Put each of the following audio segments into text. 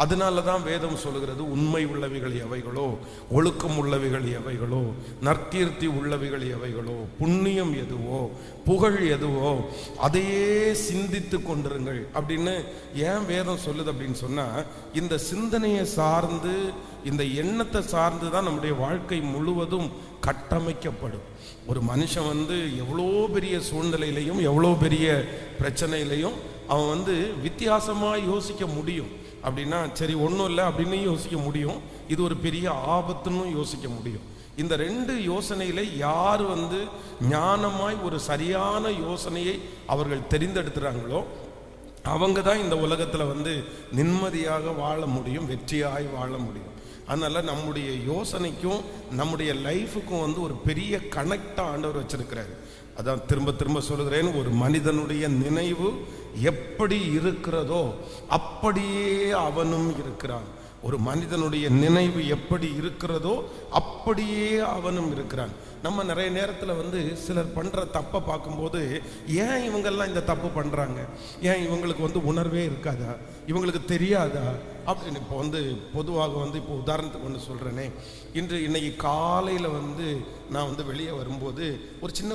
அதனால தான் வேதம் சொல்லுகிறது, உண்மை உள்ளவைகள் எவைகளோ, ஒழுக்கம் உள்ளவைகள் எவைகளோ, நற்கீர்த்தி உள்ளவைகள் எவைகளோ, புண்ணியம் எதுவோ, புகழ் எதுவோ அதையே சிந்தித்து கொண்டிருங்கள் அப்படின்னு ஏன் வேதம் சொல்லுது அப்படின்னு சொன்னா, இந்த சிந்தனையை சார்ந்து, இந்த எண்ணத்தை சார்ந்து தான் நம்முடைய வாழ்க்கை முழுவதும் கட்டமைக்கப்படும். ஒரு மனுஷன் எவ்வளோ பெரிய சூழ்நிலையிலையும் எவ்வளோ பெரிய பிரச்சனையிலையும் அவன் வித்தியாசமாக யோசிக்க முடியும். அப்படின்னா சரி ஒன்றும் இல்லை அப்படின்னு யோசிக்க முடியும், இது ஒரு பெரிய ஆபத்துன்னு யோசிக்க முடியும். இந்த ரெண்டு யோசனையில யார் ஞானமாய் ஒரு சரியான யோசனையை அவர்கள் தெரிந்தெடுத்துறாங்களோ அவங்க தான் இந்த உலகத்தில் நிம்மதியாக வாழ முடியும், வெற்றியாய் வாழ முடியும். அதனால நம்முடைய யோசனைக்கும் நம்முடைய லைஃபுக்கும் ஒரு பெரிய கனெக்டாக ஆண்டவர் வச்சிருக்கிறாரு. அதான் திரும்ப திரும்ப சொல்லுகிறேன், ஒரு மனிதனுடைய நினைவு எப்படி இருக்கிறதோ அப்படியே அவனும் இருக்கிறான். ஒரு மனிதனுடைய நினைவு எப்படி இருக்கிறதோ அப்படியே அவனும் இருக்கிறான். நம்ம நிறைய நேரத்தில் சிலர் பண்ணுற தப்பை பார்க்கும்போது, ஏன் இவங்கெல்லாம் இந்த தப்பு பண்ணுறாங்க, ஏன் இவங்களுக்கு உணர்வே இருக்காதா, இவங்களுக்கு தெரியாதா அப்படின்னு. இப்போ பொதுவாக இப்போ உதாரணத்துக்கு ஒன்று சொல்கிறேனே, இன்னைக்கு காலையில் நான் வெளியே வரும்போது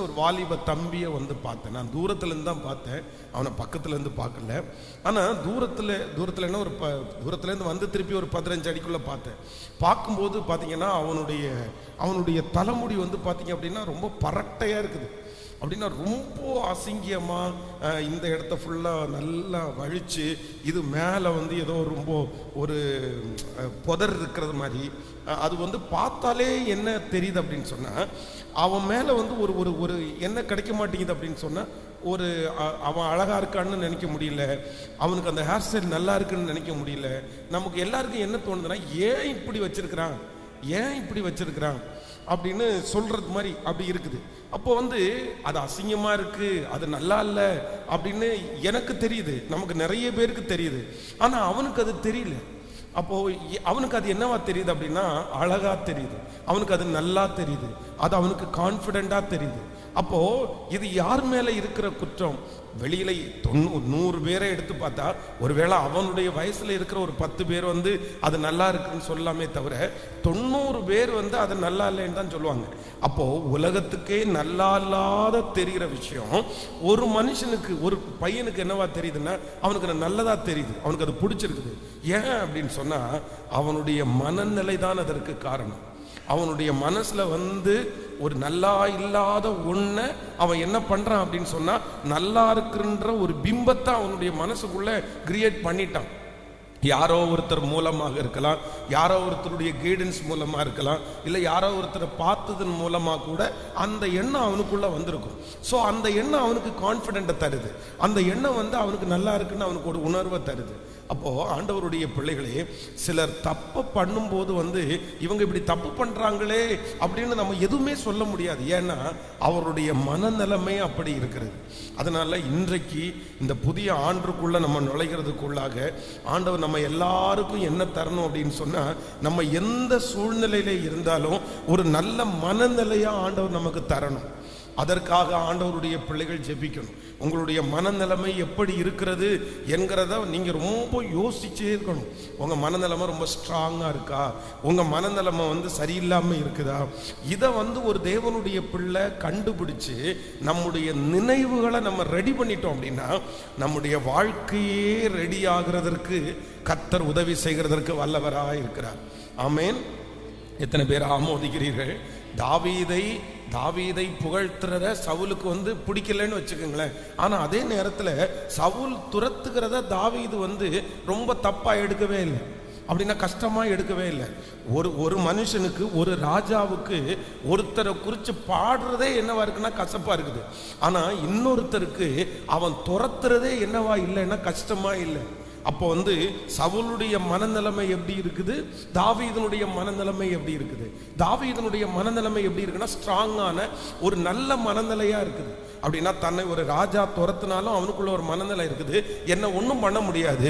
ஒரு வாலிப தம்பியை பார்த்தேன். நான் தூரத்துலேருந்து தான் பார்த்தேன், அவனை பக்கத்துலேருந்து பார்க்கல. ஆனால் தூரத்தில் என்ன தூரத்துலேருந்து திருப்பி ஒரு 15 அடிக்குள்ளே பார்த்தேன். பார்க்கும்போது பார்த்தீங்கன்னா அவனுடைய தலைமுடி பார்த்தீங்க அப்படின்னா ரொம்ப பரட்டையாக இருக்குது. அப்படின்னா ரொம்ப அசிங்கியமாக இந்த இடத்த ஃபுல்லாக நல்லா வழித்து, இது மேலே ஏதோ ரொம்ப ஒரு புதர் இருக்கிறது மாதிரி. அது பார்த்தாலே என்ன தெரியுது அப்படின்னு சொன்னால், அவன் மேலே ஒரு ஒரு ஒரு என்ன கிடைக்க மாட்டேங்குது அப்படின்னு சொன்னால், அவன் அழகாக இருக்கான்னு நினைக்க முடியல, அவனுக்கு அந்த ஹேர் ஸ்டைல் நல்லா இருக்குன்னு நினைக்க முடியல. நமக்கு எல்லாருக்கும் என்ன தோணுதுன்னா, ஏன் இப்படி வச்சிருக்கிறான், ஏன் இப்படி வச்சிருக்கிறான் அப்படின்னு சொல்றது மாதிரி அப்படி இருக்குது. அப்போ அது அசிங்கமா இருக்கு, அது நல்லா இல்லை அப்படின்னு எனக்கு தெரியுது, நமக்கு நிறைய பேருக்கு தெரியுது. ஆனா அவனுக்கு அது தெரியல. அப்போ அவனுக்கு அது என்னவா தெரியுது அப்படின்னா, அழகா தெரியுது, அவனுக்கு அது நல்லா தெரியுது, அது அவனுக்கு கான்ஃபிடென்டா தெரியுது. அப்போ இது யார் மேல இருக்கிற குற்றம்? வெளியில 100 பேரை எடுத்து பார்த்தா, ஒருவேளை அவனுடைய வயசுல இருக்கிற ஒரு 10 பேர் அது நல்லா இருக்குன்னு சொல்லாமே தவிர 90 பேர் அது நல்லா இல்லைன்னு தான் சொல்லுவாங்க. அப்போ உலகத்துக்கே நல்லா இல்லாத தெரிகிற விஷயம் ஒரு மனுஷனுக்கு, ஒரு பையனுக்கு என்னவா தெரியுதுன்னா, அவனுக்கு நல்லதா தெரியுது, அவனுக்கு அது பிடிச்சிருக்குது. ஏன் அப்படின்னு சொன்னா, அவனுடைய மனநிலை தான் அதற்கு காரணம். அவனுடைய மனசுல ஒரு நல்லா இல்லாத ஒண்ண அவன் என்ன பண்றான் அப்படின்னு சொன்னா, நல்லா இருக்குன்ற ஒரு பிம்பத்தை அவனுடைய மனசுக்குள்ள கிரியேட் பண்ணிட்டான். யாரோ ஒருத்தர் மூலமாக இருக்கலாம், யாரோ ஒருத்தருடைய கைடன்ஸ் மூலமா இருக்கலாம், இல்லை யாரோ ஒருத்தரை பார்த்ததன் மூலமா கூட அந்த எண்ணம் அவனுக்குள்ள வந்திருக்கும். ஸோ அந்த எண்ணம் அவனுக்கு கான்ஃபிடென்ட்டை தருது, அந்த எண்ணம் அவனுக்கு நல்லா இருக்குன்னு அவனுக்கு ஒரு உணர்வை தருது. அப்போ ஆண்டவருடைய பிள்ளைகளே, சிலர் தப்பு பண்ணும்போது இவங்க இப்படி தப்பு பண்றாங்களே அப்படின்னு நம்ம எதுவுமே சொல்ல முடியாது. ஏன்னா அவருடைய மனநிலைமை அப்படி இருக்கிறது. அதனால இன்றைக்கு இந்த புதிய ஆண்டுக்குள்ள நம்ம நுழைகிறதுக்குள்ளாக ஆண்டவர் நம்ம எல்லாருக்கும் என்ன தரணும் அப்படின்னு சொன்னா, நம்ம எந்த சூழ்நிலையில இருந்தாலும் ஒரு நல்ல மனநிலையா ஆண்டவர் நமக்கு தரணும். அதற்காக ஆண்டவருடைய பிள்ளைகள் ஜெபிக்கணும். உங்களுடைய மனநிலைமை எப்படி இருக்கிறது என்கிறத நீங்க ரொம்ப யோசிச்சே இருக்கணும். உங்க மனநிலைமை ரொம்ப ஸ்ட்ராங்கா இருக்கா, உங்க மனநிலைமை சரியில்லாம இருக்குதா, இதை ஒரு தேவனுடைய பிள்ளை கண்டுபிடிச்சு நம்முடைய நினைவுகளை நம்ம ரெடி பண்ணிட்டோம் அப்படின்னா, நம்முடைய வாழ்க்கையே ரெடி ஆகிறதற்கு கர்த்தர் உதவி செய்கிறதற்கு வல்லவராக இருக்கிறார். ஆமேன். எத்தனை பேர் ஆமோதிக்கிறீர்கள்? தாவீதை புகழ்த்துறத சவுலுக்கு பிடிக்கலன்னு வச்சுக்கோங்களேன். ஆனா அதே நேரத்துல சவுல் துரத்துகிறத தாவீது ரொம்ப தப்பா எடுக்கவே இல்லை, அப்படின்னா கஷ்டமா எடுக்கவே இல்லை. ஒரு மனுஷனுக்கு, ஒரு ராஜாவுக்கு ஒருத்தரை குறித்து பாடுறதே என்னவா இருக்குன்னா கசப்பா இருக்குது. ஆனா இன்னொருத்தருக்கு அவன் துரத்துறதே என்னவா இல்லைன்னா கஷ்டமா இல்லை. அப்போ சவுலுடைய மனநிலைமை எப்படி இருக்குது, தாவீதனுடைய மனநிலைமை எப்படி இருக்குது? தாவீதனுடைய மனநிலைமை எப்படி இருக்குன்னா, ஸ்ட்ராங்கான ஒரு நல்ல மனநிலையா இருக்குது. அப்படின்னா தன்னை ஒரு ராஜா துரத்தினாலும் அவனுக்குள்ள ஒரு மனநிலை இருக்குது, என்ன ஒன்றும் பண்ண முடியாது,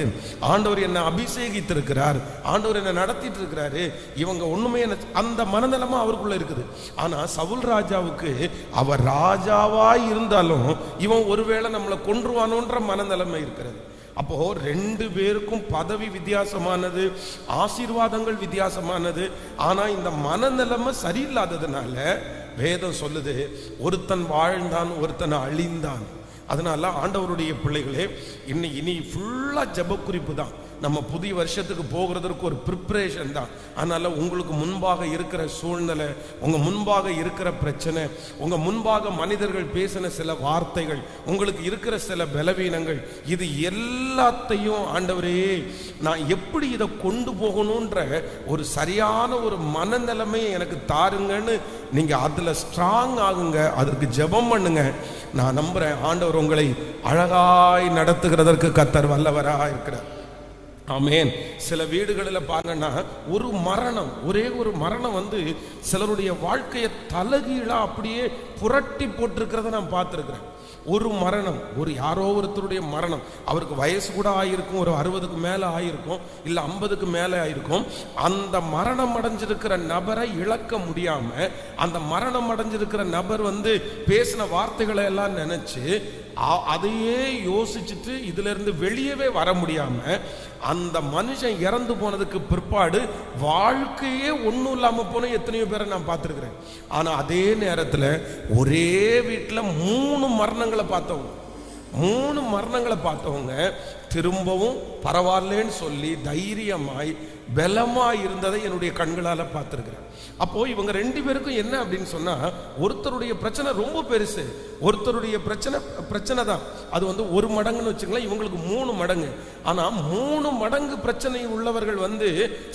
ஆண்டவர் என்னை அபிஷேகித்து இருக்கிறார், ஆண்டவர் என்னை நடத்திட்டு இருக்கிறாரு, இவங்க ஒண்ணுமே என்ன, அந்த மனநிலைமை அவருக்குள்ள இருக்குது. ஆனா சவுல் ராஜாவுக்கு அவர் ராஜாவா இருந்தாலும் இவன் ஒருவேளை நம்மளை கொன்றுவானோன்ற மனநிலைமை இருக்கிறது. அப்போ ரெண்டு பேருக்கும் பதவி வித்தியாசமானது, ஆசீர்வாதங்கள் வித்தியாசமானது. ஆனா இந்த மனநிலைமை சரியில்லாததுனால வேதம் சொல்லுது, ஒருத்தன் வாழ்ந்தான், ஒருத்தன் அழிந்தான். அதனால ஆண்டவருடைய பிள்ளைகளே, இனி ஃபுல்லா ஜெப குறிப்பு தான். நம்ம புதிய வருஷத்துக்கு போகிறதுக்கு ஒரு ப்ரிப்பரேஷன் தான். அதனால உங்களுக்கு முன்பாக இருக்கிற சூழ்நிலை, உங்க முன்பாக இருக்கிற பிரச்சனை, உங்க முன்பாக மனிதர்கள் பேசின சில வார்த்தைகள், உங்களுக்கு இருக்கிற சில பலவீனங்கள், இது எல்லாத்தையும் ஆண்டவரே நான் எப்படி இதை கொண்டு போகணுன்ற ஒரு சரியான ஒரு மனநிலைமையை எனக்கு தாருங்கன்னு நீங்க அதுல ஸ்ட்ராங் ஆகுங்க. அதற்கு ஜெபம் பண்ணுங்க. நான் நம்புறேன் ஆண்டவர் உங்களை அழகாய் நடத்துகிறதற்கு கர்த்தர் வல்லவராக இருக்கிறார். ஆமென். சில வீடுகளில் பாருங்கன்னா ஒரு மரணம், ஒரே ஒரு மரணம் வந்து சிலருடைய வாழ்க்கையை தலைகீழா அப்படியே புரட்டி போட்டிருக்கிறத நான் பார்த்துருக்கிறேன். ஒரு மரணம், ஒரு யாரோ ஒருத்தருடைய மரணம், அவருக்கு வயசு கூட ஆயிருக்கும், ஒரு 60க்கு மேலே ஆயிருக்கும், இல்லை 50க்கு மேலே ஆயிருக்கும். அந்த மரணம் அடைஞ்சிருக்கிற நபரை இழக்க முடியாம, அந்த மரணம் அடைஞ்சிருக்கிற நபர் வந்து பேசின வார்த்தைகளை எல்லாம் நினைச்சு அதையே யோசிச்சுட்டு இதுல இருந்து வெளியவே வர முடியாம அந்த மனுஷன் இறந்து போனதுக்கு பிற்பாடு வாழ்க்கையே ஒன்றும் இல்லாம போன எத்தனையோ பேரை நான் பார்த்துருக்கிறேன். ஆனா அதே நேரத்தில் ஒரே வீட்டில் 3 மரணங்களை பார்த்தவங்க திரும்பவும் பரவாயில்லன்னு சொல்லி தைரியமாய் பலமாய் இருந்ததை என்னுடைய கண்களால் பார்த்துருக்கிறேன். அப்போ இவங்க 2 பேருக்கும் என்ன அப்படின்னு சொன்னா, ஒருத்தருடைய பிரச்சனை ரொம்ப பெருசு, ஒருத்தருடைய பிரச்சனை தான் அது வந்து 1 மடங்குன்னு வச்சுங்களேன், இவங்களுக்கு 3 மடங்கு. ஆனா 3 மடங்கு பிரச்சனை உள்ளவர்கள் வந்து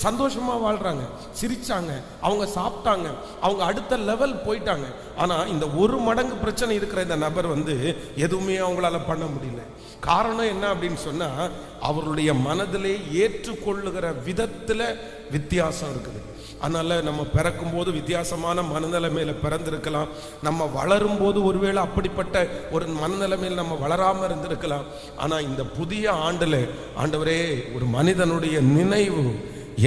சந்தோஷமா வாழ்றாங்க, சிரிச்சாங்க, அவங்க சாப்பிட்டாங்க, அவங்க அடுத்த லெவல் போயிட்டாங்க. ஆனா இந்த 1 மடங்கு பிரச்சனை இருக்கிற இந்த நபர் வந்து எதுவுமே அவங்களால பண்ண முடியல. காரணம் என்ன அப்படின்னு சொன்னா, அவருடைய மனதிலே ஏற்றுக்கொள்ளுகிற விதத்துல வித்தியாசம் இருக்குது. அதனால நம்ம பிறக்கும் போது வித்தியாசமான மனநிலைமையில பிறந்திருக்கலாம், நம்ம வளரும் போது ஒருவேளை அப்படிப்பட்ட ஒரு மனநிலைமையில் நம்ம வளராம இருந்திருக்கலாம். ஆனா இந்த புதிய ஆண்டுல ஆண்டவரே, ஒரு மனிதனுடைய நினைவு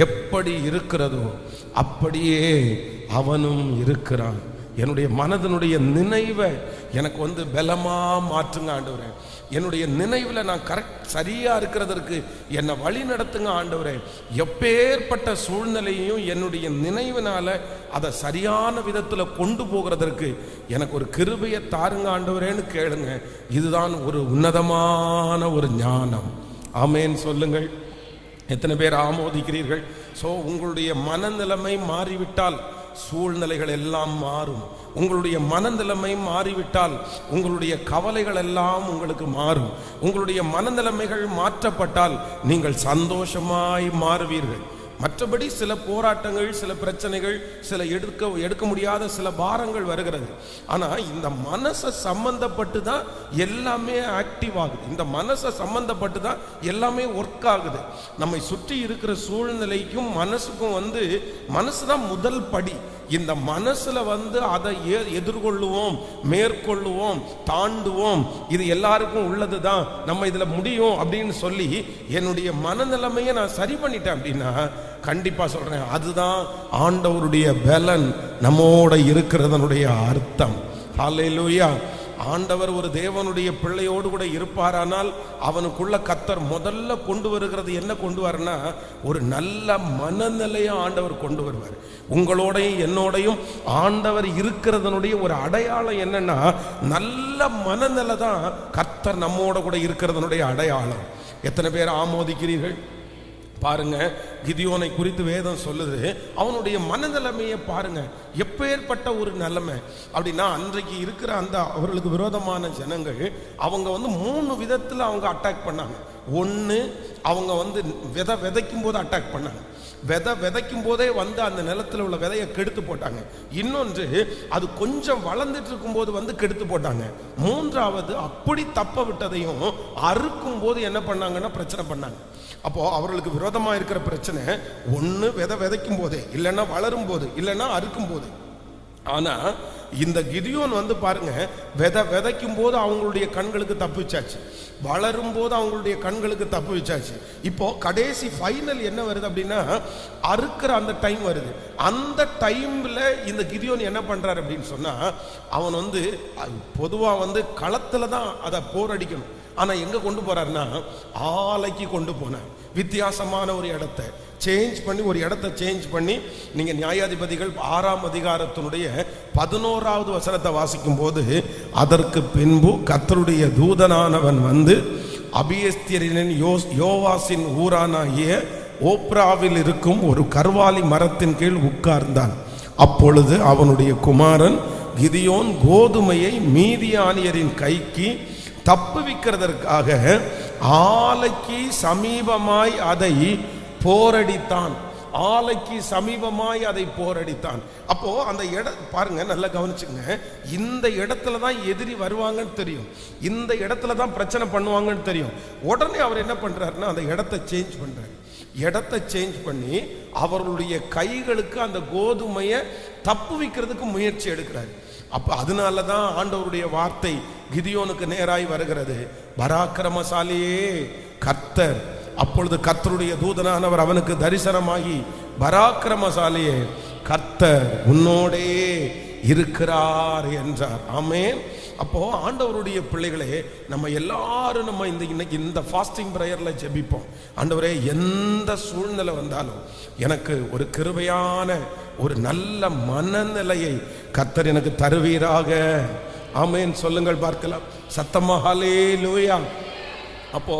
எப்படி இருக்கிறதோ அப்படியே அவனும் இருக்கிறான். என்னுடைய மனதனுடைய நினைவை எனக்கு வந்து பலமா மாற்றுங்க ஆண்டவரே. என்னுடைய நினைவில் நான் சரியா இருக்கிறதற்கு என்னை வழி நடத்துங்க ஆண்டவரே. எப்பேற்பட்ட சூழ்நிலையையும் என்னுடைய நினைவினால அதை சரியான விதத்தில் கொண்டு போகிறதற்கு எனக்கு ஒரு கிருபையை தாருங்க ஆண்டவரேன்னு கேளுங்க. இதுதான் ஒரு உன்னதமான ஒரு ஞானம். ஆமேன் சொல்லுங்கள். எத்தனை பேர் ஆமோதிக்கிறீர்கள்? ஸோ உங்களுடைய மனநிலைமை மாறிவிட்டால் சூழ்நிலைகள் எல்லாம் மாறும். உங்களுடைய மனநிலைமை மாறிவிட்டால் உங்களுடைய கவலைகள் எல்லாம் உங்களுக்கு மாறும். உங்களுடைய மனநிலைமைகள் மாற்றப்பட்டால் நீங்கள் சந்தோஷமாய் மாறுவீர்கள். மற்றபடி சில போராட்டங்கள், சில பிரச்சனைகள், சில எடுக்க முடியாத சில பாரங்கள் வருகிறது. ஆனா இந்த மனசை சம்பந்தப்பட்டு தான் எல்லாமே ஆக்டிவ் ஆகுது. இந்த மனசை சம்பந்தப்பட்டு தான் எல்லாமே ஒர்க் ஆகுது. நம்மை சுற்றி இருக்கிற சூழ்நிலைக்கும் மனசுக்கும் வந்து மனசு தான் முதல் படி. இந்த மனசுல வந்து அதை எதிர்கொள்ளுவோம், மேற்கொள்ளுவோம், தாண்டுவோம், இது எல்லாருக்கும் உள்ளது தான், நம்ம இதுல முடியும் அப்படின்னு சொல்லி என்னுடைய மனநிலைமையை நான் சரி பண்ணிட்டேன் அப்படின்னா கண்டிப்பா சொல்றேன், அதுதான் ஆண்டவருடைய பலன் நம்மோட இருக்கிறதனுடைய அர்த்தம். ஹல்லேலூயா. ஆண்டவர் ஒரு தேவனுடைய பிள்ளையோடு கூட இருப்பாரானால் அவனுக்குள்ள கர்த்தர் முதல்ல கொண்டு வருகிறது என்ன கொண்டு வரனா, ஒரு நல்ல மனநிலையை ஆண்டவர் கொண்டு வருவார். உங்களோடையும் என்னோடையும் ஆண்டவர் இருக்கிறதனுடைய ஒரு அடையாளம் என்னன்னா, நல்ல மனநிலை தான் கர்த்தர் நம்மோட கூட இருக்கிறதனுடைய அடையாளம். எத்தனை பேர் ஆமோதிக்கிறீர்கள்? பாருங்க, கிதியோனை குறித்து வேதம் சொல்லுது, அவனுடைய மனநிலைமையை பாருங்க, எப்பேற்பட்ட ஒரு நிலைமை அப்படின்னா, அன்றைக்கு இருக்கிற அந்த அவர்களுக்கு விரோதமான ஜனங்கள் அவங்க வந்து 3 விதத்தில் அவங்க அட்டாக் பண்ணாங்க. ஒன்று, அவங்க வந்து விதைக்கும் போது அட்டாக் பண்ணாங்க. விதைக்கும் போதே வந்து அந்த நிலத்தில் உள்ள விதையை கெடுத்து போட்டாங்க. இன்னொன்று, அது கொஞ்சம் வளர்ந்துட்டு இருக்கும் போது வந்து கெடுத்து போட்டாங்க. மூன்றாவது, அப்படி தப்ப விட்டதையும் அறுக்கும் போது என்ன பண்ணாங்கன்னா பிரச்சனை பண்ணாங்க. அப்போ அவர்களுக்கு விரோதமா இருக்கிற பிரச்சனை ஒன்று விதைக்கும் போதே, இல்லைன்னா வளரும் போது, இல்லைன்னா அறுக்கும் போது. ஆனா இந்த கிதியோன் வந்து பாருங்க, விதைக்கும் போது அவங்களுடைய கண்களுக்கு தப்பிச்சாச்சு, வளரும் போது அவங்களுடைய கண்களுக்கு தப்பு வச்சாச்சு. இப்போ கடைசி ஃபைனல் என்ன வருது அப்படின்னா, அறுக்கிற அந்த டைம் வருது. அந்த டைம்ல இந்த கிதியோன் என்ன பண்றாரு அப்படின்னு சொன்னா, அவன் வந்து பொதுவா வந்து களத்துல தான் அதை போரடிக்கணும். ஆனா எங்க கொண்டு போறாருன்னா ஆலைக்கு கொண்டு போனார். வித்தியாசமான ஒரு இடத்தை சேஞ்ச் பண்ணி, ஒரு இடத்தை சேஞ்ச் பண்ணி. நீங்க நியாயாதிபதிகள் 6ஆம் அதிகாரத்தினுடைய 11வது வசனத்தை வாசிக்கும் போது, அதற்கு பின்பு கர்த்தருடைய தூதனானவன் வந்து அபியஸ்தியரின் யோவாசின் ஊரானாகிய ஓப்ராவில் இருக்கும் ஒரு கர்வாலி மரத்தின் கீழ் உட்கார்ந்தான். அப்பொழுது அவனுடைய குமாரன் கிதியோன் கோதுமையை மீதியானியரின் கைக்கு தப்புவிக்கிறதற்காக ஆலைக்கு சமீபமாய் அதை போரடித்தான். ஆலைக்கு சமீபமாய் அதை போரடித்தான். அப்போ அந்த இடம் பாருங்க, நல்லா கவனிச்சுங்க. இந்த இடத்துல தான் எதிரி வருவாங்கன்னு தெரியும், இந்த இடத்துல தான் பிரச்சனை பண்ணுவாங்கன்னு தெரியும். உடனே அவர் என்ன பண்றாருன்னா அந்த இடத்தை சேஞ்ச் பண்றாரு. இடத்தை சேஞ்ச் பண்ணி அவர்களுடைய கைகளுக்கு அந்த கோதுமையை தப்புவிக்கிறதுக்கு முயற்சி எடுக்கிறார். அப்ப அதனாலதான் ஆண்டவருடைய வார்த்தை கிதியோனுக்கு நேராய் வருகிறது, பராக்கிரமசாலியே கர்த்தர். அப்பொழுது கர்த்தருடைய தூதனானவர் அவனுக்கு தரிசனமாகி, பராக்கிரமசாலியே கர்த்தர் உன்னோடே இருக்கிறார் என்றார். ஆமென். அப்போ ஆண்டவருடைய பிள்ளைகளே, நம்ம எல்லாரும் நம்ம இன்னைக்கு இந்த ஃபாஸ்டிங் பிரேயர்ல ஜெபிப்போம். ஆண்டவரே, எந்த சூழ்நிலை வந்தாலும் எனக்கு ஒரு கிருபையான ஒரு நல்ல மனநிலையை கர்த்தர் எனக்கு தருவீராக. ஆமென் சொல்லுங்கள் பார்க்கலாம் சத்தமா ஹல்லேலூயா. அப்போ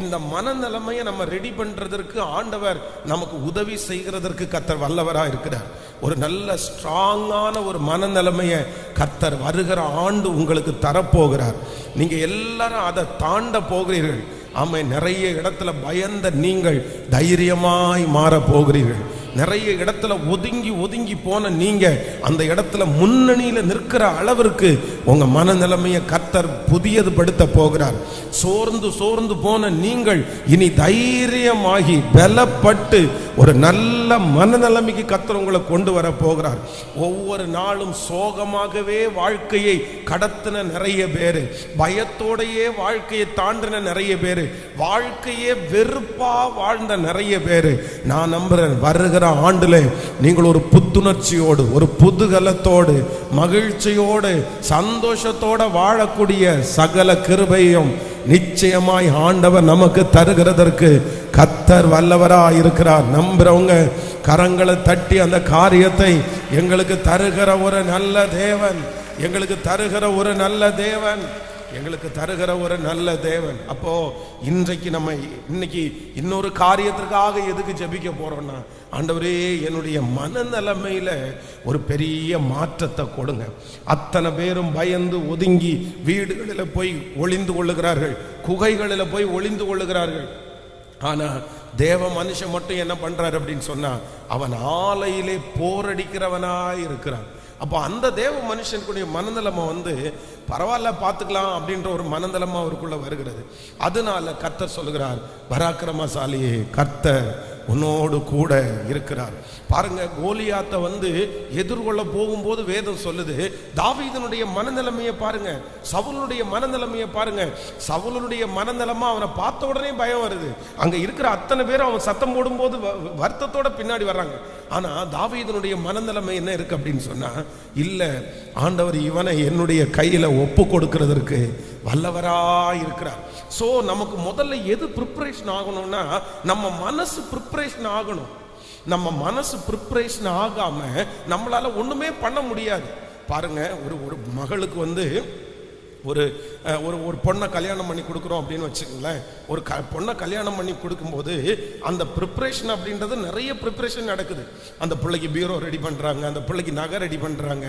இந்த மனநிலைமையை நம்ம ரெடி பண்றதற்கு ஆண்டவர் நமக்கு உதவி செய்கிறதற்கு கர்த்தர் வல்லவரா இருக்கிறார். ஒரு நல்ல ஸ்ட்ராங்கான ஒரு மனநிலைமையை கர்த்தர் வருகிற ஆண்டு உங்களுக்கு தரப்போகிறார். நீங்க எல்லாரும் அதை தாண்ட போகிறீர்கள். ஆமை, நிறைய இடத்துல பயந்த நீங்கள் தைரியமாய் மாற போகிறீர்கள். நிறைய இடத்துல ஒதுங்கி ஒதுங்கி போன நீங்க அந்த இடத்துல முன்னணியில நிற்கிற அளவிற்கு உங்க மனநிலைமையை கர்த்தர் புதியது படுத்த போகிறார். சோர்ந்து சோர்ந்து போன நீங்கள் இனி தைரியமாகி பலப்பட்டு ஒரு நல்ல மனநிலைமைக்கு கர்த்தர் உங்களை கொண்டு வர போகிறார். ஒவ்வொரு நாளும் சோகமாகவே வாழ்க்கையை கடத்தின நிறைய பேரு, பயத்தோடையே வாழ்க்கையை தாண்டின நிறைய பேரு, வாழ்க்கையே வெறுப்பா வாழ்ந்த நிறைய பேரு, நான் நம்புறேன் வருகிற ஆண்டுல நீங்கள் ஒரு புத்துணர்ச்சியோடு, ஒரு புதுகலத்தோடு, மகிழ்ச்சியோடு, சந்தோஷத்தோட வாழக்கூடிய சகல கிருபையும் நிச்சயமாய் ஆண்டவர் நமக்கு தருகிறதற்கு கர்த்தர் வல்லவரா இருக்கிறார். நம்புறவங்க கரங்களை தட்டி அந்த காரியத்தை எங்களுக்கு தருகிற ஒரு நல்ல தேவன், எங்களுக்கு தருகிற ஒரு நல்ல தேவன், எங்களுக்கு தருகிற ஒரு நல்ல தேவன். அப்போ இன்றைக்கு நம்ம இன்னைக்கு இன்னொரு காரியத்திற்காக எதுக்கு ஜெபிக்க போறோம்னா, ஆண்டவரே என்னுடைய மனநிலைமையில ஒரு பெரிய மாற்றத்தை கொடுங்க. அத்தனை பேரும் பயந்து ஒதுங்கி வீடுகளில் போய் ஒளிந்து கொள்ளுகிறார்கள், குகைகளில் போய் ஒளிந்து கொள்ளுகிறார்கள். ஆனா தேவ மனுஷன் மட்டும் என்ன பண்றாரு அப்படின்னு சொன்னா, அவன் ஆலையிலே போரடிக்கிறவனாய் இருக்கிறான். அப்போ அந்த தேவ மனுஷனுக்குடைய மனநிலைமை பரவாயில்ல பார்த்துக்கலாம் அப்படின்ற ஒரு மனநிலைமை அவருக்குள்ள வருகிறது. அதனால கர்த்தர் சொல்லுகிறார், பராக்கிரமசாலியே கர்த்தர் உன்னோடு கூட இருக்கிறார். பாருங்க, கோலியாத்தை எதிர்கொள்ள போகும்போது வேதம் சொல்லுது, தாவீதனுடைய மனநிலைமையை பாருங்க, சவுலுடைய மனநிலைமையை பாருங்க. சவுலுடைய மனநிலைமை அவனை பார்த்த உடனே பயம் வருது. அங்க இருக்கிற அத்தனை பேரும் அவன் சத்தம் போடும்போது வருத்தத்தோட பின்னாடி வர்றாங்க. ஆனா தாவீதனுடைய மனநிலைமை என்ன இருக்கு அப்படின்னு சொன்னா, இல்ல ஆண்டவர் இவனை என்னுடைய கையில ஒப்பு கொடுக்கிறதற்கு வல்லவரா இருக்கிறார். சோ நமக்கு முதல்ல எது ப்ரிப்பரேஷன் ஆகணும்னா, நம்ம மனசு ப்ரிப்பரேஷன் ஆகணும். நம்ம மனசு ப்ரிப்பரேஷன் ஆகாம நம்மளால ஒண்ணுமே பண்ண முடியாது. பாருங்க, ஒரு மகளுக்கு ஒரு ஒரு பொண்ணை கல்யாணம் பண்ணி கொடுக்குறோம் அப்படின்னு வச்சுக்கோங்களேன். ஒரு பொண்ணை கல்யாணம் பண்ணி கொடுக்கும்போது அந்த ப்ரிப்ரேஷன் அப்படின்றது நிறைய ப்ரிப்ரேஷன் நடக்குது. அந்த பிள்ளைக்கு பீரோ ரெடி பண்ணுறாங்க, அந்த பிள்ளைக்கு நகை ரெடி பண்ணுறாங்க,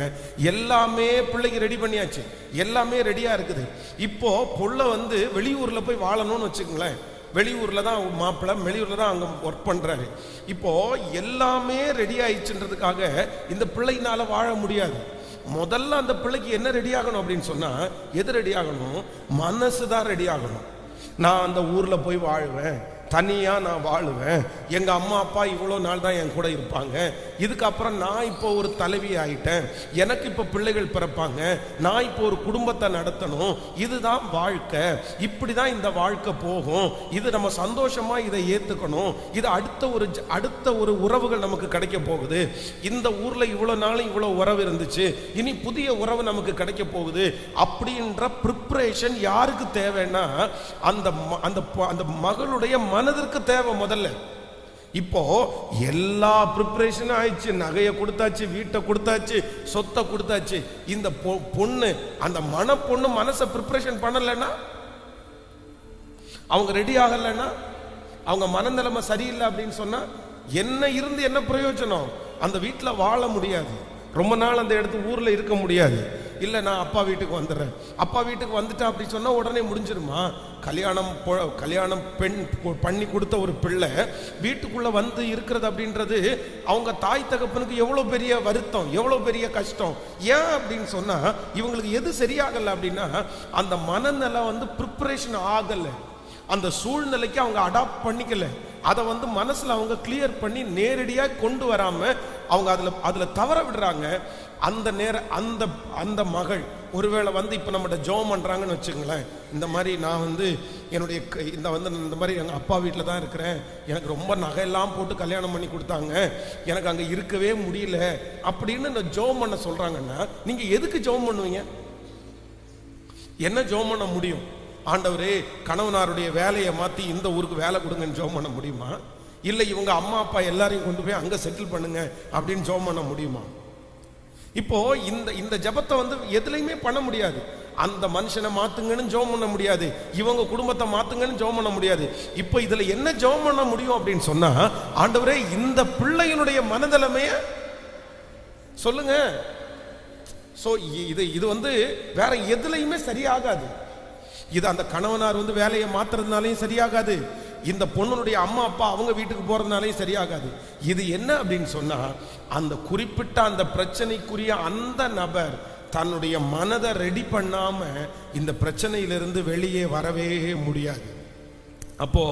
எல்லாமே பிள்ளைக்கு ரெடி பண்ணியாச்சு, எல்லாமே ரெடியாக இருக்குது. இப்போ புள்ள வெளியூரில் போய் வாழணும்னு வச்சுக்கோங்களேன். வெளியூரில் தான் மாப்பிள்ளை, வெளியூரில் தான் அங்கே ஒர்க் பண்ணுறாரு. இப்போ எல்லாமே ரெடி ஆயிடுச்சுன்றதுக்காக இந்த பிள்ளைனால வாழ முடியாது. முதல்ல அந்த பிள்ளைக்கு என்ன ரெடி ஆகணும் அப்படின்னு சொன்னா, எது ரெடி ஆகணும்? மனசு தான் ரெடி ஆகணும். நான் அந்த ஊர்ல போய் வாழ்வேன், தனியா நான் வாழுவேன், எங்க அம்மா அப்பா இவ்வளோ நாள் தான் என் கூட இருப்பாங்க, இதுக்கப்புறம் நான் இப்போ ஒரு தலைவி ஆயிட்டேன், எனக்கு இப்போ பிள்ளைகள் பிறப்பாங்க, நான் இப்போ ஒரு குடும்பத்தை நடத்தணும், இதுதான் வாழ்க்கை, இப்படிதான் இந்த வாழ்க்கை போகும், இது நம்ம சந்தோஷமா இதை ஏத்துக்கணும், இது அடுத்த ஒரு உறவுகள் நமக்கு கிடைக்க போகுது, இந்த ஊர்ல இவ்வளவு நாளும் இவ்வளவு உறவு இருந்துச்சு, இனி புதிய உறவு நமக்கு கிடைக்க போகுது அப்படின்ற ப்ரிப்பரேஷன் யாருக்கு தேவைன்னா அந்த மகளுடைய மனதிற்கு தேவை முதல்ல. இப்போ எல்லா ப்ரிப்பரேஷனும் ஆயிடுச்சு, நகையை கொடுத்தாச்சு, வீட்டை கொடுத்தாச்சு, சொத்தை கொடுத்தாச்சு. இந்த பொண்ணு அந்த பொண்ணு மனசை ப்ரிப்பரேஷன் பண்ணலன்னா, அவங்க ரெடி ஆகலைன்னா, அவங்க மனநிலைமை சரியில்லை அப்படின்னு சொன்னா என்ன இருந்து என்ன பிரயோஜனம்? அந்த வீட்டில் வாழ முடியாது, ரொம்ப நாள் அந்த இடத்து ஊரில் இருக்க முடியாது. இல்லை நான் அப்பா வீட்டுக்கு வந்துடுறேன், அப்பா வீட்டுக்கு வந்துட்டேன் அப்படி சொன்னால் உடனே முடிஞ்சிருமா? கல்யாணம் பெண் பண்ணி கொடுத்த ஒரு பிள்ளை வீட்டுக்குள்ளே வந்து இருக்கிறது அப்படின்றது அவங்க தாய் தகப்பனுக்கு எவ்வளோ பெரிய வருத்தம், எவ்வளோ பெரிய கஷ்டம். ஏன் அப்படின்னு சொன்னால் இவங்களுக்கு எது சரியாகலை அப்படின்னா அந்த மனநிலை ப்ரிப்பரேஷன் ஆகலை, அந்த சூழ்நிலைக்கு அவங்க அடாப்ட் பண்ணிக்கல, அதை மனசுல அவங்க கிளியர் பண்ணி நேரடியாக கொண்டு வராம அவங்க அதுல தவற விடுறாங்க. அந்த நேரம் அந்த மகள் ஒருவேளை இப்ப நம்மகிட்ட ஜெபம் பண்றாங்கன்னு வச்சுங்களேன், இந்த மாதிரி நான் என்னுடைய இந்த மாதிரி எங்க அப்பா வீட்டில் தான் இருக்கிறேன், எனக்கு ரொம்ப நகையெல்லாம் போட்டு கல்யாணம் பண்ணி கொடுத்தாங்க, எனக்கு அங்க இருக்கவே முடியல அப்படின்னு இந்த ஜெபம் பண்ண சொல்றாங்கன்னா நீங்க எதுக்கு ஜெபம் பண்ணுவீங்க? என்ன ஜெபம் பண்ண முடியும்? ஆண்டவரே கணவனாருடைய வேலையை மாற்றி இந்த ஊருக்கு வேலை கொடுங்கன்னு ஜெபம் பண்ண முடியுமா? இல்லை இவங்க அம்மா அப்பா எல்லாரையும் கொண்டு போய் அங்கே செட்டில் பண்ணுங்க அப்படின்னு ஜெபம் பண்ண முடியுமா? இப்போ இந்த ஜெபத்தை எதுலையுமே பண்ண முடியாது. அந்த மனுஷனை மாத்துங்கன்னு ஜெபம் பண்ண முடியாது, இவங்க குடும்பத்தை மாத்துங்கன்னு ஜெபம் பண்ண முடியாது. இப்போ இதுல என்ன ஜெபம் பண்ண முடியும் அப்படின்னு சொன்னா, ஆண்டவரே இந்த பிள்ளையினுடைய மனநிலைமைய சொல்லுங்க. சோ இது வேற எதுலையுமே சரியாகாது. இது அந்த கணவனார் வேலையை மாத்துறதுனாலையும் சரியாகாது, இந்த பொண்ணுடைய அம்மா அப்பா அவங்க வீட்டுக்கு போறதுனாலையும் சரியாகாது. இது என்ன அப்படின்னு சொன்னா, அந்த குறிப்பிட்ட அந்த பிரச்சனைக்குரிய அந்த நபர் தன்னுடைய மனதை ரெடி பண்ணாம இந்த பிரச்சனையிலிருந்து வெளியே வரவே முடியாது. அப்போ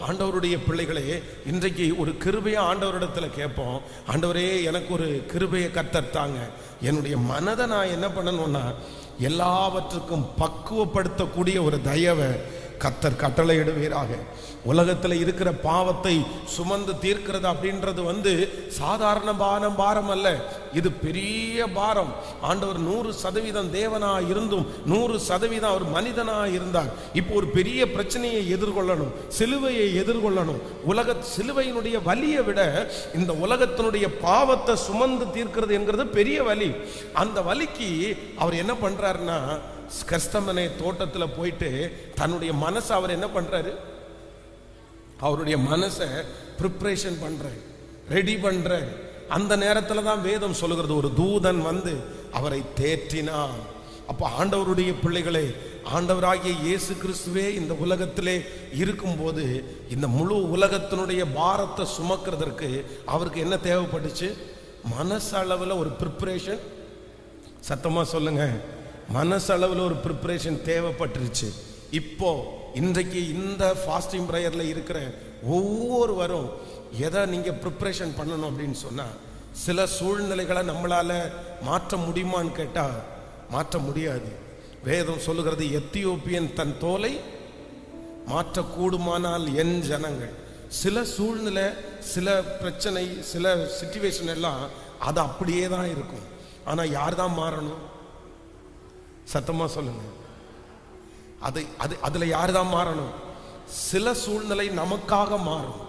ஆண்டவருடைய பிள்ளைகளே, இன்றைக்கு ஒரு கிருபையை ஆண்டவரிடத்துல கேட்போம். ஆண்டவரே எனக்கு ஒரு கிருபையை கர்த்தர் தாங்க, என்னுடைய மனதை நான் என்ன பண்ணணும்னா எல்லாவற்றுக்கும் பக்குவப்படுத்தக்கூடிய ஒரு தயவை கர்த்தர் கட்டளையிடுவீராக. உலகத்தில் இருக்கிற பாவத்தை சுமந்து தீர்க்கிறது அப்படின்றது சாதாரண பாரம் அல்ல, இது பெரிய பாரம். ஆண்டவர் 100% தேவனா இருந்தும் 100% அவர் மனிதனா இருந்தார். இப்போ ஒரு பெரிய பிரச்சனையை எதிர்கொள்ளணும், சிலுவையை எதிர்கொள்ளணும். சிலுவையினுடைய வலியை விட இந்த உலகத்தினுடைய பாவத்தை சுமந்து தீர்க்கிறது என்கிறது பெரிய வலி. அந்த வலிக்கு அவர் என்ன பண்றாருன்னா, கெத்செமனே தோட்டத்தில் போயிட்டு தன்னுடைய மனசை அவர் என்ன பண்றாரு, அவருடைய மனசை ப்ரிப்பரேஷன் பண்றாரு, ரெடி பண்றாரு. அந்த நேரத்தில் தான் வேதம் சொல்லுகிறது, ஒரு தூதன் அவரை தேற்றினான். அப்போ ஆண்டவருடைய பிள்ளைகளே, ஆண்டவராகிய இயேசு கிறிஸ்துவே இந்த உலகத்திலே இருக்கும்போது இந்த முழு உலகத்தினுடைய பாரத்தை சுமக்கிறதற்கு அவருக்கு என்ன தேவைப்பட்டுச்சு? மனசளவில் ஒரு ப்ரிப்பரேஷன். சத்தமா சொல்லுங்க, மனசளவில் ஒரு ப்ரிப்பரேஷன் தேவைப்பட்டுருச்சு. இப்போ இன்றைக்கு இந்த ஃபாஸ்டிங் ப்ரேயர்ல இருக்கிற ஒவ்வொருவரும் எதை நீங்க ப்ரிப்பரேஷன் பண்ணணும் அப்படின்னு சொன்னா, சில சூழ்நிலைகளை நம்மளால மாற்ற முடியுமான்னு கேட்டா மாற்ற முடியாது. வேதம் சொல்லுகிறது, எத்தியோப்பியன் தன் தோலை மாற்றக்கூடுமானால் என் ஜனங்கள். சில சூழ்நிலை, சில பிரச்சனை, சில சிச்சுவேஷன் எல்லாம் அது அப்படியே தான் இருக்கும். ஆனா யார் தான் மாறணும்? சத்தமா சொல்லுங்க, அதுல யார் தான் மாறணும்? சில சூழ்நிலை நமக்காக மாறும்,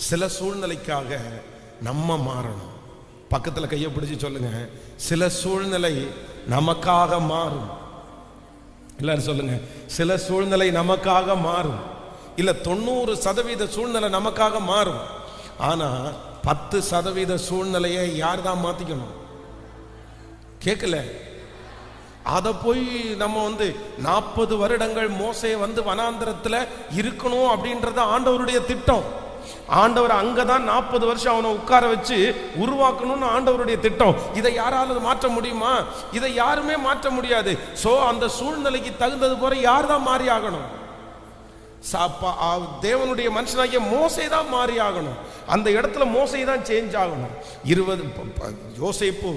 சில சூழ்நிலைக்காக நம்ம மாறணும். பக்கத்துல கையை பிடிச்சு சொல்லுங்க, சில சூழ்நிலை நமக்காக மாறும். எல்லாரும் சொல்லுங்க, சில சூழ்நிலை நமக்காக மாறும். இல்ல 90% சூழ்நிலை நமக்காக மாறும். ஆனா 10% சூழ்நிலையை யார் தான் மாத்திக்கணும்? கேட்கல. அதை போய் நம்ம 40 வருடங்கள் மோசே வனாந்தரத்துல இருக்கணும் அப்படின்றது ஆண்டவருடைய திட்டம். ஆண்டவர் அங்கதான் 40 வருஷம் அவனை உட்கார வச்சு உருவாக்கணும்னு ஆண்டவருடைய திட்டம். இதை யாராவது மாற்ற முடியுமா? இதை யாருமே மாற்ற முடியாது. சோ அந்த சூழ்நிலைக்கு தகுந்தது போல யார் தான் மாறி ஆகணும்? தேவனுடைய மனுஷனாகிய மோசே தான் மாறி ஆகணும். அந்த இடத்துல மோசே தான் சேஞ்ச் ஆகணும். யோசேப்பு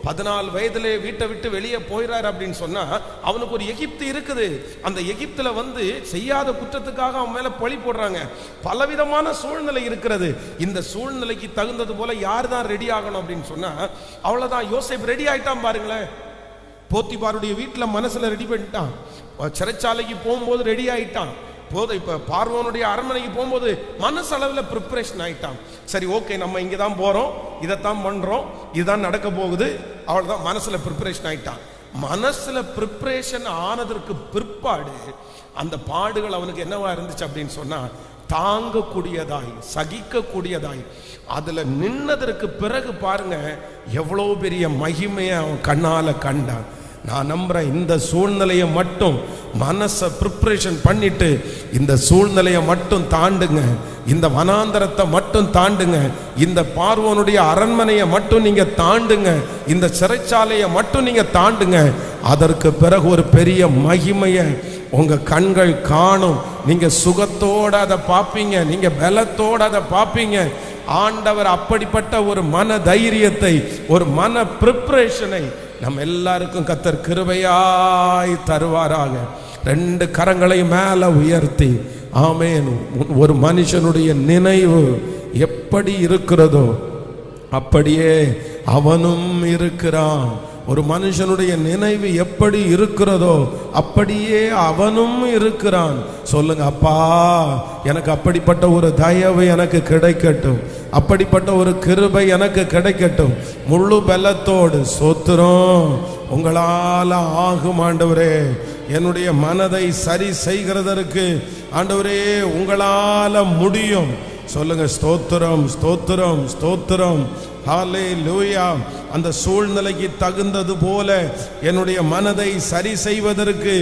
14 வயதிலே வீட்டை விட்டு வெளியே போயிறாரு அப்படின்னு சொன்னா அவனுக்கு ஒரு எகிப்து இருக்குது. அந்த எகிப்துல செய்யாத குற்றத்துக்காக அவன் மேல பழி போடுறாங்க. பலவிதமான சூழ்நிலை இருக்கிறது. இந்த சூழ்நிலைக்கு தகுந்தது போல யார் தான் ரெடி ஆகணும் அப்படின்னு சொன்னா அவ்வளவுதான். யோசேப்பு ரெடி ஆயிட்டான் பாருங்களேன். போத்திபாருடைய வீட்டுல மனசுல ரெடி பண்ணிட்டான். சிறைச்சாலைக்கு போகும்போது ரெடி ஆயிட்டான். இப்ப பார்வோனுடைய அரண்மனைக்கு போகும்போது மனசளவில் ப்ரிப்பரேஷன் ஆயிட்டான். சரி, ஓகே, நம்ம இங்க தான் போறோம், இதைத்தான் பண்றோம், இதுதான் நடக்க போகுது, அவ்வளவுதான். மனசுல ப்ரிப்பரேஷன் ஆயிட்டான். மனசுல ப்ரிப்பரேஷன் ஆனதற்கு பிற்பாடு அந்த பாடுகள் அவனுக்கு என்னவா இருந்துச்சு அப்படின்னு சொன்னா தாங்கக்கூடியதாய், சகிக்கக்கூடியதாய். அதுல நின்னதற்கு பிறகு பாருங்க எவ்வளவு பெரிய மகிமையை அவன் கண்ணால கண்டான். நான் நம்புறேன் இந்த சூழ்நிலையை மட்டும் மனசை ப்ரிப்பரேஷன் பண்ணிட்டு இந்த சூழ்நிலையை மட்டும் தாண்டுங்க, இந்த வனாந்தரத்தை மட்டும் தாண்டுங்க, இந்த பார்வோனுடைய அரண்மனையை மட்டும் நீங்க தாண்டுங்க, இந்த சிறைச்சாலையை மட்டும் நீங்க தாண்டுங்க. அதற்கு பிறகு ஒரு பெரிய மகிமையை உங்க கண்கள் காணும். நீங்க சுகத்தோட அதை பார்ப்பீங்க, நீங்க பலத்தோட அதை பார்ப்பீங்க. ஆண்டவர் அப்படிப்பட்ட ஒரு மன தைரியத்தை, ஒரு மன ப்ரிப்பரேஷனை நம்ம எல்லாருக்கும் கர்த்தர் கிருபையாய் தருவாராக. 2 கரங்களை மேல உயர்த்தி ஆமென். ஒரு மனுஷனுடைய நினைவு எப்படி இருக்கிறதோ அப்படியே அவனும் இருக்கிறான். ஒரு மனுஷனுடைய நினைவு எப்படி இருக்கிறதோ அப்படியே அவனும் இருக்கிறான். சொல்லுங்க, அப்பா எனக்கு அப்படிப்பட்ட ஒரு தயவு எனக்கு கிடைக்கட்டும், அப்படிப்பட்ட ஒரு கிருபை எனக்கு கிடைக்கட்டும். முழு பலத்தோடு சோத்திரம் உங்களால ஆகும் ஆண்டவரே. என்னுடைய மனதை சரி செய்கிறதற்கு ஆண்டவரே உங்களால முடியும். சொல்லுங்க, ஸ்தோத்திரம் ஸ்தோத்திரம் ஸ்தோத்திரம். ஹல்லேலூயா. அந்த சூழ்நிலைக்கு தகுந்தது போல என்னுடைய மனதை சரி செய்வதற்கு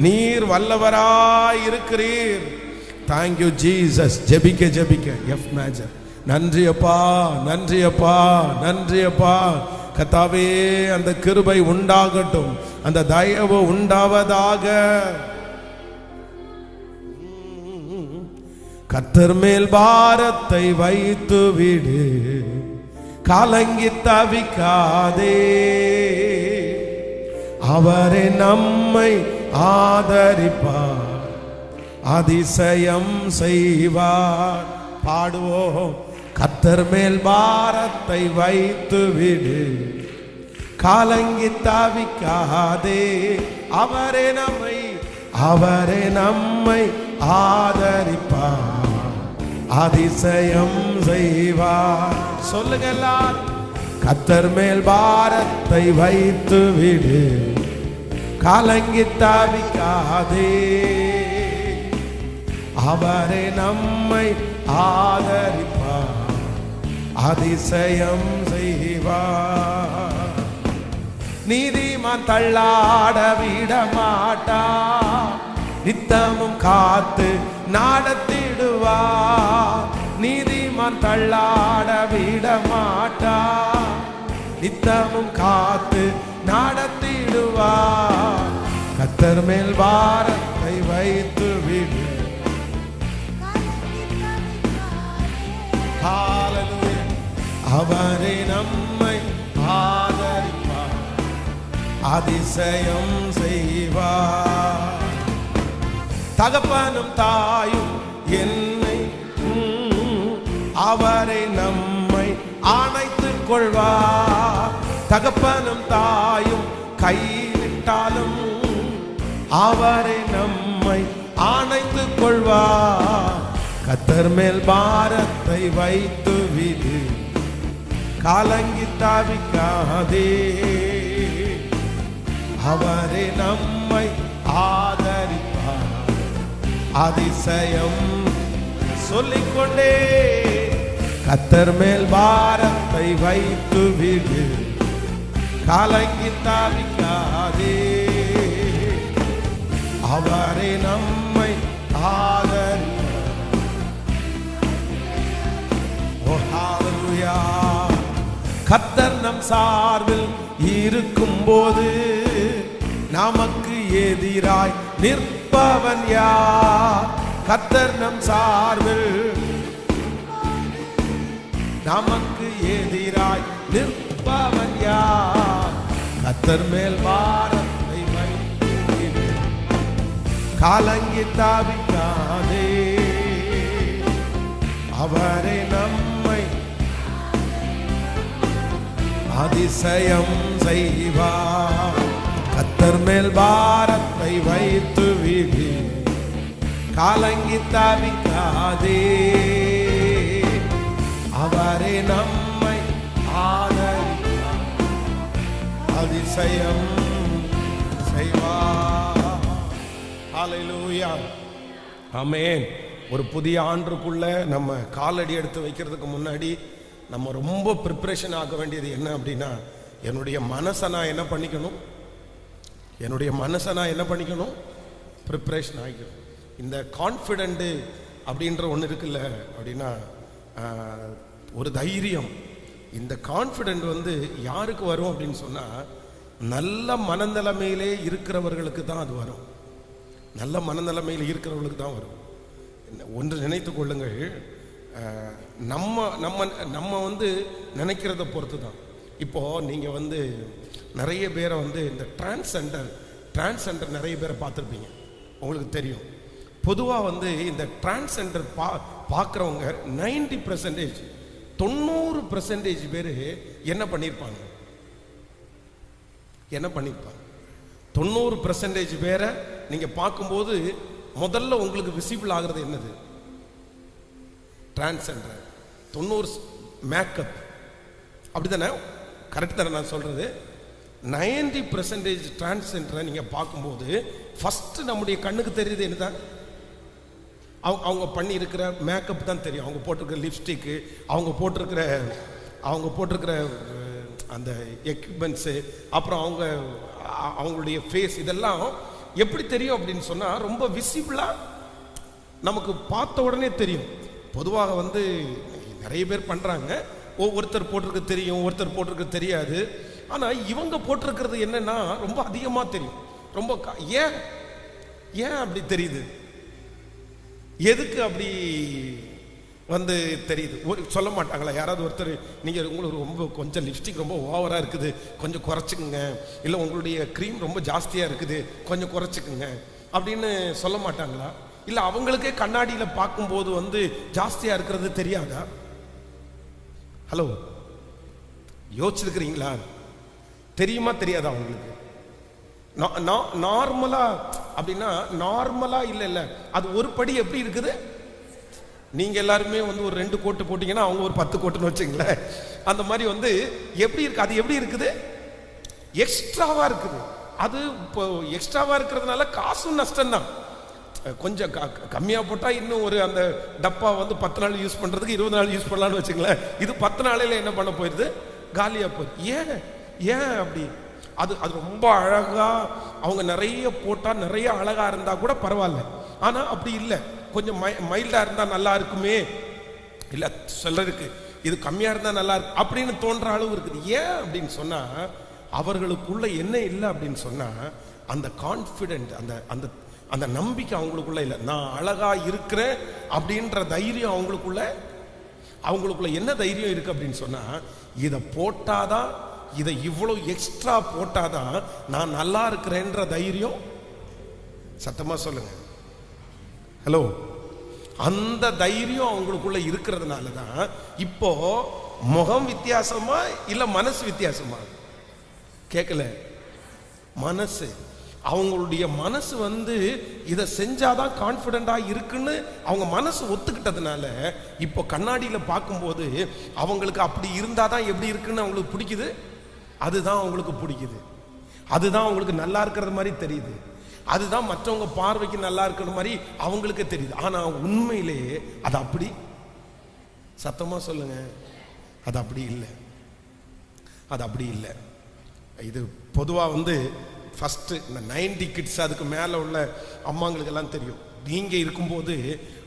நீர் வல்லவராய் இருக்கிறீர். Thank you Jesus. ஜெபிக்க ஜெபிக்க எஃப் மேஜர். நன்றி அப்பா, நன்றி அப்பா, நன்றி அப்பா. கர்த்தாவே அந்த கிருபை உண்டாகட்டும், அந்த தயவு உண்டாவதாக. கர்த்தர் மேல் பாரத்தை வைத்து விடு, கலங்கி தவிக்காதே. அவரே நம்மை ஆதரிப்பார், அதிசயம் செய்வார். பாடுவோம். கர்த்தர் மேல் பாரத்தை வைத்து விடு, கலங்கி தவிக்காதே. அவரே நம்மை ஆதரிப்பார், அதிசயம் செய்வார். சொல்லுங்க எல்லாரும். கர்த்தர் மேல் பாரத்தை வைத்து விடு, கலங்கி தவிக்காதே. அவரே நம்மை ஆதரிப்பார், அதிசயம் செய்வார். நீதிமான் தள்ளாட விட மாட்டார், நித்தமும் காத்து நடத்திடுவார். நீதிமான் தள்ளாட விட மாட்டார், நித்தமும் காத்து நடத்திடுவார். கர்த்தர் மேல் பாரத்தை வைத்து விடு. ஹல்லேலூயா. அவரே நம்மை ஆதரிப்பார், அதிசயம் செய்வார். தகப்பனும் தாயும் என்னை அவரை நம்மை அணைத்துக் கொள்வார். தகப்பனும் தாயும் கைவிட்டாலும் அவரை நம்மை அணைத்துக் கொள்வார். கர்த்தர் மேல் பாரத்தை வைத்து விடு, கலங்கி தவிக்காதே. அவரே நம்மை ஆதரிப்பார், அதிசயம் சொல்லிக்கொண்டே. கர்த்தர் மேல் பாரத்தை வைத்து விடு, கலங்கி தவிக்காதே. அவரே நம்மை ஆதரிப்பார். ஓ ஹல்லேலூயா. கர்த்தர் நம் சார்பில் இருக்கும் போது நமக்கு எதிராய் நிற்பவன் யார்? கர்த்தர் நம் சார்பில் நமக்கு எதிராய் நிற்பவன் யார்? கர்த்தர் மேல் பாரத்தை வைத்து கலங்கி தவிக்காதே, அவரே நம்மை அதிசயம் செய்வார். கர்த்தர் மேல் பாரத்தை வைத்து விடு, கலங்கி தவிக்காதே, அவரே நம்மை ஆதரிப்பார், அதிசயம் செய்வார். ஹல்லேலூயா, ஆமென். ஒரு புதிய ஆண்டுக்குள்ள நம்ம காலடி எடுத்து வைக்கிறதுக்கு முன்னாடி நம்ம ரொம்ப ப்ரிப்பரேஷன் ஆக வேண்டியது என்ன அப்படின்னா, என்னுடைய மனசை நான் என்ன பண்ணிக்கணும்? என்னுடைய மனசை நான் என்ன பண்ணிக்கணும்? ப்ரிப்பரேஷன் ஆகிக்கணும். இந்த கான்ஃபிடென்ட்டு அப்படின்ற ஒன்று இருக்குல்ல அப்படின்னா, ஒரு தைரியம். இந்த கான்ஃபிடென்ட் வந்து யாருக்கு வரும் அப்படின்னு சொன்னால், நல்ல மனநிலைமையிலே இருக்கிறவர்களுக்கு தான் அது வரும். நல்ல மனநிலைமையில் இருக்கிறவர்களுக்கு தான் வரும். ஒன்று நினைத்து கொள்ளுங்கள், நம்ம நம்ம நம்ம வந்து நினைக்கிறத பொறுத்து தான். இப்போது நீங்கள் வந்து நிறைய பேரை வந்து இந்த டிரான்ஸ்ஜெண்டர் நிறைய பேரை பார்த்துருப்பீங்க, உங்களுக்கு தெரியும். பொதுவாக வந்து இந்த டிரான்ஸ்ஜெண்டர் பார்க்குறவங்க 90% 90% பேர் என்ன பண்ணியிருப்பாங்க? 90% பேரை நீங்கள் பார்க்கும்போது முதல்ல உங்களுக்கு விசிபிள் ஆகிறது என்னது? டிரான்ஸ்ஜெண்டர். 90 மேக்கப், அப்படி தானே? கரெக்ட் தானே நான் சொல்கிறது? 90% டிரான்ஸ்ஜெண்டரை நீங்கள் பார்க்கும்போது ஃபஸ்ட்டு நம்முடைய கண்ணுக்கு தெரியுது என்னதான்? அவங்க பண்ணியிருக்கிற மேக்கப் தான் தெரியும். அவங்க போட்டிருக்கிற லிப்ஸ்டிக்கு, அவங்க போட்டிருக்கிற அந்த எக்யூப்மெண்ட்ஸு, அப்புறம் அவங்களுடைய ஃபேஸ், இதெல்லாம் எப்படி தெரியும் அப்படின்னு சொன்னால், ரொம்ப விசிபிளாக நமக்கு பார்த்த உடனே தெரியும். பொதுவாக வந்து நிறைய பேர் பண்ணுறாங்க, ஒருத்தர் போட்டிருக்க தெரியும், ஒருத்தர் போட்டிருக்க தெரியாது. ஆனால் இவங்க போட்டிருக்கிறது என்னன்னா ரொம்ப அதிகமாக தெரியும். ரொம்ப ஏன் அப்படி தெரியுது? எதுக்கு அப்படி வந்து தெரியுது? சொல்ல மாட்டாங்களா யாராவது ஒருத்தர், நீங்கள் உங்களுக்கு ரொம்ப கொஞ்சம் லிப்ஸ்டிக் ரொம்ப ஓவராக இருக்குது, கொஞ்சம் குறைச்சிக்குங்க, இல்லை உங்களுடைய க்ரீம் ரொம்ப ஜாஸ்தியாக இருக்குது, கொஞ்சம் குறைச்சிக்குங்க அப்படின்னு சொல்ல மாட்டாங்களா? இல்லை அவங்களுக்கே கண்ணாடியில் பார்க்கும்போது வந்து ஜாஸ்தியாக இருக்கிறது தெரியாதா? ஹலோ, யோசிச்சிருக்கிறீங்களா? தெரியுமா தெரியாதா அவங்களுக்கு? நார்மலா அப்படின்னா நார்மலா இல்லை, அது ஒரு படி எப்படி இருக்குது? நீங்க எல்லாருமே வந்து ஒரு 2 கோட்டு போட்டீங்கன்னா அவங்க ஒரு 10 கோட்டுன்னு வச்சுங்களேன். அந்த மாதிரி வந்து எப்படி இருக்கு? அது எப்படி இருக்குது? எக்ஸ்ட்ராவா இருக்குது. அது இப்போ எக்ஸ்ட்ராவா இருக்கிறதுனால காசும் நஷ்டம் தான். கொஞ்சம் கம்மியாக போட்டால் இன்னும் ஒரு அந்த டப்பா வந்து 10 நாள் யூஸ் பண்ணுறதுக்கு 20 நாள் யூஸ் பண்ணலான்னு வச்சுங்களேன். இது 10 நாளையில் என்ன பண்ண போயிடுது? காலியாக போயிடுது. ஏன் அப்படி? அது ரொம்ப அழகாக அவங்க நிறைய போட்டால் நிறைய அழகாக இருந்தால் கூட பரவாயில்ல. ஆனால் அப்படி இல்லை, கொஞ்சம் மைல்டாக இருந்தால் நல்லா இருக்குமே, இல்லை சிலருக்கு இது கம்மியாக இருந்தால் நல்லா இருக்கு அப்படின்னு தோன்ற அளவு இருக்குது. ஏன் அப்படின்னு சொன்னால், அவர்களுக்குள்ள என்ன இல்லை அப்படின்னு சொன்னால், அந்த கான்ஃபிடென்ட், அந்த அந்த நம்பிக்கை அவங்களுக்குள்ள இல்லை. நான் அழகா இருக்கிறேன் அப்படின்ற தைரியம் அவங்களுக்குள்ள என்ன தைரியம் இருக்கு அப்படின்னு சொன்னா, இதை போட்டாதான், இதை இவ்வளவு எக்ஸ்ட்ரா போட்டாதான் நான் நல்லா இருக்கிறேன்ற தைரியம். சத்தமா சொல்லுங்க, ஹலோ. அந்த தைரியம் அவங்களுக்குள்ள இருக்கிறதுனால தான் இப்போ முகம் வித்தியாசமா இல்ல மனசு வித்தியாசமா? கேட்கல. மனசு, அவங்களுடைய மனசு வந்து இதை செஞ்சாதான் கான்ஃபிடென்டா இருக்குன்னு அவங்க மனசு ஒத்துக்கிட்டதுனால இப்போ கண்ணாடியில் பார்க்கும்போது அவங்களுக்கு அப்படி இருந்தாதான் எப்படி இருக்குன்னு அவங்களுக்கு பிடிக்குது. அதுதான் அவங்களுக்கு பிடிக்குது, அதுதான் அவங்களுக்கு நல்லா இருக்கிறது மாதிரி தெரியுது, அதுதான் மற்றவங்க பார்வைக்கு நல்லா இருக்கிற மாதிரி அவங்களுக்கே தெரியுது. ஆனா உண்மையிலே அது அப்படி, சத்தமா சொல்லுங்க, அது அப்படி இல்லை, அது அப்படி இல்லை. இது பொதுவாக வந்து ஃபஸ்ட்டு இந்த 90 கிட்ஸ் அதுக்கு மேலே உள்ள அம்மாங்களுக்கு எல்லாம் தெரியும். நீங்கள் இருக்கும்போது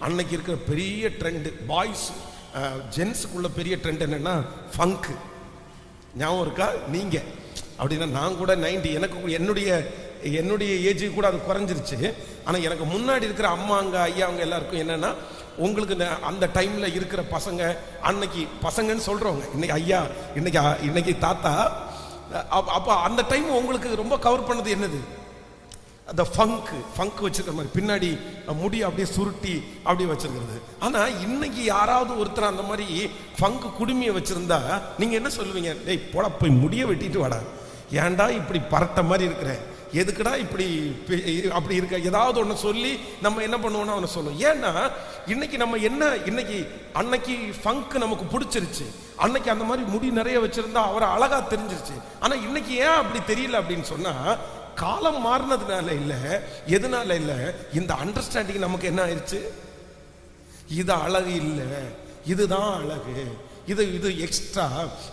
அன்னைக்கு இருக்கிற பெரிய ட்ரெண்டு, பாய்ஸ் ஜென்ஸுக்குள்ள பெரிய ட்ரெண்ட் என்னென்னா ஃபங்க்கு. ஞாபகம் இருக்கா? நீங்கள் அப்படின்னா நான் கூட 90, எனக்கு என்னுடைய என்னுடைய ஏஜுக்கு கூட அது குறைஞ்சிருச்சு. ஆனால் எனக்கு முன்னாடி இருக்கிற அம்மாங்க ஐயாங்க எல்லாருக்கும் என்னன்னா, உங்களுக்கு அந்த டைம்ல இருக்கிற பசங்க, அன்னைக்கு பசங்கன்னு சொல்றவங்க, இன்னைக்கு ஐயா, இன்னைக்கு தாத்தா, அப்போ அந்த டைம் உங்களுக்கு ரொம்ப கவர் பண்ணது என்னது? அந்த ஃபங்க் வச்சிருக்கிற மாதிரி பின்னாடி முடி அப்படியே சுருட்டி அப்படியே வச்சிருக்கிறது. ஆனா இன்னைக்கு யாராவது ஒருத்தர் அந்த மாதிரி ஃபங்க் குடுமியை வச்சிருந்தா நீங்க என்ன சொல்லுவீங்க? டேய் போட, போய் முடிய வெட்டிட்டு வாடா, ஏன்டா இப்படி பரட்ட மாதிரி இருக்கிற, எதுக்குடா இப்படி அப்படி இருக்க, ஏதாவது ஒன்று சொல்லி நம்ம என்ன பண்ணுவோம்னா அவனை சொல்லுவோம். ஏன்னா இன்னைக்கு நம்ம என்ன, அன்னைக்கு ஃபங்க் நமக்கு பிடிச்சிருச்சு, அன்னைக்கு அந்த மாதிரி முடி நிறைய வச்சிருந்தா அவரை அழகா தெரிஞ்சிருச்சு. ஆனா இன்னைக்கு ஏன் அப்படி தெரியல அப்படின்னு சொன்னா, காலம் மாறினதுனால இல்ல, எதனால இல்ல, இந்த அண்டர்ஸ்டாண்டிங் நமக்கு என்ன ஆயிடுச்சு? இது அழகு இல்லை, இதுதான் அழகு, இது எக்ஸ்ட்ரா,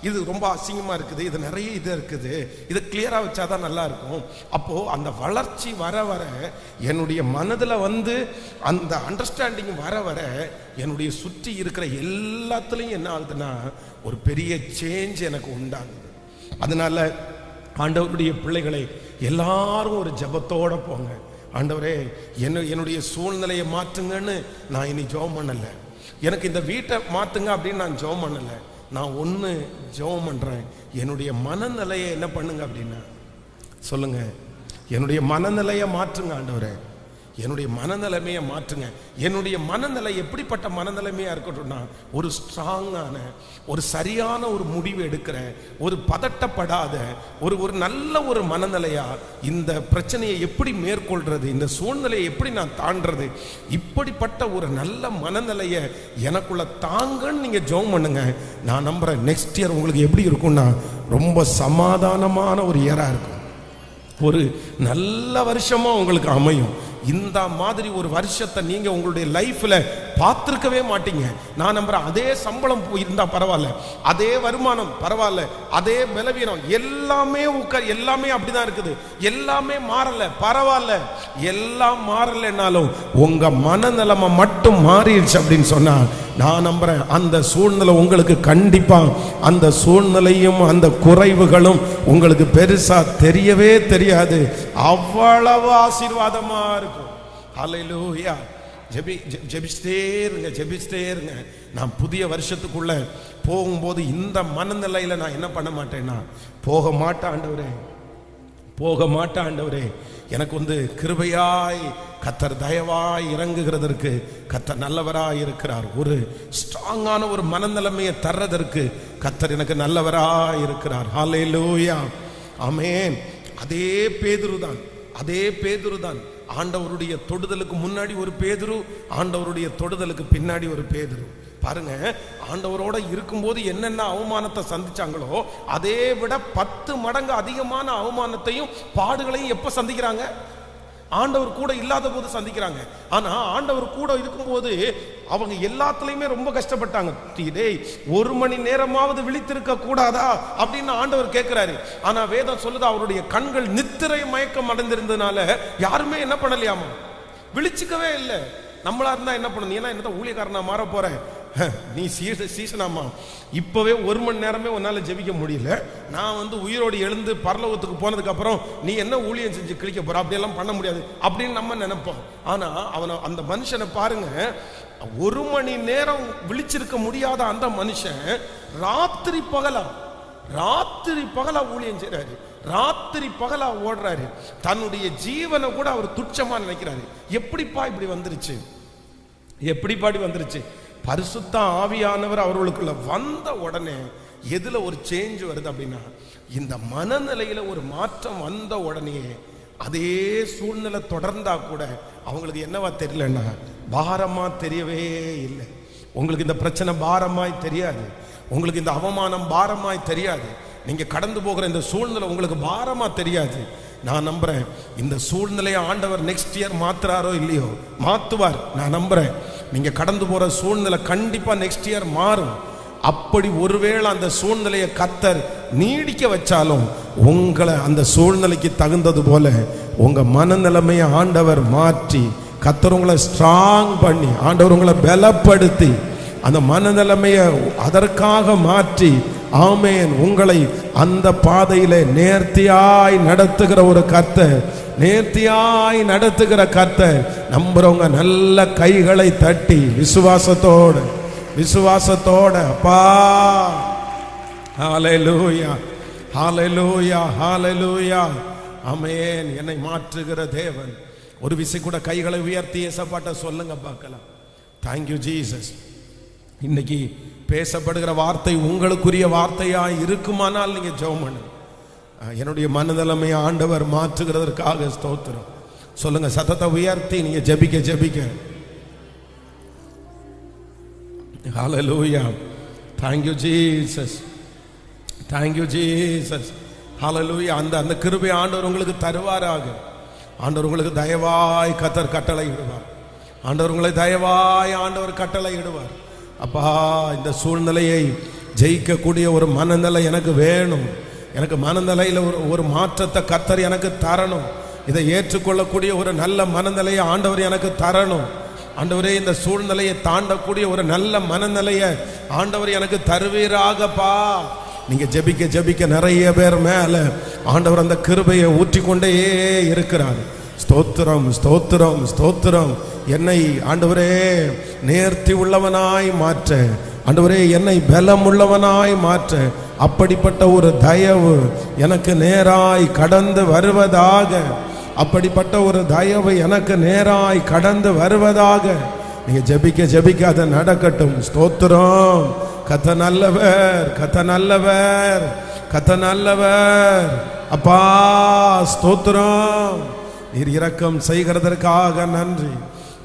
இது ரொம்ப அசிங்கமா இருக்குது, இது நிறைய இது இருக்குது, இது கிளியரா வச்சாதான் நல்லா இருக்கும். அப்போ அந்த வளர்ச்சி வர வர என்னுடைய மனதில் அந்த அண்டர்ஸ்டாண்டிங் வர வர என்னுடைய சுற்றி இருக்கிற எல்லாத்துலயும் என்ன ஆகுதுன்னா ஒரு பெரிய சேஞ்ச் எனக்கு உண்டாகுது. அதனால ஆண்டவருடைய பிள்ளைகளை எல்லாரும் ஒரு ஜெபத்தோட போங்க. ஆண்டவரே என்னுடைய சூழ்நிலையை மாற்றுங்கன்னு நான் இனி ஜெபம் பண்ணல, எனக்கு இந்த வீட்டை மாத்துங்க அப்படின்னு நான் ஜெபம் பண்ணல. நான் ஒன்று ஜெபம் பண்றேன், என்னுடைய மனநிலையை என்ன பண்ணுங்க அப்படின்னா சொல்லுங்க, என்னுடைய மனநிலையை மாற்றுங்க ஆண்டவரே, என்னுடைய மனநிலைமையை மாற்றுங்க. என்னுடைய மனநிலை எப்படிப்பட்ட மனநிலைமையா இருக்கட்டும்னா, ஒரு ஸ்ட்ராங்கான, ஒரு சரியான ஒரு முடிவு எடுக்கிற, ஒரு பதட்டப்படாத ஒரு நல்ல ஒரு மனநிலையா இந்த பிரச்சனையை எப்படி மேற்கொள்றது, இந்த சூழ்நிலையை எப்படி நான் தாண்டறது, இப்படிப்பட்ட ஒரு நல்ல மனநிலையை எனக்குள்ள தாங்கன்னு நீங்க ஜெபம் பண்ணுங்க. நான் நம்புறேன் நெக்ஸ்ட் இயர் உங்களுக்கு எப்படி இருக்கும்னா ரொம்ப சமாதானமான ஒரு இயரா இருக்கும், ஒரு நல்ல வருஷமா உங்களுக்கு அமையும். இந்த மாதிரி ஒரு வருஷத்தை நீங்க உங்களுடைய லைஃப்ல பார்த்திருக்கவே மாட்டீங்க. நான் நம்புறேன் அதே சம்பளம் இருந்தா பரவாயில்ல, அதே வருமானம் பரவாயில்ல, அதே பலவீனம் எல்லாமே எல்லாமே அப்படிதான் இருக்குது, எல்லாமே மாறல பரவாயில்ல, எல்லாம் மாறலைன்னாலும் உங்க மனநிலைமை மட்டும் மாறிடுச்சு அப்படின்னு சொன்னா நான் நம்புறேன் அந்த சூழ்நிலை உங்களுக்கு கண்டிப்பா, அந்த சூழ்நிலையும் அந்த குறைவுகளும் உங்களுக்கு பெருசா தெரியவே தெரியாது, அவ்வளவு ஆசீர்வாதமா இருக்கும். ஹல்லேலூயா. ஜெபிச்சிட்டே இருங்க. நான் புதிய வருஷத்துக்குள்ள போகும்போது இந்த மனநிலையில நான் என்ன பண்ண மாட்டேன்னா, போக மாட்டேன் ஆண்டவரே, எனக்கு கிருபையாய் கர்த்தர் தயவாய் இறங்குகிறதற்கு கர்த்தர் நல்லவராய் இருக்கிறார், ஒரு ஸ்ட்ராங்கான ஒரு மனநிலைமையை தர்றதற்கு கர்த்தர் எனக்கு நல்லவராய் இருக்கிறார். ஹல்லேலூயா, ஆமென். அதே பேதுரு தான் ஆண்டவருடைய தொடுதலுக்கு முன்னாடி ஒரு பேதுரு, ஆண்டவருடைய தொடுதலுக்கு பின்னாடி ஒரு பேதுரு. பாருங்க, ஆண்டவரோட இருக்கும்போது என்னென்ன அவமானத்தை சந்திச்சாங்களோ அதே விட 10 மடங்கு அதிகமான அவமானத்தையும் பாடுகளையும் எப்ப சந்திக்கிறாங்க? ஆண்டவர் கூட இல்லாத போது சந்திக்கிறாங்க. ஆனா ஆண்டவர் கூட இருக்கும்போது அவங்க எல்லாத்துலயுமே ரொம்ப கஷ்டப்பட்டாங்க. ஒரு மணி நேரமாவது விழித்திருக்க கூடாதா அப்படின்னு ஆண்டவர் கேட்கிறாரு. ஆனா வேதம் சொல்லுது அவருடைய கண்கள் நித்திரை மயக்கம் அடைந்திருந்ததுனால யாருமே என்ன பண்ணலையாமா, விழிச்சுக்கவே இல்லை. நம்மளா இருந்தா என்ன பண்ணணும்? நீ என்ன ஊழியக்காரனா மாற போற, நீ சீசனாமா, இப்பவே 1 மணி நேரமே உன்னால ஜெபிக்க முடியல, நான் உயிரோடு எழுந்து பரலோகத்துக்கு போனதுக்கு அப்புறம் நீ என்ன ஊழியம் செஞ்சு கிழிக்க போற, அப்படியெல்லாம் பண்ண முடியாது அப்படின்னு நம்ம நினைப்போம். ஆனா அந்த மனுஷனை பாருங்க, 1 மணி நேரம் விழிச்சிருக்க முடியாத அந்த மனுஷன் ராத்திரி பகலா ஊழியம் செய்யறாரு, ராத்திரி பகலா ஓடுறாரு, தன்னுடைய ஜீவனை கூட அவர் துச்சமா நினைக்கிறாரு. எப்படிப்பா இப்படி வந்துருச்சு? பரிசுத்த ஆவியானவர் அவர்களுக்குள்ள வந்த உடனே எதுல ஒரு சேஞ்ச் வருது அப்படின்னா, இந்த மனநிலையில ஒரு மாற்றம் வந்த உடனே அதே சூழ்நிலை தொடர்ந்தா கூட அவங்களுக்கு என்னவா தெரியலன்னா பாரமா தெரியவே இல்லை. உங்களுக்கு இந்த பிரச்சனை பாரமாய் தெரியாது, உங்களுக்கு இந்த அவமானம் பாரமாய் தெரியாது, நீங்க கடந்து போகிற இந்த சூழ்நிலை உங்களுக்கு பாரமா தெரியாது. நான் நம்புறேன் இந்த சூழ்நிலையை ஆண்டவர் நெக்ஸ்ட் இயர் மாத்துறாரோ இல்லையோ, மாத்துவார். நான் நம்புறேன் நீங்க கடந்து போற சூழ்நிலை கண்டிப்பா நெக்ஸ்ட் இயர் மாறும். அப்படி ஒருவேளை அந்த சூழ்நிலையை கர்த்தர் நீடிக்க வச்சாலும் உங்களை அந்த சூழ்நிலைக்கு தகுந்தது போல உங்க மனநிலைமையை ஆண்டவர் மாற்றி, கர்த்தர் உங்களை ஸ்ட்ராங் பண்ணி, ஆண்டவர் உங்களை பலப்படுத்தி அந்த மனநிலைமையை அதற்காக மாற்றி, ஆமென், உங்களை அந்த பாதையில நேர்த்தியாய் நடத்துகிற ஒரு கர்த்தர் நேர்த்தியாய் நடத்துகிற கர்த்தர். நம்புறவங்க நல்ல கைகளை தட்டி விசுவாசத்தோட அப்பா ஹல்லேலூயா ஹல்லேலூயா ஹல்லேலூயா ஆமென். என்னை மாற்றுகிற தேவன். ஒரு விசை கூட கைகளை உயர்த்தி ஏசப்பாட்ட சொல்லுங்க பார்க்கலாம். Thank you Jesus. இன்னைக்கு பேசப்படுகிற வார்த்தை உங்களுக்குரிய வார்த்தையா இருக்குமானால் நீங்க ஜெபம் பண்ணுங்க. என்னுடைய மனநிலைமையை ஆண்டவர் மாற்றுகிறதற்காக ஸ்தோத்திரம் சொல்லுங்க. சத்தத்தை உயர்த்தி நீங்க ஜெபிக்க. ஹல்லேலூயா. Thank you Jesus. Thank you Jesus. ஹல்லேலூயா. அந்த கிருபை ஆண்டவர் உங்களுக்கு தருவாராக. ஆண்டவர் உங்களுக்கு தயவாய் கர்த்தர் கட்டளை இடுவார். ஆண்டவர் உங்களை தயவாய் கட்டளை இடுவார். அப்பா, இந்த சூழ்நிலையை ஜெயிக்கக்கூடிய ஒரு மனநிலை எனக்கு வேணும். எனக்கு மனநிலையில் ஒரு மாற்றத்தை கர்த்தர் எனக்கு தரணும். இதை ஏற்றுக்கொள்ளக்கூடிய ஒரு நல்ல மனநிலையை ஆண்டவர் எனக்கு தரணும். ஆண்டவரே, இந்த சூழ்நிலையை தாண்டக்கூடிய ஒரு நல்ல மனநிலையை ஆண்டவர் எனக்கு தருவீராகப்பா. நீங்க ஜெபிக்க நிறைய பேர் மேல ஆண்டவர் அந்த கிருபையை ஊற்றிக்கொண்டே இருக்கிறார். ஸ்தோத்திரம் ஸ்தோத்திரம் ஸ்தோத்திரம். என்னை ஆண்டவரே நேர்த்தி உள்ளவனாய் மாற்ற, ஆண்டவரே என்னை பலம் உள்ளவனாய் மாற்ற, அப்படிப்பட்ட ஒரு தயவு எனக்கு நேராய் கடந்து வருவதாக, அப்படிப்பட்ட ஒரு தயவு எனக்கு நேராய் கடந்து வருவதாக. நீங்க ஜெபிக்க அது நடக்கட்டும். ஸ்தோத்திரம். கர்த்தர் நல்லவர், கர்த்தர் நல்லவர், கர்த்தர் நல்லவர். அப்பா ஸ்தோத்திரம். நீர் இரக்கம் செய்கிறதற்காக நன்றி,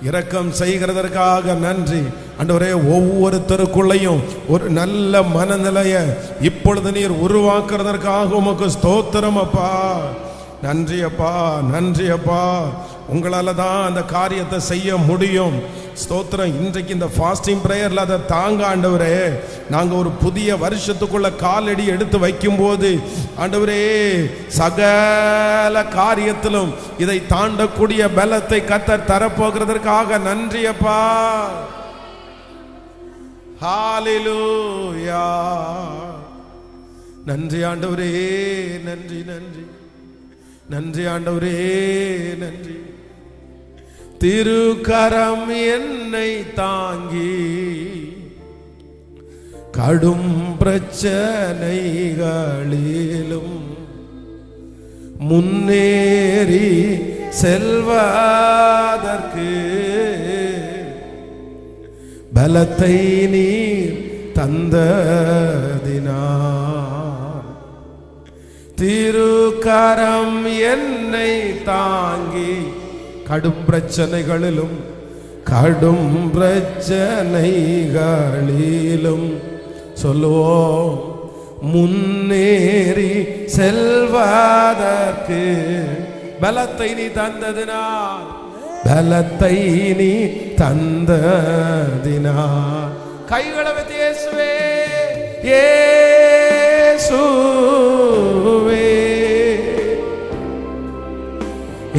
இரக்கம் செய்கிறதற்காக நன்றி. ஆண்டவரே, ஒவ்வொருத்தருக்குள்ளையும் ஒரு நல்ல மனநிலையை இப்பொழுது நீர் உருவாக்குறதற்காக உமக்கு ஸ்தோத்திரம் அப்பா. நன்றி அப்பா, நன்றி அப்பா. உங்களால தான் அந்த காரியத்தை செய்ய முடியும். ஸ்தோத்திரம். இன்றைக்கு இந்த ஃபாஸ்டிங் பிரேயர்ல அதை தாங்க ஆண்டவரே. நாங்க ஒரு புதிய வருஷத்துக்குள்ள காலடி எடுத்து வைக்கும் போது ஆண்டவரே, சகல காரியத்திலும் இதை தாண்டக்கூடிய பலத்தை கர்த்தர் தரப்போகிறதற்காக நன்றி அப்பா. ஹல்லேலூயா. நன்றி ஆண்டவரே, நன்றி நன்றி நன்றி ஆண்டவரே, நன்றி. திருக்கரம் என்னை தாங்கி கடும் பிரச்சனைகளிலும் முன்னேறி செல்வதற்கு பலத்தை நீர் தந்ததினார். திருக்கரம் என்னை தாங்கி கடும் பிரச்சனைகளிலும் சொல்லுவோம் முன்னேறி செல்வதற்கு பலத்தை நீ தந்ததினார், பலத்தை நீ தந்ததினார். கைகளை வைத்து இயேசுவே, இயேசுவே,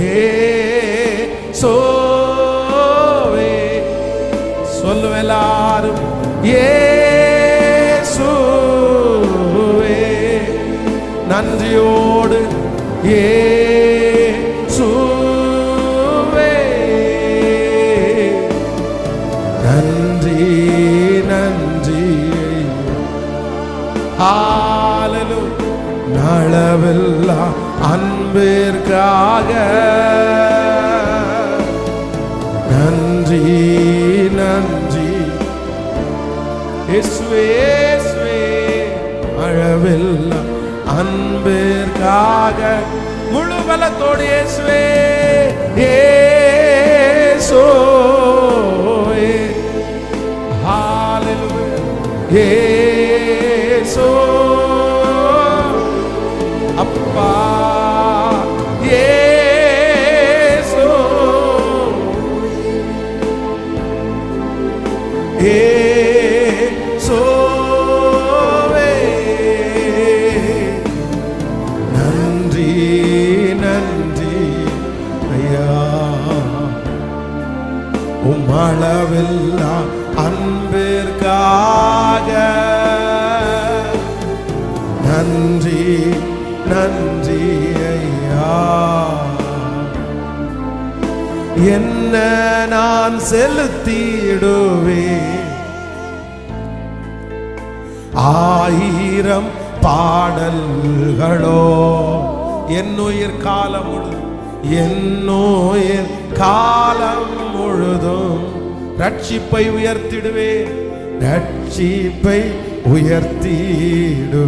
இயேசுவே சொல்லுவேன் எல்லாரும். இயேசுவே நன்றியோடு, இயேசுவே நன்றி நன்றி. ஹல்லேலூயா. அளவெல்லாம் அன்பிற்காக நன்றி நன்றி. இயேசுவே அளவெல்லாம் அன்பிற்காக முழு பலத்தோடு இயேசுவே, இயேசுவே ஹல்லேலூயா. இயேசு அப்பா, இயேசு இயேசுவே நன்றி நன்றி ஐயா. உம்மளவில்லா அன்பிற்காக நன்றி நன்றி ஐயா. என்ன நான் செலுத்திடுவேன். ஆயிரம் பாடல்களோ என்னுயிர் காலம் முழுதும், என்னுயிர் காலம் முழுதும் ரட்சிப்பை உயர்த்திடுவேன், ரட்சிப்பை உயர்த்திடுவேன்.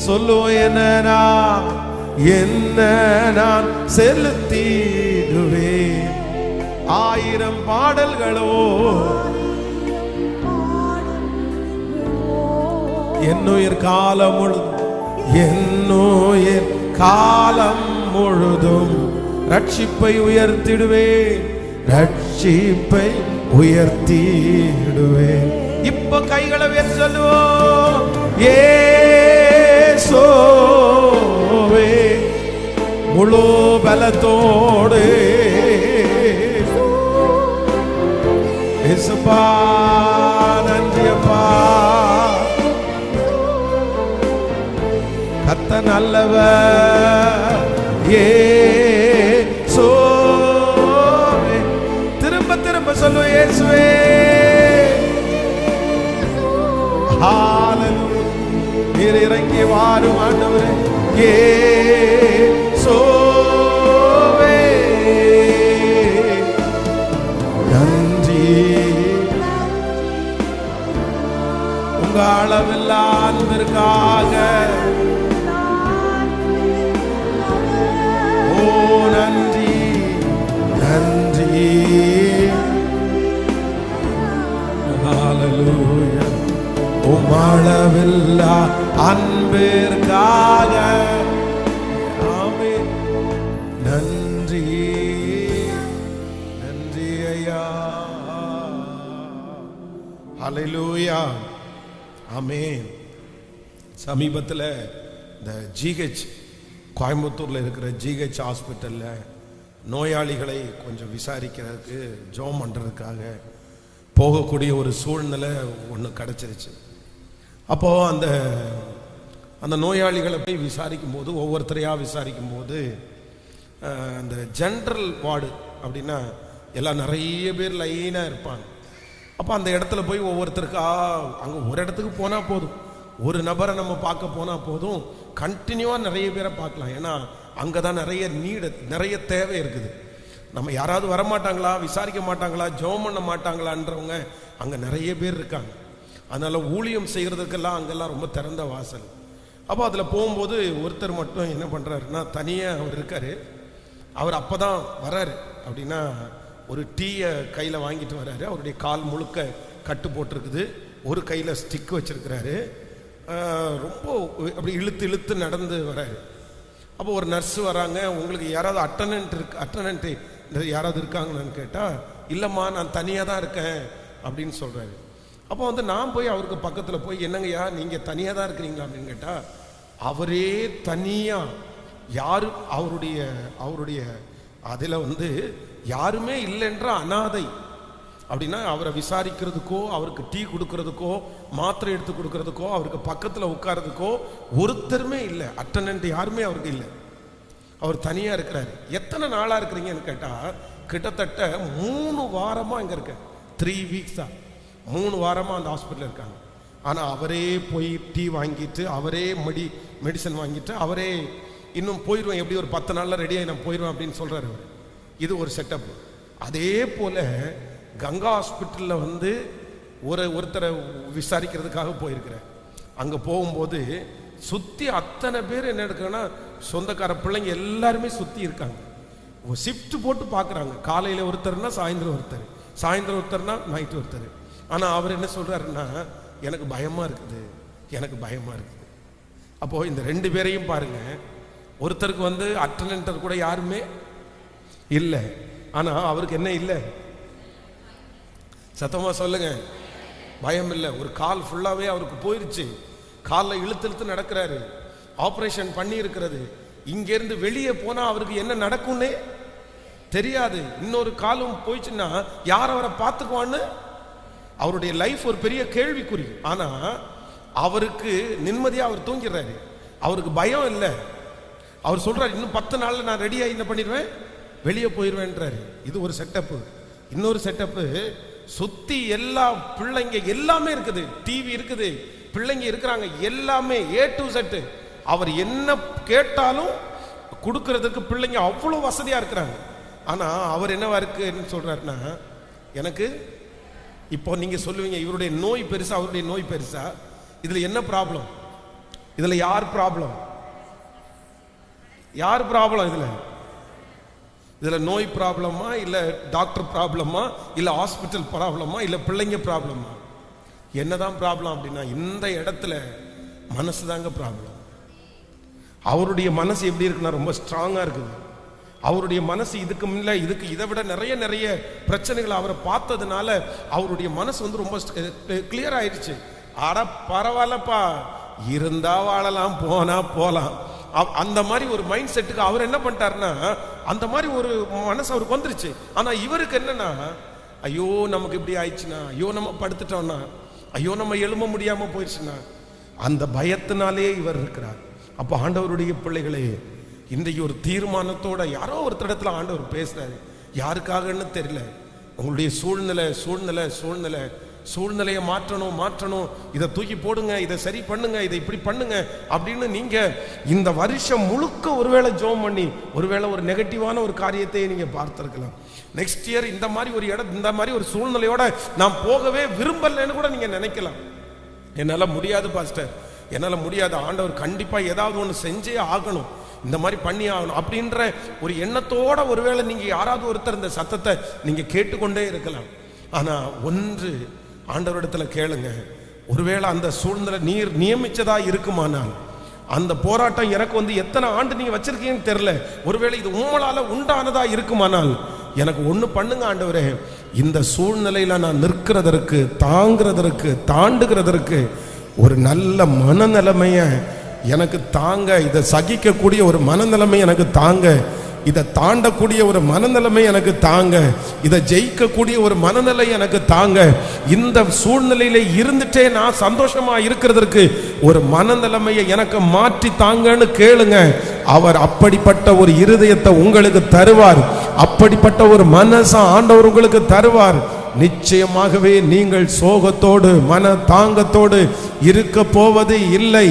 சொல்லுவேன் என்ன நான் செலுத்திடுவேன். ஆயிரம் பாடல்களோ என்னுயிர் காலம் முழுதும், என்னுயிர் காலம் முழுதும் ரட்சிப்பை உயர்த்திடுவேன், ரட்சிப்பை உயர்த்திடுவேன். இப்ப கைகளை உயர்த்தி சொல்லுவோம். இயேசுவே முழு பலத்தோடு இயேசுப்பா நன்றியப்பா, கத்த நல்லவர். இயேசுவே திரும்ப திரும்ப சொல்லுவோம். இயேசுவே ஹalleluya. நீர் இறங்கி வாரும் ஆண்டவரே. இயேசுவே நன்றி. உங்க அளவில்லா அன்பிற்காக ஓ நன்றி நன்றி. ஹalleluya. உம்மளவில்லா அன்பிற்காக ஆமென். நன்றி நன்றி ஐயா. ஹalleluya. ஆமென். சமீபத்தில் இந்த ஜிஹெச் கோயம்புத்தூரில் இருக்கிற ஜிஹெச் ஹாஸ்பிட்டலில் நோயாளிகளை கொஞ்சம் விசாரிக்கிறதுக்கு ஜோம் பண்ணுறதுக்காக போகக்கூடிய ஒரு சூழ்நிலை ஒன்று கிடச்சிருச்சு. அப்போது அந்த நோயாளிகளை போய் விசாரிக்கும் போது, ஒவ்வொருத்தரையாக விசாரிக்கும் போது, அந்த ஜென்ரல் வார்டு அப்படின்னா எல்லாம் நிறைய பேர் லைனாக இருப்பாங்க. அப்போ அந்த இடத்துல போய் ஒவ்வொருத்தருக்கா அங்கே ஒரு இடத்துக்கு போனால் போதும், ஒரு நபரை நம்ம பார்க்க போனால் போதும், கண்டினியூவாக நிறைய பேரை பார்க்கலாம். ஏன்னா அங்கே தான் நிறைய தேவை இருக்குது. நம்ம யாராவது வரமாட்டாங்களா, விசாரிக்க மாட்டாங்களா, ஜெபம் பண்ண மாட்டாங்களான்றவங்க அங்கே நிறைய பேர் இருக்காங்க. அதனால் ஊழியம் செய்கிறதுக்கெல்லாம் அங்கெல்லாம் ரொம்ப திறந்த வாசல். அப்போ அதில் போகும்போது ஒருத்தர் மட்டும் என்ன பண்ணுறாருன்னா, தனியாக அவர் இருக்கார். அவர் அப்போ தான் வர்றாரு. அப்படின்னா ஒரு டீயை கையில் வாங்கிட்டு வர்றாரு. அவருடைய கால் முழுக்க கட்டு போட்டிருக்குது, ஒரு கையில் ஸ்டிக் வச்சுருக்கிறாரு. ரொம்ப அப்படி இழுத்து இழுத்து நடந்து வர்றாரு. அப்போ ஒரு நர்ஸு வராங்க. உங்களுக்கு யாராவது அட்டனன்ட் யாராவது இருக்காங்கன்னு கேட்டால், இல்லைம்மா நான் தனியாக தான் இருக்கேன் அப்படின்னு சொல்கிறாரு. அப்போ நான் போய் அவருக்கு பக்கத்தில் போய், என்னங்கய்யா நீங்கள் தனியாக தான் இருக்கிறீங்களா அப்படின்னு கேட்டால், அவரே தனியாக யாரும் அவருடைய அதில் யாருமே இல்லைன்ற அனாதை. அப்படின்னா அவரை விசாரிக்கிறதுக்கோ, அவருக்கு டீ கொடுக்கறதுக்கோ, மாத்திரை எடுத்து கொடுக்கறதுக்கோ, அவருக்கு பக்கத்தில் உட்கார்றதுக்கோ ஒருத்தருமே இல்லை. அட்டனன்ட் யாருமே அவருக்கு இல்லை. அவர் தனியாக இருக்கிறாரு. எத்தனை நாளாக இருக்கிறீங்கன்னு கேட்டால், கிட்டத்தட்ட 3 வாரமாக இங்கே இருக்க. 3 வீக்ஸாக 3 வாரமாக அந்த ஹாஸ்பிட்டலில் இருக்காங்க. ஆனால் அவரே போய் டீ வாங்கிட்டு, அவரே மெடிசன் வாங்கிட்டு, அவரே இன்னும் போயிடுவேன், எப்படி ஒரு 10 நாளில் ரெடியாகி நான் போயிடுவேன் அப்படின்னு சொல்கிறார் அவர். இது ஒரு செட்டப். அதே போல் கங்கா ஹாஸ்பிட்டலில் ஒருத்தரை விசாரிக்கிறதுக்காக போயிருக்கிறேன். அங்கே போகும்போது சுற்றி அத்தனை பேர் என்ன எடுக்கிறேன்னா, சொந்தக்கார பிள்ளைங்க எல்லாருமே சுற்றி இருக்காங்க. ஷிஃப்ட் போட்டு பார்க்குறாங்க. காலையில் ஒருத்தர்னா சாயந்தரம் ஒருத்தர், சாயந்தரம் ஒருத்தர்னா நைட்டு ஒருத்தர். ஆனால் அவர் என்ன சொல்கிறாருன்னா, எனக்கு பயமாக இருக்குது, எனக்கு பயமாக இருக்குது. அப்போது இந்த 2 பேரையும் பாருங்கள். ஒருத்தருக்கு அட்டனன்டர் கூட யாருமே இல்லை. ஆனால் அவருக்கு என்ன இல்லை? சத்தமாக சொல்லுங்க. பயம் இல்லை. ஒரு கால் ஃபுல்லாகவே அவருக்கு போயிடுச்சு. காலில் இழுத்து இழுத்து நடக்கிறாரு. ஆப்ரேஷன் பண்ணி இருக்கிறது. இங்கேருந்து வெளியே போனால் அவருக்கு என்ன நடக்கும்னே தெரியாது. இன்னொரு காலும் போயிடுச்சுன்னா யார் அவரை பார்த்துக்குவான்னு அவருடைய லைஃப் ஒரு பெரிய கேள்விக்குறி. ஆனால் அவருக்கு நிம்மதியாக அவர் தூங்கிடுறாரு. அவருக்கு பயம் இல்லை. அவர் சொல்கிறார், இன்னும் 10 நாளில் நான் ரெடியாக என்ன பண்ணிடுவேன், வெளியே போயிடுவேன்றாரு. இது ஒரு செட்டப்பு. இன்னொரு செட்டப்பு, சுத்தி எல்லா பிள்ளைங்க எல்லாமே இருக்குது, டிவி இருக்குது, பிள்ளைங்க இருக்கிறாங்க, எல்லாமே A to Z. அவர் என்ன கேட்டாலும் கொடுக்கறதுக்கு பிள்ளைங்க அவ்வளவு வசதியா இருக்கிறாங்க. ஆனா அவர் என்னவா இருக்குன்னு சொல்றாருன்னா, எனக்கு இப்போ நீங்க சொல்லுவீங்க இவருடைய நோய் பெருசா அவருடைய நோய் பெருசா, இதுல என்ன ப்ராப்ளம்? இதுல யார் ப்ராப்ளம்? யார் ப்ராப்ளம்? இதுல நோய் ப்ராப்ளமா, இல்ல டாக்டர் ப்ராப்ளமா, இல்ல ஹாஸ்பிட்டல் ப்ராப்ளமா, இல்ல பிள்ளைங்க ப்ராப்ளமா? என்னதான் ப்ராப்ளம் அப்படின்னா, இந்த இடத்துல மனசு தாங்க ப்ராப்ளம். அவருடைய மனசு எப்படி இருக்குன்னா ரொம்ப ஸ்ட்ராங்கா இருக்குது. அவருடைய மனசு இதுக்கு முன்ன இதை விட நிறைய பிரச்சனைகளை அவரை பார்த்ததுனால அவருடைய மனசு வந்து ரொம்ப கிளியர் ஆயிடுச்சு. அட பரவாயில்லப்பா, இருந்தா வாழலாம், போனா போலாம், அந்த மாதிரி ஒரு மைண்ட் செட்டுக்கு அவர் என்ன பண்ணிட்டாருன்னா, அந்த மாதிரி ஒரு மனசு அவருக்கு வந்துருச்சு. ஆனா இவருக்கு என்னன்னா, ஐயோ நமக்கு இப்படி ஆயிடுச்சுன்னா, ஐயோ நம்ம படுத்துட்டோம்னா, ஐயோ நம்ம எழும்ப முடியாம போயிடுச்சுன்னா, அந்த பயத்தினாலே இவர் இருக்கிறார். அப்ப ஆண்டவருடைய பிள்ளைகளே, இன்றைக்கு ஒரு தீர்மானத்தோட யாரோ ஒரு இடத்துல ஆண்டவர் பேசுறாரு. யாருக்காகன்னு தெரியல. உங்களுடைய சூழ்நிலையை மாற்றணும், இதை தூக்கி போடுங்க, இதை சரி பண்ணுங்க, இதை இப்படி பண்ணுங்க அப்படின்னு நீங்க இந்த வருஷம் முழுக்க ஒருவேளை ஜெபம் பண்ணி ஒருவேளை ஒரு நெகட்டிவான ஒரு காரியத்தை நீங்க பார்த்திருக்கலாம். நெக்ஸ்ட் இயர் இந்த மாதிரி ஒரு சூழ்நிலையோட நான் போகவே விரும்பலன்னு கூட நீங்க நினைக்கலாம். என்னால முடியாது பாஸ்டர், என்னால முடியாது, ஆண்டவர் கண்டிப்பா ஏதாவது ஒன்று செஞ்சே ஆகணும், இந்த மாதிரி பண்ணி ஆகணும் அப்படின்ற ஒரு எண்ணத்தோட ஒருவேளை நீங்க யாராவது ஒருத்தர் இந்த சத்தத்தை நீங்க கேட்டுக்கொண்டே இருக்கலாம். ஆனா ஒன்று ஆண்டவரிடத்துல கேளுங்க, ஒருவேளை அந்த சூழ்நிலை நீர் நியமிச்சதா இருக்குமானால், அந்த போராட்டம் எனக்கு வந்து எத்தனை ஆண்டு நீங்க வச்சிருக்கீங்கன்னு தெரியல, ஒருவேளை இது உங்களால உண்டானதா இருக்குமானால் எனக்கு ஒண்ணு பண்ணுங்க ஆண்டவரே, இந்த சூழ்நிலையில நான் நிற்கிறதற்கு, தாங்கிறதற்கு, தாண்டுகிறதற்கு ஒரு நல்ல மனநிலைமைய எனக்கு தாங்க, இதை சகிக்கக்கூடிய ஒரு மனநிலைமை எனக்கு தாங்க, இதை தாண்டக்கூடிய ஒரு மனநிலைமை எனக்கு தாங்க, இதை ஜெயிக்கக்கூடிய ஒரு மனநிலை எனக்கு தாங்க, இந்த சூழ்நிலையில இருந்துட்டே நான் சந்தோஷமா இருக்கிறதற்கு ஒரு மனநிலைமையை எனக்கு மாற்றி தாங்கன்னு கேளுங்க. அவர் அப்படிப்பட்ட ஒரு இருதயத்தை உங்களுக்கு தருவார், அப்படிப்பட்ட ஒரு மனசை ஆண்டவர் உங்களுக்கு தருவார். நிச்சயமாகவே நீங்கள் சோகத்தோடு மன தாங்கத்தோடு இருக்க போவது இல்லை.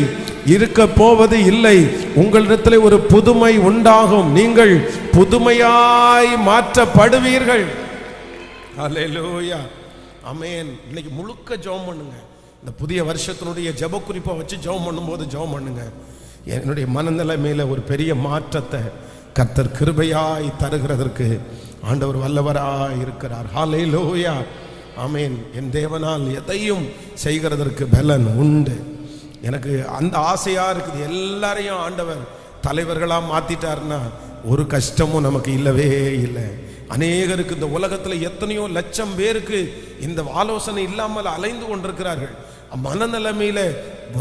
உங்களிடத்தில் ஒரு புதுமை உண்டாகும், நீங்கள் புதுமையாய் மாற்றப்படுவீர்கள். அல்லேலூயா, ஆமென். இன்னைக்கு முழுக்க ஜெபம் பண்ணுங்க. இந்த புதிய வருஷத்தினுடைய ஜெப குறிப்பை வச்சு ஜெபம் பண்ணும்போது ஜெபம் பண்ணுங்க, என்னுடைய மனநிலைமையில ஒரு பெரிய மாற்றத்தை கர்த்தர் கிருபையாய் தருகிறதற்கு ஆண்டவர் வல்லவராய் இருக்கிறார். ஹல்லேலூயா, ஆமென். என் தேவனால் எதையும் செய்கிறதற்கு பலன் உண்டு. எனக்கு அந்த ஆசையா இருக்குது, எல்லாரையும் ஆண்டவர் தலைவர்களா மாத்திட்டார்னா ஒரு கஷ்டமும் நமக்கு இல்லவே இல்லை. அநேகருக்கு இந்த உலகத்துல எத்தனையோ லட்சம் பேருக்கு இந்த ஆலோசனை இல்லாமல் அலைந்து கொண்டிருக்கிறார்கள், மனநிலைமையில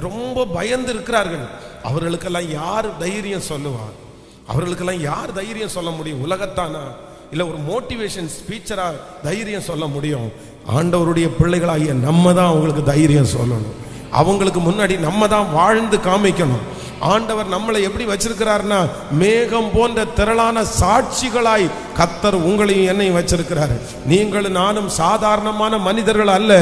ரொம்ப பயந்து இருக்கிறார்கள். அவர்களுக்கெல்லாம் யார் தைரியம் சொல்லுவார்? அவர்களுக்கெல்லாம் யார் தைரியம் சொல்ல முடியும்? உலகத்தானா, இல்ல ஒரு மோட்டிவேஷன் ஸ்பீச்சரா தைரியம் சொல்ல முடியும்? ஆண்டவருடைய பிள்ளைகளாகிய நம்ம தான் அவங்களுக்கு தைரியம் சொல்லணும். அவங்களுக்கு முன்னாடி நம்ம தான் வாழ்ந்து காமிக்கணும். ஆண்டவர் நம்மளை எப்படி வச்சிருக்கிறார்னா, மேகம் போன்ற திரளான சாட்சிகளாய் கர்த்தர் உங்களையும் என்னையும் வச்சிருக்கிறார். நீங்களும் நானும் சாதாரணமான மனிதர்கள் அல்ல,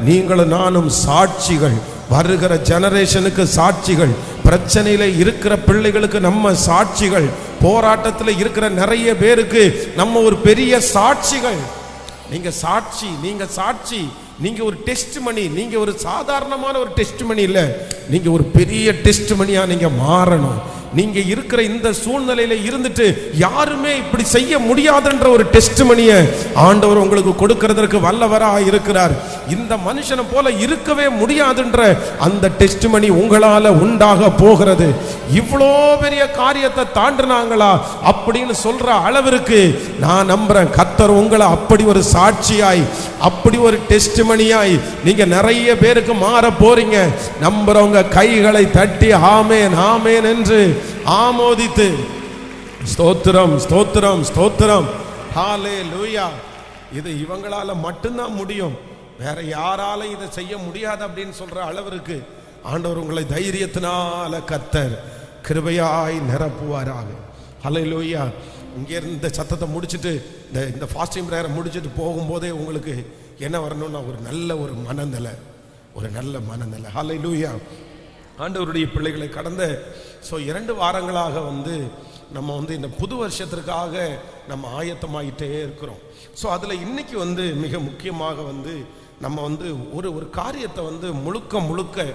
நீங்களும் நானும் சாட்சிகள், வருகிற ஜெனரேஷனுக்கு சாட்சிகள், பிரச்சனையில இருக்கிற பிள்ளைகளுக்கு நம்ம சாட்சிகள், போராட்டத்தில் இருக்கிற நிறைய பேருக்கு நம்ம ஒரு பெரிய சாட்சிகள். நீங்க சாட்சி, நீங்க ஒரு டெஸ்ட் மணி, நீங்க ஒரு சாதாரணமான ஒரு டெஸ்ட் மணி இல்ல, நீங்க ஒரு பெரிய டெஸ்ட் மணியா நீங்க மாறணும். நீங்க இருக்கிற இந்த சூழ்நிலையில இருந்துட்டு யாருமே இப்படி செய்ய முடியாதுன்ற ஒரு டெஸ்ட் மணியை ஆண்டவர் உங்களுக்கு கொடுக்கிறதற்கு வல்லவரா இருக்கிறார். இந்த மனுஷனை போல இருக்கவே முடியாதுன்ற அந்த டெஸ்ட் மணி உங்களால உண்டாக போகிறது. இவ்வளோ பெரிய காரியத்தை தாண்டினாங்களா அப்படின்னு சொல்ற அளவிற்கு நான் நம்புறேன், கர்த்தர் உங்களை அப்படி ஒரு சாட்சியாய், அப்படி ஒரு டெஸ்ட் மணியாய் நீங்க நிறைய பேருக்கு மாற போறீங்க. நம்புறவங்க கைகளை தட்டி ஆமேன் ஆமேன் என்று ஆமோதித்து ஸ்தோத்திரம் ஸ்தோத்திரம் ஸ்தோத்திரம், ஹல்லேலூயா. இது இவங்களால மட்டும்தான் முடியும், வேற யாரால இதை செய்ய முடியாது அப்படின்னு சொல்ற அளவிற்கு ஆண்டவர் உங்களை தைரியத்தினால கர்த்தர் கிருபையாய் நிரப்புவாராக. ஹல்லேலூயா. இங்கே இந்த சத்தத்தை முடிச்சுட்டு இந்த ஃபாஸ்டிங் ப்ரேயரை முடிச்சுட்டு போகும்போதே உங்களுக்கு என்ன வரணும்னா ஒரு நல்ல மனநிலை, ஒரு நல்ல மனநிலை. ஹல்லேலூயா. ஆண்டவருடைய பிள்ளைகளை கடந்த 2 வாரங்களாக நம்ம இந்த புது வருஷத்திற்காக நம்ம ஆயத்தமாயிட்டே இருக்கிறோம். அதில் இன்னைக்கு மிக முக்கியமாக நம்ம ஒரு காரியத்தை முழுக்க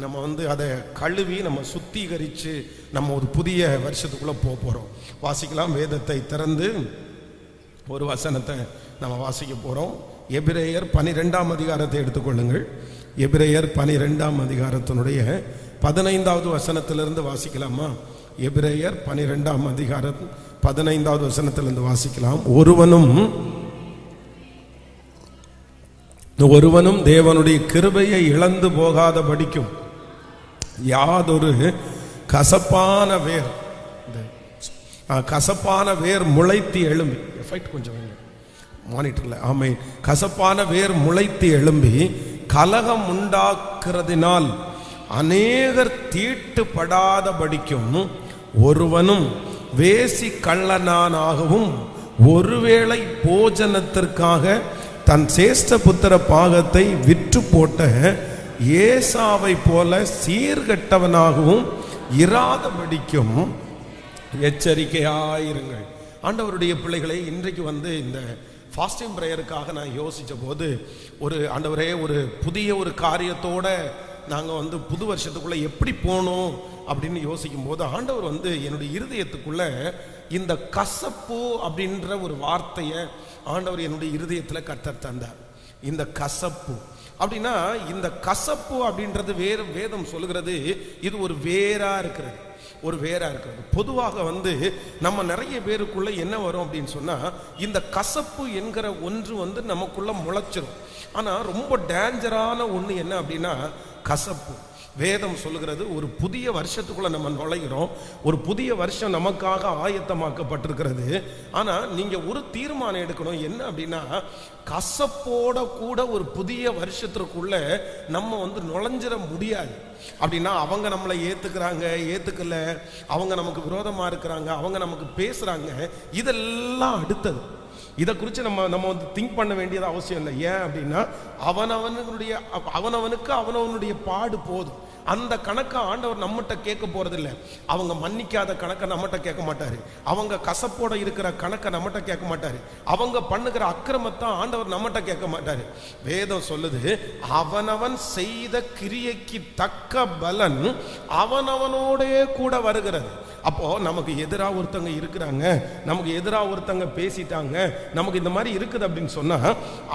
நம்ம அதை கழுவி நம்ம சுத்திகரித்து நம்ம ஒரு புதிய வருஷத்துக்குள்ளே போகிறோம். வாசிக்கலாம். வேதத்தை திறந்து ஒரு வசனத்தை நம்ம வாசிக்க போகிறோம். எபிரேயர் 12ஆம் அதிகாரத்தை எடுத்துக்கொள்ளுங்கள். எபிரேயர் 12ஆம் அதிகாரத்தினுடைய 15வது வசனத்திலிருந்து வாசிக்கலாமா? எபிரேயர் 12ஆம் அதிகாரம் 15வது வசனத்திலிருந்து வாசிக்கலாம். ஒருவனும் தேவனுடைய கிருபையை இழந்து போகாத படிக்கும் யாதொரு கசப்பான வேர் முளைத்து எழும்பி, கொஞ்சம் மானிட்டர்ல, ஆமென், கசப்பான வேர் முளைத்து எழும்பி கலகம் உண்டாக்குறதினால் அநேகர் தீட்டுப்படாத படிக்கும் ஒருவனும் வேசி கள்ளனானாகவும் ஒருவேளை போஜனத்திற்காக தன் சேஷ்ட புத்திர பாகத்தை விற்று போட்ட ஏசாவை போல சீர்கட்டவனாகவும் இராதபடிக்கும் எச்சரிக்கையாயிருங்கள். ஆண்டவருடைய பிள்ளைகளை, இன்றைக்கு இந்த ஃபாஸ்டிங் ப்ரேயருக்காக நான் யோசித்த போது ஆண்டவரே ஒரு புதிய காரியத்தோட நாங்கள் புது வருஷத்துக்குள்ளே எப்படி போகணும் அப்படின்னு யோசிக்கும் போது ஆண்டவர் என்னுடைய இருதயத்துக்குள்ள இந்த கசப்பு அப்படின்ற ஒரு வார்த்தையை ஆண்டவர் என்னுடைய இருதயத்தில் கர்த்தர் தந்தார். இந்த கசப்பு அப்படின்னா, இந்த கசப்பு அப்படின்றது வேதம் சொல்லுகிறது இது ஒரு வேரா இருக்கிறது, ஒரு வேரா இருக்கிறது. பொதுவாக நம்ம நிறைய பேருக்குள்ள என்ன வரும் அப்படின்னு சொன்னா, இந்த கசப்பு என்கிற ஒன்று நமக்குள்ள முளைச்சிரும். ஆனா ரொம்ப டேஞ்சரான ஒண்ணு என்ன அப்படின்னா கசப்பு. வேதம் சொல்லுகிறது ஒரு புதிய வருஷத்துக்குள்ள நம்ம நுழைகிறோம். ஒரு புதிய வருஷம் நமக்காக ஆயத்தமாக்கப்பட்டிருக்கிறது. ஆனா நீங்க ஒரு தீர்மானம் எடுக்கணும். என்ன அப்படின்னா, கசப்போட கூட ஒரு புதிய வருஷத்திற்குள்ள நம்ம நுழைஞ்சிட முடியாது. அப்படின்னா அவங்க நம்மளை ஏத்துக்கல, அவங்க நமக்கு விரோதமா இருக்கிறாங்க, அவங்க நமக்கு பேசுறாங்க, இதெல்லாம் அடுத்தது. இதை குறித்து நம்ம திங்க் பண்ண வேண்டியது அவசியம் இல்லை. ஏன் அப்படின்னா, அவனவனுக்கு அவனவனுடைய பாடு போதும். அந்த கணக்கை ஆண்டவர் நம்மகிட்ட கேட்க போறதில்லை. அவங்க மன்னிக்காத கணக்கை நம்மகிட்ட கேட்க மாட்டாரு. அவங்க கசப்போட இருக்கிற கணக்கை நம்மகிட்ட கேட்க மாட்டாரு. அவங்க பண்ணுகிற அக்கிரமத்தை ஆண்டவர் நம்மகிட்ட கேட்க மாட்டாரு. வேதம் சொல்லுது, அவனவன் செய்த கிரியைக்கு தக்க பலன் அவனவனோடே கூட வருகிறது. அப்போ நமக்கு எதிராக ஒருத்தங்க இருக்கிறாங்க, நமக்கு எதிராக ஒருத்தங்க பேசிட்டாங்க, நமக்கு இந்த மாதிரி இருக்குது அப்படின்னு சொன்னா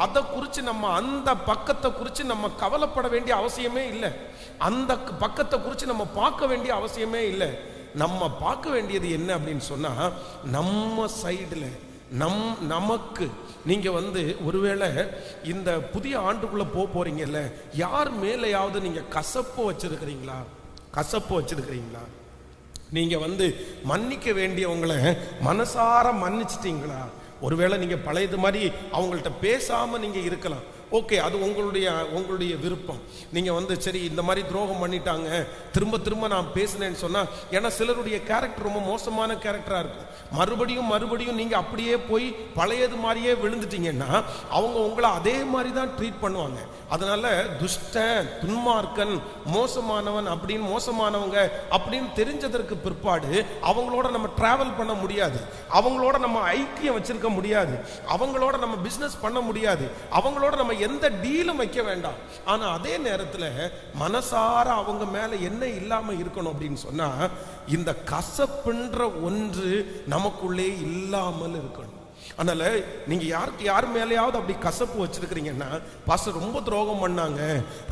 அதை குறித்து நம்ம அந்த பக்கத்தை குறித்து நம்ம கவலைப்பட வேண்டிய அவசியமே இல்லை. அந்த பக்கத்தை குறித்து நம்ம பார்க்க வேண்டிய அவசியமே இல்லை. நம்ம பார்க்க வேண்டியது என்ன அப்படின்னு சொன்னா, நம்ம சைடில் நமக்கு நீங்க ஒருவேளை இந்த புதிய ஆண்டுக்குள்ள போறீங்கல்ல, யார் மேலையாவது நீங்க கசப்பு வச்சிருக்கிறீங்களா? நீங்க மன்னிக்க வேண்டியவங்களை மனசார மன்னிச்சிட்டீங்களா? ஒருவேளை நீங்க பழையது மாதிரி அவங்கள்ட்ட பேசாம நீங்க இருக்கலாம். ஓகே, அது உங்களுடைய விருப்பம். நீங்க சரி இந்த மாதிரி துரோகம் பண்ணிட்டாங்க, திரும்ப நான் பேசினேன்னு சொன்னா, ஏன்னா சிலருடைய கேரக்டர் ரொம்ப மோசமான கேரக்டரா இருக்கும். மறுபடியும் நீங்க அப்படியே போய் பழையது மாதிரியே விழுந்துட்டீங்கன்னா அவங்க உங்களை அதே மாதிரி தான் ட்ரீட் பண்ணுவாங்க. அதனால துஷ்டன், துன்மார்க்கன், மோசமானவங்க அப்படின்னு தெரிஞ்சதற்கு பிற்பாடு அவங்களோட நம்ம டிராவல் பண்ண முடியாது, அவங்களோட நம்ம ஐக்கியம் வச்சிருக்க முடியாது, அவங்களோட நம்ம பிசினஸ் பண்ண முடியாது, அவங்களோட நம்ம எந்த டீலும் வைக்க வேண்டாம். ஆனா அதே நேரத்தில் மனசார அவங்க மேல என்ன இல்லாம இருக்கணும் அப்படின்னு சொன்னா, இந்த கசப்புன்ற ஒன்று நமக்குள்ளே இல்லாமல் இருக்கணும். அதனால நீங்க யார் மேலேயாவது அப்படி கசப்பு வச்சிருக்கிறீங்கன்னா, பாஸ்டர் ரொம்ப துரோகம் பண்ணாங்க,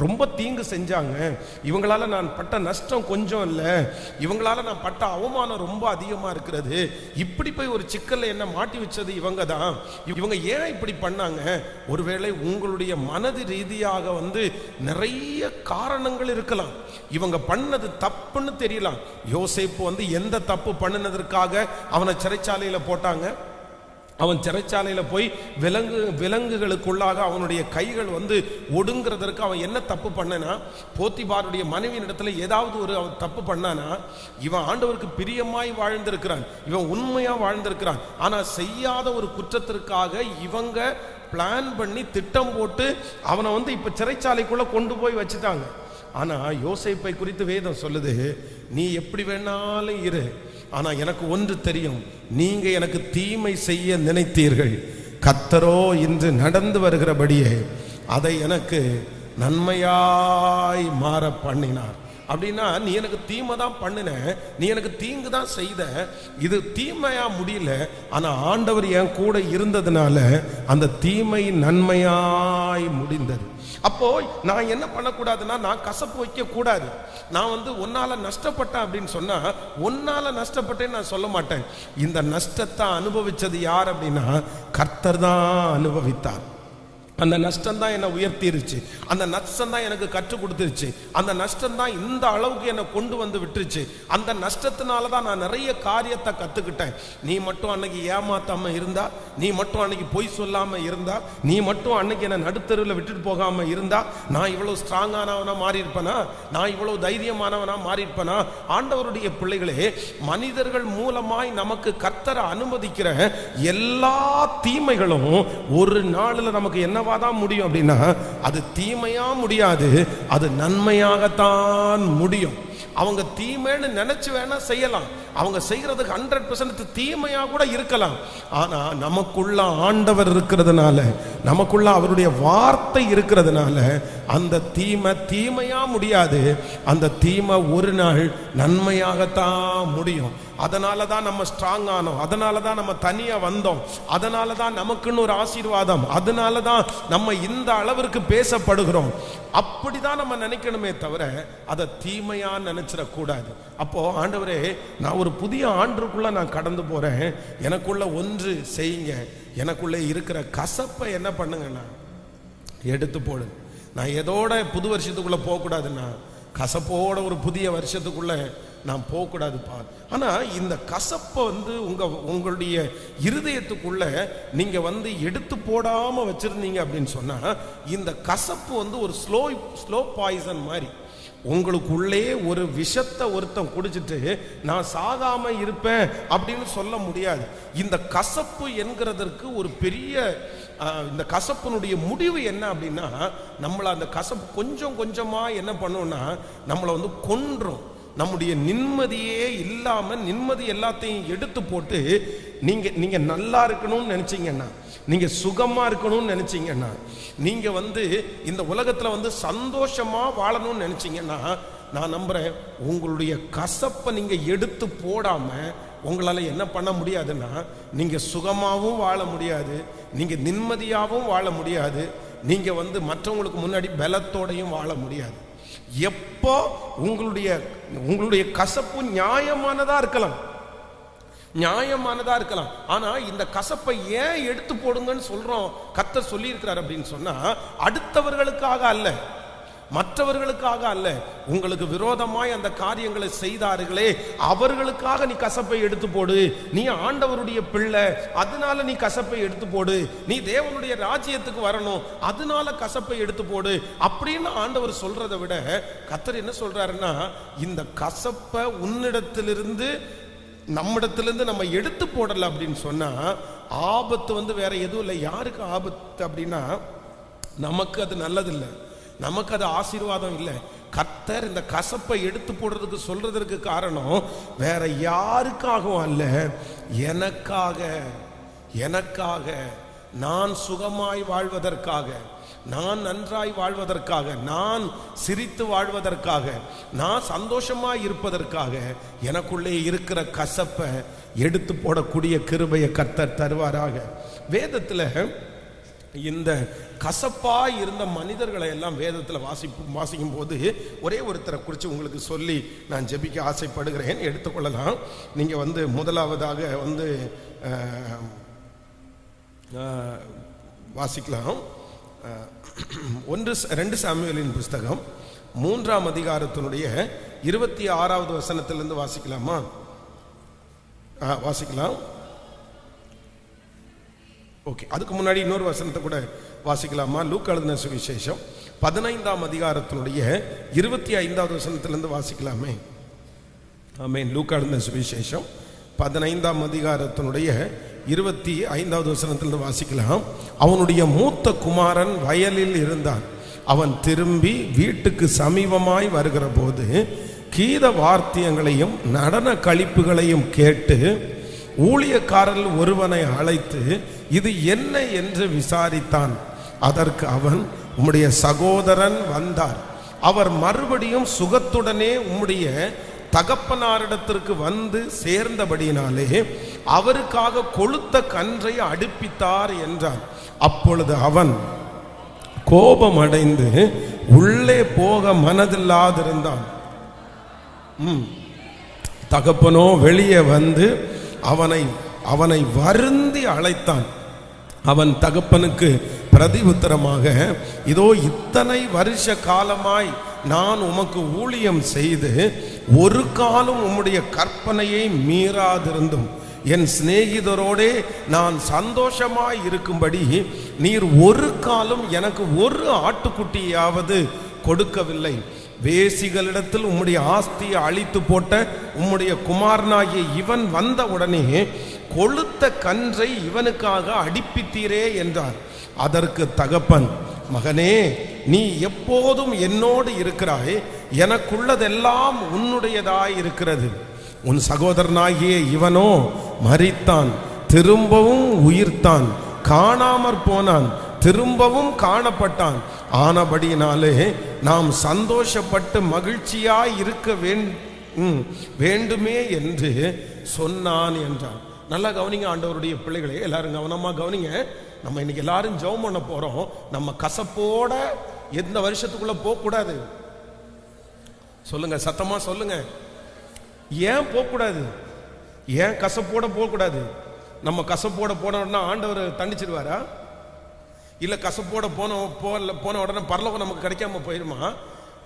ரொம்ப தீங்கு செஞ்சாங்க, இவங்களால நான் பட்ட நஷ்டம் கொஞ்சம் இல்லை, இவங்களால நான் பட்ட அவமானம் ரொம்ப அதிகமா இருக்கிறது, இப்படி போய் ஒரு சிக்கல்ல என்ன மாட்டி வச்சது இவங்க தான், இவங்க ஏன் இப்படி பண்ணாங்க? ஒருவேளை உங்களுடைய மனது ரீதியாக நிறைய காரணங்கள் இருக்கலாம். இவங்க பண்ணது தப்புன்னு தெரியலாம். யோசேப்பு எந்த தப்பு பண்ணினதற்காக அவனை சிறைச்சாலையில போட்டாங்க? அவன் சிறைச்சாலையில் போய் விலங்குகளுக்குள்ளாக அவனுடைய கைகள் வந்து ஒடுங்கிறதற்கு அவன் என்ன தப்பு பண்ணனா, போத்திபாருடைய மனைவியின் இடத்துல ஏதாவது ஒரு அவன் தப்பு பண்ணானா, இவன் ஆண்டவருக்கு பிரியமாய் வாழ்ந்திருக்கிறான், இவன் உண்மையா வாழ்ந்திருக்கிறான். ஆனா செய்யாத ஒரு குற்றத்திற்காக இவங்க பிளான் பண்ணி திட்டம் போட்டு அவனை வந்து இப்ப சிறைச்சாலைக்குள்ள கொண்டு போய் வச்சுட்டாங்க. ஆனா யோசேப்பை குறித்து வேதம் சொல்லுது, நீ எப்படி வேணாலும் இரு, ஆனா எனக்கு ஒன்று தெரியும், நீங்க எனக்கு தீமை செய்ய நினைத்தீர்கள், கர்த்தரோ இன்று நடந்து வருகிறபடியே அதை எனக்கு நன்மையாய் மாற பண்ணினார். அப்படின்னா நீ எனக்கு தீமை தான் பண்ணின, நீ எனக்கு தீங்கு தான் செய்த, இது தீமையா முடியல, ஆனா ஆண்டவர் என் கூட இருந்ததுனால அந்த தீமை நன்மையாய் முடிந்தது. அப்போ நான் என்ன பண்ணக்கூடாதுன்னா, நான் கசப்பு வைக்க கூடாது. நான் வந்து ஒன்னால நஷ்டப்பட்டேன் அப்படின்னு சொன்னா, ஒன்னால நஷ்டப்பட்டேன்னு நான் சொல்ல மாட்டேன். இந்த நஷ்டத்தை அனுபவிச்சது யார் அப்படின்னா, கர்த்தர் தான் அனுபவித்தார். அந்த நஷ்டம் தான் என்னை உயர்த்திருச்சு, அந்த நஷ்டம் தான் எனக்கு கற்றுக் கொடுத்துருச்சு, அந்த நஷ்டம் தான் இந்த அளவுக்கு என்னை கொண்டு வந்து விட்டுருச்சு. அந்த நஷ்டத்தினால தான் நான் நிறைய காரியத்தை கற்றுக்கிட்டேன். நீ மட்டும் அன்னைக்கு ஏமாத்தாம இருந்தா, நீ மட்டும் அன்னைக்கு பொய் சொல்லாம இருந்தா, நீ மட்டும் அன்னைக்கு என்னை நடுத்தருவில் விட்டுட்டு போகாம இருந்தா, நான் இவ்வளவு ஸ்ட்ராங்கானவனா மாறி இருப்பேனா, நான் இவ்வளவு தைரியமானவனா மாறி இருப்பேனா? ஆண்டவருடைய பிள்ளைகளே, மனிதர்கள் மூலமாய் நமக்கு கர்த்தரை அனுமதிக்கிற எல்லா தீமைகளும் ஒரு நாளில் நமக்கு என்ன தான் முடியும் அப்படின்னா, அது தீமையா முடியாது, அது நன்மையாகத்தான் முடியும். அவங்க தீமைன்னு நினைச்சு வேணா செய்யலாம், அவங்க செய்யறதுக்கு 100% தீமையா கூட இருக்கலாம். ஆனா நமக்குள்ள ஆண்டவர் இருக்கிறதுனால, நமக்குள்ள அவருடைய வார்த்தை இருக்கிறதுனால அந்த தீமையா முடியாது, அந்த தீமை ஒரு நாள் நன்மையாகத்தான் முடியும். அதனால தான் நம்ம ஸ்ட்ராங் ஆனோம், அதனால தான் நம்ம தனியா வந்தோம், அதனால தான் நமக்குன்னு ஒரு ஆசீர்வாதம், அதனால தான் நம்ம இந்த அளவிற்கு பேசப்படுகிறோம். அப்படிதான் நம்ம நினைக்கணுமே தவிர அதை தீமையா நினைச்சிடக்கூடாது. அப்போ ஆண்டவரே, நான் ஒரு புதிய ஆண்டுக்குள்ள நான் கடந்து போறேன், எனக்குள்ள ஒன்று செய்யுங்க, எனக்குள்ள இருக்கிற கசப்பை என்ன பண்ணுங்கன்னா எடுத்து போடு. நான் எதோட புது வருஷத்துக்குள்ள போகக்கூடாதுன்னா, கசப்போட ஒரு புதிய வருஷத்துக்குள்ள நான் போகக்கூடாதுப்பா. ஆனால் இந்த கசப்பை வந்து உங்களுடைய இருதயத்துக்குள்ள நீங்கள் வந்து எடுத்து போடாமல் வச்சுருந்தீங்க அப்படின்னு சொன்னால், இந்த கசப்பு வந்து ஒரு ஸ்லோ பாய்சன் மாதிரி உங்களுக்குள்ளே ஒரு விஷத்தை ஒருத்தன் குடிச்சிட்டு நான் சாகாம இருப்பேன் அப்படின்னு சொல்ல முடியாது. இந்த கசப்பு என்கிறதற்கு ஒரு பெரிய இந்த கசப்பினுடைய முடிவு என்ன அப்படின்னா, நம்மளை அந்த கசப்பு கொஞ்சம் கொஞ்சமாக என்ன பண்ணுவோம்னா நம்மளை வந்து கொன்றும். நம்முடைய நிம்மதியே இல்லாம நிம்மதி எல்லாத்தையும் எடுத்து போட்டு, நீங்க நல்லா இருக்கணும்னு நினைச்சீங்கன்னா, நீங்க சுகமா இருக்கணும்னு நினைச்சீங்கன்னா, நீங்க வந்து இந்த உலகத்துல வந்து சந்தோஷமா வாழணும்னு நினைச்சீங்கன்னா, நான் நம்புறேன் உங்களுடைய கசப்பை நீங்க எடுத்து போடாம உங்களால என்ன பண்ண முடியாதுன்னா, நீங்க சுகமாகவும் வாழ முடியாது, நீங்க நிம்மதியாகவும் வாழ முடியாது, நீங்க வந்து மற்றவங்களுக்கு முன்னாடி பலத்தோடையும் வாழ முடியாது. எப்போ உங்களுடைய கசப்பு நியாயமானதா இருக்கலாம், நியாயமானதா இருக்கலாம். ஆனா இந்த கசப்பை ஏன் எடுத்து போடுங்கன்னு சொல்றோம், கர்த்தர் சொல்லி இருக்கிறார் அப்படின்னு சொன்னா, அடுத்தவர்களுக்காக அல்ல, மற்றவர்களுக்காக அல்ல, உங்களுக்கு விரோதமாய் அந்த காரியங்களை செய்தார்களே அவர்களுக்காக நீ கசப்பை எடுத்து போடு. நீ ஆண்டவருடைய பிள்ளை, அதனால நீ கசப்பை எடுத்து போடு. நீ தேவனுடைய ராஜ்யத்துக்கு வரணும், அதனால கசப்பை எடுத்து போடு அப்படின்னு ஆண்டவர் சொல்றதை விட, கர்த்தர் என்ன சொல்றாருன்னா, இந்த கசப்பை உன்னிடத்திலிருந்து நம்மிடத்திலிருந்து நம்ம எடுத்து போடல அப்படின்னு சொன்னா, ஆபத்து வந்து வேற எதுவும் இல்லை. யாருக்கு ஆபத்து அப்படின்னா, நமக்கு அது நல்லதில்லை, நமக்கு அது ஆசீர்வாதம் இல்லை. கர்த்தர் இந்த கசப்பை எடுத்து போடுறதுக்கு சொல்றதற்கு காரணம் வேற யாருக்காகவும் அல்ல, எனக்காக நான் சுகமாய் வாழ்வதற்காக, நான் நன்றாய் வாழ்வதற்காக, நான் சிரித்து வாழ்வதற்காக, நான் சந்தோஷமாய் இருப்பதற்காக எனக்குள்ளே இருக்கிற கசப்பை எடுத்து போடக்கூடிய கிருபையை கர்த்தர் தருவாராக. வேதத்தில் இந்த கசப்பாய் இருந்த மனிதர்களை எல்லாம் வேதத்தில் வாசிக்கும் போது ஒரே ஒருத்தரை குறித்து உங்களுக்கு சொல்லி நான் ஜெபிக்க ஆசைப்படுகிறேன். எடுத்துக்கொள்ளலாம். நீங்கள் வந்து முதலாவதாக வந்து வாசிக்கலாம். 2 சாமுவேலின் புஸ்தகம் 3ஆம் அதிகாரத்தினுடைய 26வது வசனத்திலிருந்து வாசிக்கலாமா? வாசிக்கலாம். ஓகே, அதுக்கு முன்னாடி இன்னொரு வசனத்தை கூட வாசிக்கலாமா? லூக்கா எழுதின சுவிசேஷம் 15ஆம் அதிகாரத்தினுடைய 25வது வசனத்திலிருந்து வாசிக்கலாமே? ஆமென். லூக்கா எழுதின சுவிசேஷம் 15ஆம் அதிகாரத்தினுடைய 25வது வசனத்திலிருந்து வாசிக்கலாம். அவனுடைய மூத்த குமாரன் வயலில் இருந்தான். அவன் திரும்பி வீட்டுக்கு சமீபமாய் வருகிற போது கீத வார்த்தியங்களையும் நடன கழிப்புகளையும் கேட்டு ஊழியக்காரர்கள் ஒருவனை அழைத்து இது என்ன என்று விசாரித்தான். அதற்கு அவன், உம்முடைய சகோதரன் வந்தார், அவர் மறுபடியும் சுகத்துடனே உம்முடைய தகப்பனாரிடத்திற்கு வந்து சேர்ந்தபடியினாலே அவருக்காக கொழுத்த கன்றை அடுப்பித்தார் என்றார். அப்பொழுது அவன் கோபம் அடைந்து உள்ளே போக மனதில்லாதிருந்தான். தகப்பனோ வெளியே வந்து அவனை வருந்தி அழைத்தான். அவன் தகப்பனுக்கு பிரதி உத்தரமாக, இதோ இத்தனை வருஷ காலமாய் நான் உமக்கு ஊழியம் செய்து ஒரு காலம் உம்முடைய கற்பனையை மீறாதிருந்தும் என் சிநேகிதரோடே நான் சந்தோஷமாய் இருக்கும்படி நீர் ஒரு காலம் எனக்கு ஒரு ஆட்டுக்குட்டியாவது கொடுக்கவில்லை. வேசிகளிடத்தில் உம்முடைய ஆஸ்தியை அழித்து போட்ட உம்முடைய குமாரனாகிய இவன் வந்த உடனே கொழுத்த கன்றை இவனுக்காக அடிப்பித்தீரே என்றார். அதற்கு தகப்பன், மகனே, நீ எப்போதும் என்னோடு இருக்கிறாய், எனக்குள்ளதெல்லாம் உன்னுடையதாய் இருக்கிறது. உன் சகோதரனாகிய இவனோ மரித்தான், திரும்பவும் உயிர்த்தான், காணாமற் போனான், திரும்பவும் காணப்பட்டான். ஆனபடியினாலே நாம் சந்தோஷப்பட்டு மகிழ்ச்சியாய் இருக்க வேண்டுமே என்று சொன்னான் என்றான். நல்லா கவனிங்க ஆண்டவருடைய பிள்ளைகளே, எல்லாரும் கவனமா கவனிங்க. நம்ம இன்னைக்கு எல்லாரும் ஜெபம் பண்ண போறோம். நம்ம கசப்போட எந்த வருஷத்துக்குள்ள போக கூடாது. சொல்லுங்க, சத்தமா சொல்லுங்க. ஏன் போக கூடாது? ஏன் கசப்போட போக கூடாது? நம்ம கசப்போட போனோம்னா ஆண்டவர் தண்டிச்சிருவாரா? இல்ல கசப்போட போன உடனே பரலோகம் நமக்கு கிடைக்காம போயிருமா?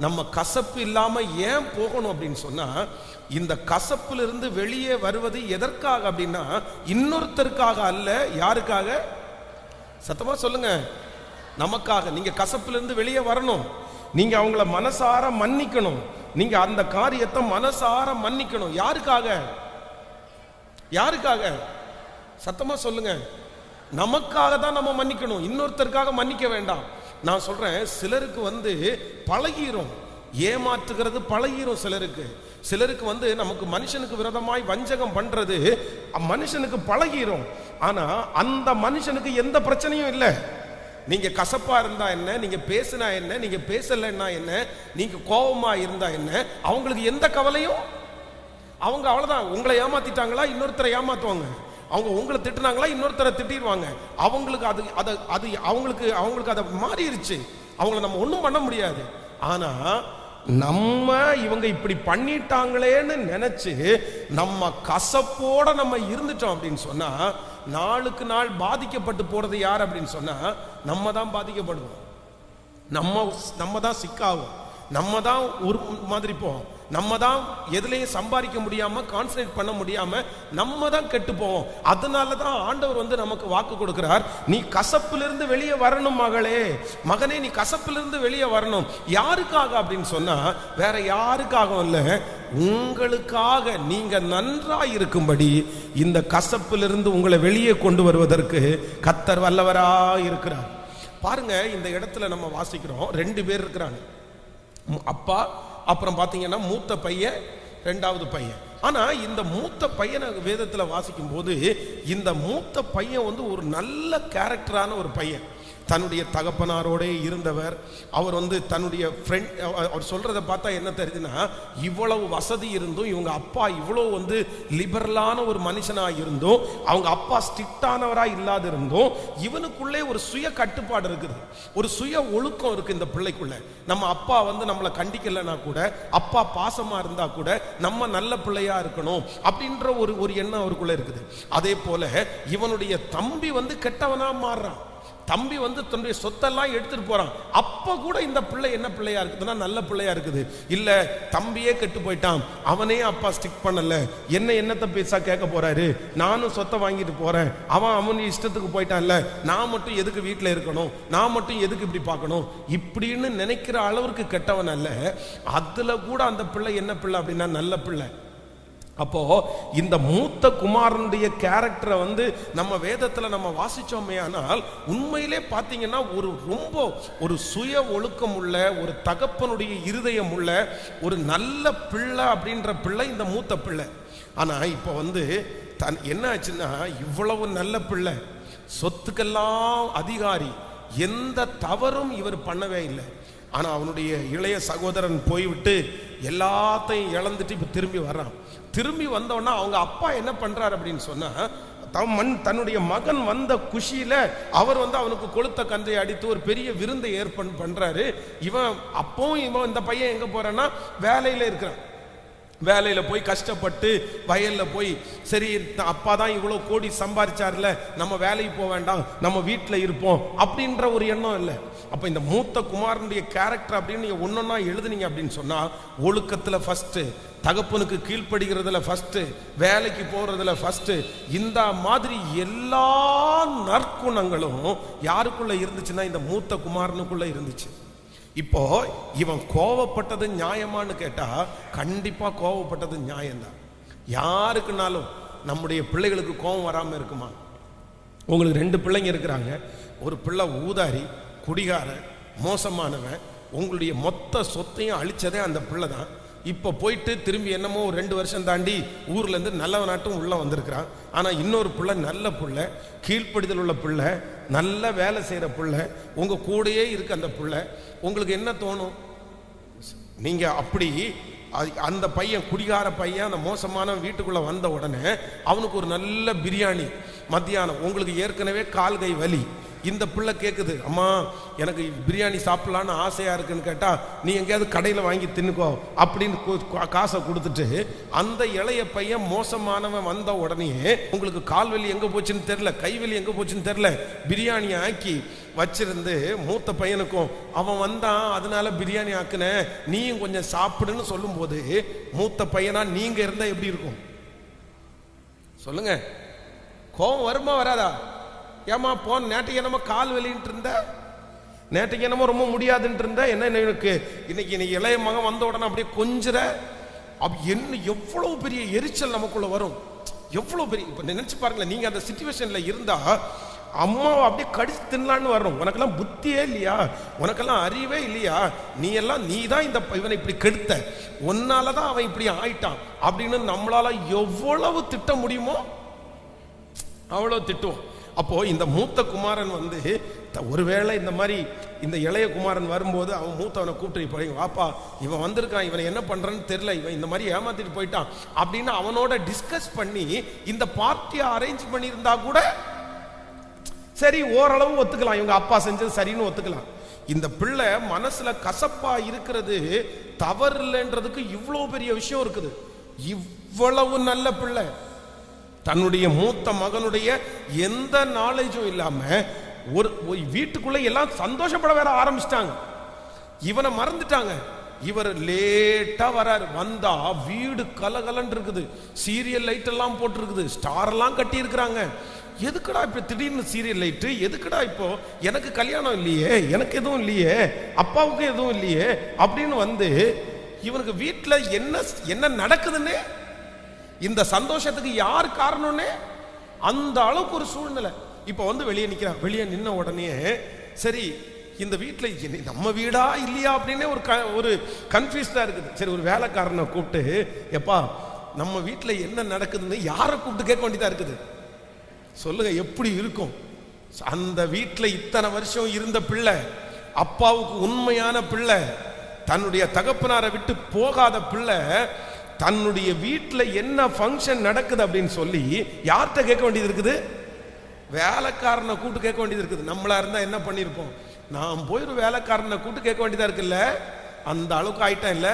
நம்ம கசப்பு இல்லாம ஏன் போகணும் அப்படின்னு சொன்னா, இந்த கசப்புல இருந்து வெளியே வருவது எதற்காக அப்படின்னா இன்னொருத்தருக்காக அல்ல. யாருக்காக? சத்தமா சொல்லுங்க. நமக்காக. நீங்க கசப்புல இருந்து வெளியே வரணும். நீங்க அவங்கள மனசார மன்னிக்கணும். நீங்க அந்த காரியத்தை மனசார மன்னிக்கணும். யாருக்காக? யாருக்காக? சத்தமா சொல்லுங்க. நமக்காக தான் நம்ம மன்னிக்கணும், இன்னொருத்தருக்காக மன்னிக்க வேண்டாம். நான் சொல்றேன், சிலருக்கு பழகிரும், ஏமாற்றுகிறது பழகிரும். சிலருக்கு நமக்கு மனுஷனுக்கு விரோதமாய் வஞ்சகம் பண்றது மனுஷனுக்கு பழகிரும். ஆனா அந்த மனுஷனுக்கு எந்த பிரச்சனையும் இல்லை. நீங்க கசப்பா இருந்தா என்ன, நீங்க பேசினா என்ன, நீங்க பேசலன்னா என்ன, நீங்க கோபமா இருந்தா என்ன, அவங்களுக்கு எந்த கவலையும். அவங்க அவ்வளவுதான். உங்களை ஏமாத்திட்டாங்களா, இன்னொருத்தரை ஏமாத்துவாங்க. அவங்க உங்களை திட்டுனாங்களா, இன்னொருத்தரை திட்டிடுவாங்க. அவங்களுக்கு அவங்களுக்கு அதை மாறிடுச்சு. அவங்கள நம்ம ஒன்றும் பண்ண முடியாது. ஆனா நம்ம இவங்க இப்படி பண்ணிட்டாங்களேன்னு நினைச்சு நம்ம கசப்போட நம்ம இருந்துட்டோம் அப்படின்னு சொன்னா, நாளுக்கு நாள் பாதிக்கப்பட்டு போறது யார் அப்படின்னு சொன்னா நம்ம தான் பாதிக்கப்படுவோம். நம்ம தான் சிக்காகும். நம்ம தான் ஒரு மாதிரி போவோம். நம்ம தான் எதுலையும் சம்பாதிக்க முடியாம, கான்சன்ட்ரேட் பண்ண முடியாம நம்ம தான் கெட்டு போவோம். அதனால தான் ஆண்டவர் நமக்கு வாக்கு கொடுக்கிறார், நீ கசப்பிலிருந்து வெளியே வரணும் மகளே, மகனே, நீ கசப்பிலிருந்து வெளியே வரணும். யாருக்காக அப்படின்னு சொன்னா வேற யாருக்காகவும் இல்லை, உங்களுக்காக. நீங்க நன்றாய் இருக்கும்படி இந்த கசப்பிலிருந்து உங்களை வெளியே கொண்டு வருவதற்கு கர்த்தர் வல்லவரா இருக்கிறார். பாருங்க, இந்த இடத்துல நம்ம வாசிக்கிறோம், 2 பேர் இருக்கிறாங்க. அப்பா, அப்புறம் பாத்தீங்கன்னா மூத்த பையன், 2வது பையன். ஆனா இந்த மூத்த பையனை வேதத்துல வாசிக்கும் போது இந்த மூத்த பையன் ஒரு நல்ல கேரக்டரான ஒரு பையன். தன்னுடைய தகப்பனாரோட இருந்தவர். அவர் தன்னுடைய ஃப்ரெண்ட், அவர் சொல்றதை பார்த்தா என்ன தெரியுதுன்னா, இவ்வளவு வசதி இருந்தும் இவங்க அப்பா இவ்வளவு லிபரலான ஒரு மனுஷனா இருந்தும், அவங்க அப்பா ஸ்ட்ரிக்டானவரா இல்லாத இருந்தும், இவனுக்குள்ளே ஒரு சுய கட்டுப்பாடு இருக்குது, ஒரு சுய ஒழுக்கம் இருக்கு இந்த பிள்ளைக்குள்ள. நம்ம அப்பா நம்மளை கண்டிக்கலன்னா கூட, அப்பா பாசமா இருந்தா கூட நம்ம நல்ல பிள்ளையா இருக்கணும் அப்படின்ற ஒரு எண்ணம் அவருக்குள்ள இருக்குது. அதே போல இவனுடைய தம்பி கெட்டவனா மாறுறான். தம்பி வந்து தன்னுடைய சொத்தெல்லாம் எடுத்துட்டு போறான். அப்ப கூட இந்த பிள்ளை என்ன பிள்ளையா இருக்குதுன்னா நல்ல பிள்ளையா இருக்குது. இல்ல தம்பியே கெட்டு போயிட்டான், அவனே அப்பா ஸ்டிக் பண்ணல, என்னத்தை பேசா கேட்க போறாரு, நானும் சொத்தை வாங்கிட்டு போறேன், அவன் இஷ்டத்துக்கு போயிட்டான்ல, நான் மட்டும் எதுக்கு வீட்டில் இருக்கணும், நான் மட்டும் எதுக்கு இப்படி பார்க்கணும் இப்படின்னு நினைக்கிற அளவுக்கு கெட்டவன் அல்ல. அதுல கூட அந்த பிள்ளை என்ன பிள்ளை அப்படின்னா நல்ல பிள்ளை. அப்போ இந்த மூத்த குமாரனுடைய கேரக்டரை வந்து நம்ம வேதத்துல நம்ம வாசிச்சோமே, ஆனால் உண்மையிலே பார்த்தீங்கன்னா ரொம்ப ஒரு சுய ஒழுக்கம் உள்ள ஒரு தகப்பனுடைய இருதயம் உள்ள ஒரு நல்ல பிள்ளை அப்படின்ற பிள்ளை இந்த மூத்த பிள்ளை. ஆனா இப்போ வந்து என்ன ஆச்சுன்னா, இவ்வளவு நல்ல பிள்ளை, சொத்துக்கெல்லாம் அதிகாரி, எந்த தவறும் இவர் பண்ணவே இல்லை. ஆனா அவனுடைய இளைய சகோதரன் போய்விட்டு எல்லாத்தையும் இழந்துட்டு இப்ப திரும்பி வர்றான். திரும்பி வந்தோன்னா அவங்க அப்பா என்ன பண்றாரு அப்படின்னு சொன்னா, தன்னுடைய மகன் வந்த குஷியில அவர் வந்து அவனுக்கு கொளுத்த கன்றை அடித்து ஒரு பெரிய விருந்தை ஏற்பாடு பண்றாரு. இவன் இந்த பையன் எங்க போறான்னா வேலையில இருக்கிறான். வேலையில போய் கஷ்டப்பட்டு வயல்ல போய், சரி அப்பா தான் இவ்வளவு கோடி சம்பாதிச்சார்ல, நம்ம வேலைக்கு போக வேண்டாம், நம்ம வீட்டில் இருப்போம் அப்படின்ற ஒரு எண்ணம் இல்லை. அப்ப இந்த மூத்த குமாரனுடைய கேரக்டர் அப்படின்னு நீங்க ஒன்னொன்னா எழுதுனீங்க அப்படின்னு சொன்னா, ஒழுக்கத்துல ஃபர்ஸ்ட், தகப்பனுக்கு கீழ்ப்படுகிறதுல ஃபர்ஸ்ட், வேலைக்கு போறதுல ஃபர்ஸ்ட், இந்த மாதிரி எல்லா நற்குணங்களும் யாருக்குள்ள இருந்துச்சுன்னா இந்த மூத்த குமாரனுக்குள்ள இருந்துச்சு. இப்போ இவன் கோவப்பட்டது நியாயமானு கேட்டா கண்டிப்பா கோவப்பட்டது நியாயம்தான். யாருக்குனாலும் நம்முடைய பிள்ளைகளுக்கு கோபம் வராம இருக்குமா? உங்களுக்கு 2 பிள்ளைங்க இருக்கிறாங்க, ஒரு பிள்ளை ஊதாரி, குடிகாரன், மோசமானவன், உங்களுடைய மொத்த சொத்தையும் அழிச்சதே அந்த பிள்ளை தான். இப்போ போயிட்டு திரும்பி என்னமோ 2 வருஷம் தாண்டி ஊர்ல இருந்து நல்லவனாட்டும் உள்ள வந்திருக்கிறான். ஆனா இன்னொரு பிள்ளை நல்ல பிள்ளை, கீழ்ப்படிதல் உள்ள பிள்ளை, நல்ல வேலை செய்யற பிள்ளை, உங்க கூடயே இருக்கு அந்த பிள்ளை. உங்களுக்கு என்ன தோணும்? நீங்க அப்படி அந்த பையன், குடிகார பையன், அந்த மோசமான வீட்டுக்குள்ள வந்த உடனே அவனுக்கு ஒரு நல்ல பிரியாணி மத்தியானம், உங்களுக்கு ஏற்கனவே கால் கை வலி, இந்த பிள்ளை கேட்குது, அம்மா எனக்கு பிரியாணி சாப்பிடலான்னு ஆசையா இருக்குன்னு கேட்டா, நீ எங்கேயாவது கடையில் வாங்கி தின்னுக்கோ அப்படின்னு காசை கொடுத்துட்டு, அந்த இளைய பையன் மோசமானவன் வந்த உடனே உங்களுக்கு கால்வலி எங்க போச்சுன்னு தெரியல, கைவலி எங்க போச்சுன்னு தெரியல, பிரியாணி ஆக்கி வச்சிருந்து மூத்த பையனுக்கும், அவன் வந்தான் அதனால பிரியாணி ஆக்குன, நீயும் கொஞ்சம் சாப்பிடுன்னு சொல்லும் போது, மூத்த பையனா நீங்க இருந்தா எப்படி இருக்கும் சொல்லுங்க? கோபம் வருமா வராதா? ஏமா போன நேற்றுக்கு என்னமோ கால் வலின்ட்டு இருந்த, நேற்றுக்கு என்னமோ ரொம்ப முடியாதுன்ட்டு இருந்த, என்ன இன்னைக்கு இளைய மகன் வந்த உடனே அப்படியே கொஞ்சிற, என்ன எவ்வளவு பெரிய எரிச்சல் நமக்குள்ள வரும், எவ்வளவு பெரிய. இப்ப நினைச்சு பாருங்களேன், நீங்க அந்த சிச்சுவேஷன்ல இருந்தா அம்மாவை அப்படியே கடிச்சு தின்னலான்னு வரும். உனக்கெல்லாம் புத்தியே இல்லையா, உனக்கெல்லாம் அறிவே இல்லையா, நீ தான் இவனை இப்படி கெடுத்த, உன்னாலதான் அவன் இப்படி ஆயிட்டான் அப்படின்னு நம்மளால எவ்வளவு திட்ட முடியுமோ அவ்வளவு திட்டுவோம். அப்போ இந்த மூத்த குமாரன் வந்து ஒருவேளை இந்த மாதிரி இந்த இளைய குமாரன் வரும்போது அவன் மூத்தவனை கூப்பிட்டு, போய் வாப்பா இவன் வந்திருக்கான், இவனை என்ன பண்றான்னு தெரியல, இவன் இந்த மாதிரி ஏமாத்திட்டு போயிட்டான் அப்படின்னு அவனோட டிஸ்கஸ் பண்ணி இந்த பார்ட்டியை அரேஞ்ச் பண்ணியிருந்தா கூட சரி, ஓரளவு ஒத்துக்கலாம், இவங்க அப்பா செஞ்சது சரின்னு ஒத்துக்கலாம். இந்த பிள்ளை மனசுல கசப்பா இருக்கிறது தவறு இல்லைன்றதுக்கு இவ்வளவு பெரிய விஷயம் இருக்குது. இவ்வளவு நல்ல பிள்ளை, தன்னுடைய மூத்த மகனுடைய எந்த நாலேஜும் இல்லாம ஒரு வீட்டுக்குள்ள எல்லாம் சந்தோஷப்பட வேற ஆரம்பிச்சிட்டாங்க, இவனை மறந்துட்டாங்க. இவர் லேட்டா வராரு, வந்தா வீடு கலகலன்னு இருக்குது, சீரியல் லைட் எல்லாம் போட்டு இருக்குது, ஸ்டார் எல்லாம் கட்டி இருக்கிறாங்க. எதுக்குடா இப்ப திடீர்னு சீரியல் லைட்டு, எதுக்குடா இப்போ, எனக்கு கல்யாணம் இல்லையே, எனக்கு எதுவும் இல்லையே, அப்பாவுக்கு எதுவும் இல்லையே அப்படின்னு வந்து இவனுக்கு வீட்டுல என்ன நடக்குதுன்னு, இந்த சந்தோஷத்துக்கு யார் காரணம்னு அந்த அளவுக்கு ஒரு சூழ்நிலை. இப்ப வந்து வெளியே நிக்கிறான், வெளியே நின்ன உடனே சரி இந்த வீட்டில் நம்ம வீடா இல்லையா அப்படின்னு ஒரு கன்ஃபியூஸ்டா இருக்குது. சரி ஒரு வேலைக்காரனை கூப்பிட்டு, எப்பா நம்ம வீட்டில் என்ன நடக்குதுன்னு யாரை கூப்பிட்டு கேட்க வேண்டியதா இருக்குது சொல்லுங்க, எப்படி இருக்கும்? அந்த வீட்டில் இத்தனை வருஷம் இருந்த பிள்ளை, அப்பாவுக்கு உண்மையான பிள்ளை, தன்னுடைய தகப்பனாரை விட்டு போகாத பிள்ளை, தன்னுடைய வீட்டில் என்ன ஃபங்க்ஷன் நடக்குது அப்படின்னு சொல்லி யார்கிட்ட கேட்க வேண்டியது இருக்குது? வேலைக்காரனை கூட்டு கேட்க வேண்டியது இருக்குது. நம்மளா இருந்தா என்ன பண்ணிருப்போம்? நான் போய் ஒரு வேலைக்காரனை கூட்டு கேட்க வேண்டியதா இருக்குல்ல, அந்த அளவுக்கு ஆயிட்டா இல்ல,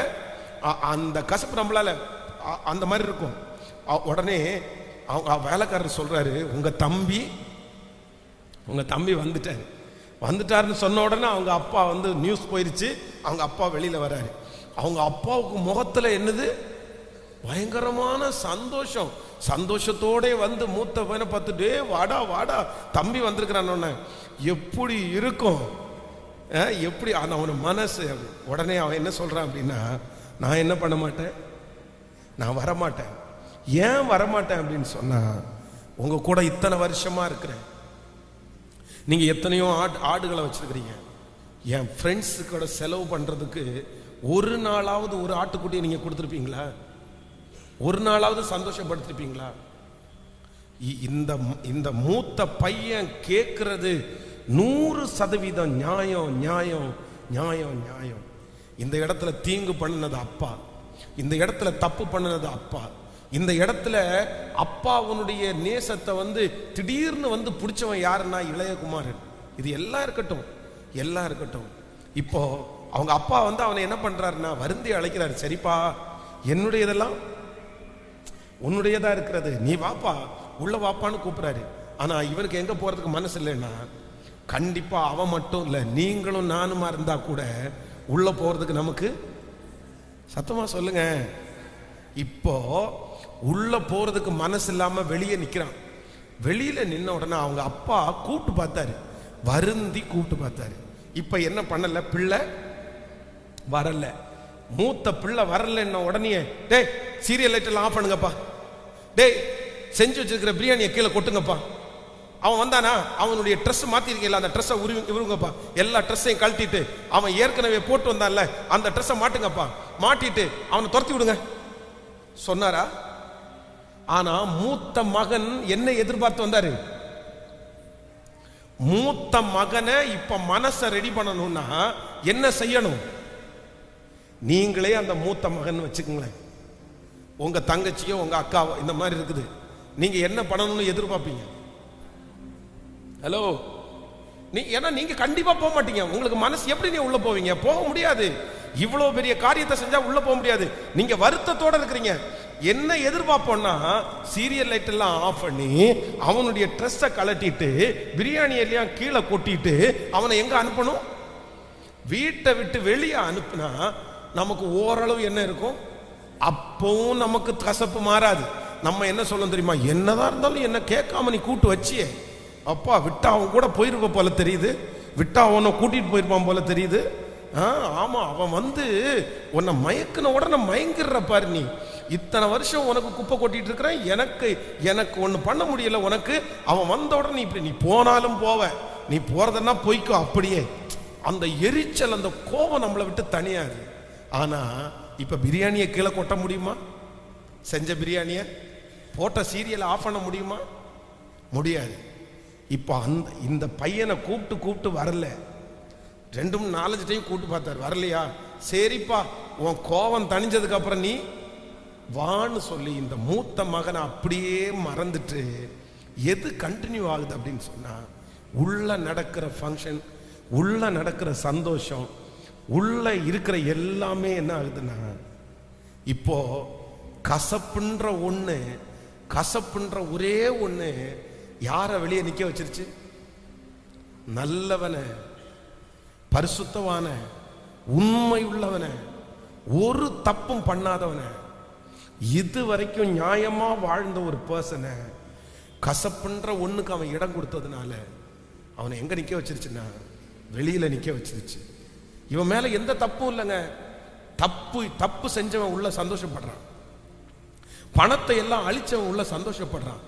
அந்த கசப்பு நம்மளால அந்த மாதிரி இருக்கும். உடனே வேலைக்காரர் சொல்றாரு, உங்க தம்பி வந்துட்டாரு, வந்துட்டாருன்னு சொன்ன உடனே அவங்க அப்பா வந்து நியூஸ் போயிருச்சு, அவங்க அப்பா வெளியில வராரு. அவங்க அப்பாவுக்கு முகத்துல என்னது பயங்கரமான சந்தோஷம். சந்தோஷத்தோட வந்து மூத்த பையனை பார்த்துட்டு வாடா வாடா தம்பி வந்திருக்கிறான். எப்படி இருக்கும், எப்படி அவன மனசு. உடனே அவன் என்ன சொல்றான் அப்படின்னா, நான் என்ன பண்ண மாட்டேன், நான் வரமாட்டேன். ஏன் வரமாட்டேன் அப்படின்னு சொன்னா, உங்க கூட இத்தனை வருஷமா இருக்கிறேன், நீங்க எத்தனையோ ஆடுகளை வச்சிருக்கிறீங்க. என் ஃப்ரெண்ட்ஸு கூட செலவு பண்றதுக்கு ஒரு நாளாவது ஒரு ஆட்டுக்குட்டியை நீங்க கொடுத்துருப்பீங்களா? ஒரு நாளாவது சந்தோஷப்படுத்திருப்பீங்களா? இந்த மூத்த பையன் கேட்கிறது 100% நியாயம் நியாயம் நியாயம் நியாயம். இந்த இடத்துல தீங்கு பண்ணினது அப்பா, இந்த இடத்துல தப்பு பண்ணினது அப்பா, இந்த இடத்துல அப்பாவுடைய நேசத்தை வந்து திடீர்னு வந்து பிடிச்சவன் யாருன்னா இளையகுமாரன். இது எல்லாம் இருக்கட்டும், எல்லாம் இருக்கட்டும். இப்போ அவங்க அப்பா வந்து அவனை என்ன பண்றாருன்னா வருந்தி அழைக்கிறாரு. சரிப்பா, என்னுடையதெல்லாம் உன்னுடையதா இருக்கிறது, நீ வாப்பா உள்ள வாப்பான்னு கூப்பிடுறாரு. ஆனா இவனுக்கு எங்க போறதுக்கு மனசு இல்லைன்னா, கண்டிப்பா அவன் மட்டும் இல்ல, நீங்களும் நானுமா இருந்தா கூட உள்ள போறதுக்கு நமக்கு, சத்தமா சொல்லுங்க, இப்போ உள்ள போறதுக்கு மனசு இல்லாம வெளியே நிக்கிறான். வெளியில நின்ன உடனே அவங்க அப்பா கூப்பிட்டு பார்த்தாரு, வருந்தி கூப்பிட்டு பார்த்தாரு. இப்ப என்ன பண்ணல, பிள்ளை வரல. மூத்த பிள்ளை வரலன்ன உடனே, டேய் சீரியல் லைட் எல்லாம் ஆஃப் பண்ணுங்கப்பா, டேய் செஞ்சு வச்சிருக்கிற பிரியாணியை கீழே கொட்டுங்கப்பா. அவன் வந்தானா, அவனுடைய ட்ரெஸ் மாத்திருக்கீங்களா, அந்த ட்ரெஸ்ஸை உருவுங்கப்பா, எல்லா ட்ரெஸ்ஸையும் கழட்டிட்டு அவன் ஏற்கனவே போட்டு வந்தான்ல அந்த ட்ரெஸ்ஸை மாட்டுங்கப்பா, மாட்டிட்டு அவனை துரத்தி விடுங்க சொன்னாரா? ஆனா மூத்த மகன் என்ன எதிர்பார்த்து வந்தாரு? மூத்த மகனை இப்ப மனசை ரெடி பண்ணணும்னா என்ன செய்யணும்? நீங்களே அந்த மூத்த மகன் வச்சுக்கங்களேன், உங்க தங்கச்சியோ உங்க அக்காவோ இந்த மாதிரி இருக்குது, நீங்க என்ன பண்ணணும்னு எதிர்பார்ப்பீங்க? ஹலோ, ஏன்னா நீங்க கண்டிப்பா போக மாட்டீங்க. உங்களுக்கு மனசு எப்படி நீ உள்ள போவீங்க? போக முடியாது. இவ்வளவு பெரிய காரியத்தை செஞ்சா உள்ள போக முடியாது. நீங்க வருத்தத்தோட இருக்கிறீங்க. என்ன எதிர்பார்ப்போம்னா, சீரியல் லைட் எல்லாம் ஆஃப் பண்ணி அவனுடைய ட்ரெஸ்ஸை கலட்டிட்டு பிரியாணி எல்லாம் கீழே கொட்டிட்டு அவனை எங்க அனுப்பணும்? வீட்டை விட்டு வெளியே அனுப்புனா நமக்கு ஓரளவு என்ன இருக்கும்? அப்பவும் நமக்கு கசப்பு மாறாது. நம்ம என்ன சொல்ல தெரியுமா, என்னதான் இருந்தாலும் என்ன கேட்காம நீ கூட்டு வச்சியே, அப்பா விட்டா அவன் கூட போயிருப்ப போல தெரியுது, விட்டா அவனை கூட்டிட்டு போயிருப்பான் போல தெரியுது. ஆமா, அவன் வந்து உன்னை மயக்கின உடனே மயங்கிற பாரு. நீ இத்தனை வருஷம் உனக்கு குப்பை கொட்டிட்டு இருக்கிறேன், எனக்கு ஒண்ணு பண்ண முடியல உனக்கு. அவன் வந்த உடனே இப்படி நீ போனாலும் போவ, நீ போறதுன்னா போய்க்கோ. அப்படியே அந்த எரிச்சல், அந்த கோபம் நம்மளை விட்டு தனியாது. ஆனா இப்ப பிரியாணியை கீழே கொட்ட முடியுமா? செஞ்ச பிரியாணிய போட்ட சீரியலை ஆஃப் பண்ண முடியுமா? முடியாது. இப்ப இந்த பையனை கூப்பிட்டு வரல, 2-4 டைம் கூப்பிட்டு பார்த்தாரு, வரலையா? சரிப்பா, உன் கோபம் தணிஞ்சதுக்கு அப்புறம் நீ வான்னு சொல்லி இந்த மூத்த மகனை அப்படியே மறந்துட்டு, எது கண்டினியூ ஆகுது அப்படின்னு சொன்னா, உள்ள நடக்கிற ஃபங்க்ஷன், உள்ள நடக்கிற சந்தோஷம், உள்ள இருக்கிற எல்லாமே என்ன ஆகுதுன்னா, இப்போ கசப்புன்ற ஒண்ணு, கசப்புன்ற ஒரே ஒண்ணு யாரை வெளியே நிக்க வச்சிருச்சு? நல்லவன, பரிசுத்தவான, உண்மை உள்ளவன, ஒரு தப்பும் பண்ணாதவன, இது வரைக்கும் நியாயமா வாழ்ந்த ஒரு பர்சனை கசப்புன்ற ஒண்ணுக்கு அவன் இடம் கொடுத்ததுனால அவனை எங்க நிக்க வச்சிருச்சுன்னா வெளியில நிக்க வச்சிருச்சு. இவன் மேல எந்த தப்பும் இல்லைங்க. தப்பு செஞ்சவன் உள்ள சந்தோஷப்படுறான், பணத்தை எல்லாம் அழிச்சவன் உள்ள சந்தோஷப்படுறான்,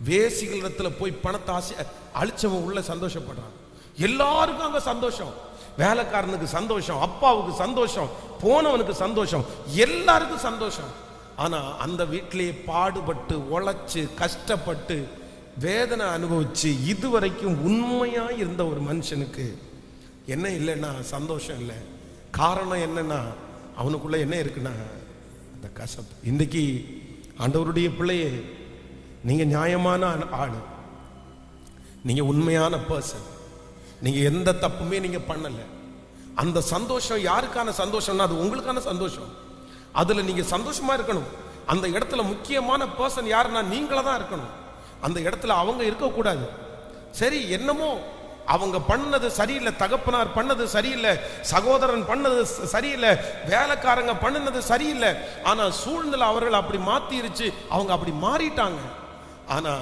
வேசிகளிடத்துல போய் பணத்தை அழிச்சவன் உள்ள சந்தோஷப்படுறான். எல்லாருக்கும் அங்க சந்தோஷம், வேலைக்காரனுக்கு சந்தோஷம், அப்பாவுக்கு சந்தோஷம், போனவனுக்கு சந்தோஷம், எல்லாருக்கும் சந்தோஷம். ஆனா அந்த வீட்டிலேயே பாடுபட்டு உழைச்சு கஷ்டப்பட்டு வேதனை அனுபவிச்சு இதுவரைக்கும் உண்மையா இருந்த ஒரு மனுஷனுக்கு என்ன இல்லைன்னா சந்தோஷம் இல்லை. காரணம் என்னன்னா, அவனுக்குள்ள என்ன இருக்குன்னா அந்த கசப்பு. இன்னைக்கு ஆண்டவருடைய பிள்ளையே, நீங்க நியாயமான ஆளு, நீங்க உண்மையான பர்சன், நீங்க எந்த தப்புமே நீங்க பண்ணல. அந்த சந்தோஷம் யாருக்கான சந்தோஷம்னா அது உங்களுக்கான சந்தோஷம். அதுல நீங்க சந்தோஷமா இருக்கணும். அந்த இடத்துல முக்கியமான பர்சன் யாருன்னா நீங்களா தான் இருக்கணும். அந்த இடத்துல அவங்க இருக்கக்கூடாது. சரி, என்னமோ அவங்க பண்ணது சரியில்லை, தகப்பனார் பண்ணது சரியில்லை, சகோதரன் பண்ணது சரியில்லை, வேலைக்காரங்க பண்ணது சரியில்லை. ஆனா சூழ்நிலை அவர்கள் அப்படி மாத்திருச்சு, அவங்க அப்படி மாறிட்டாங்க. ஆனா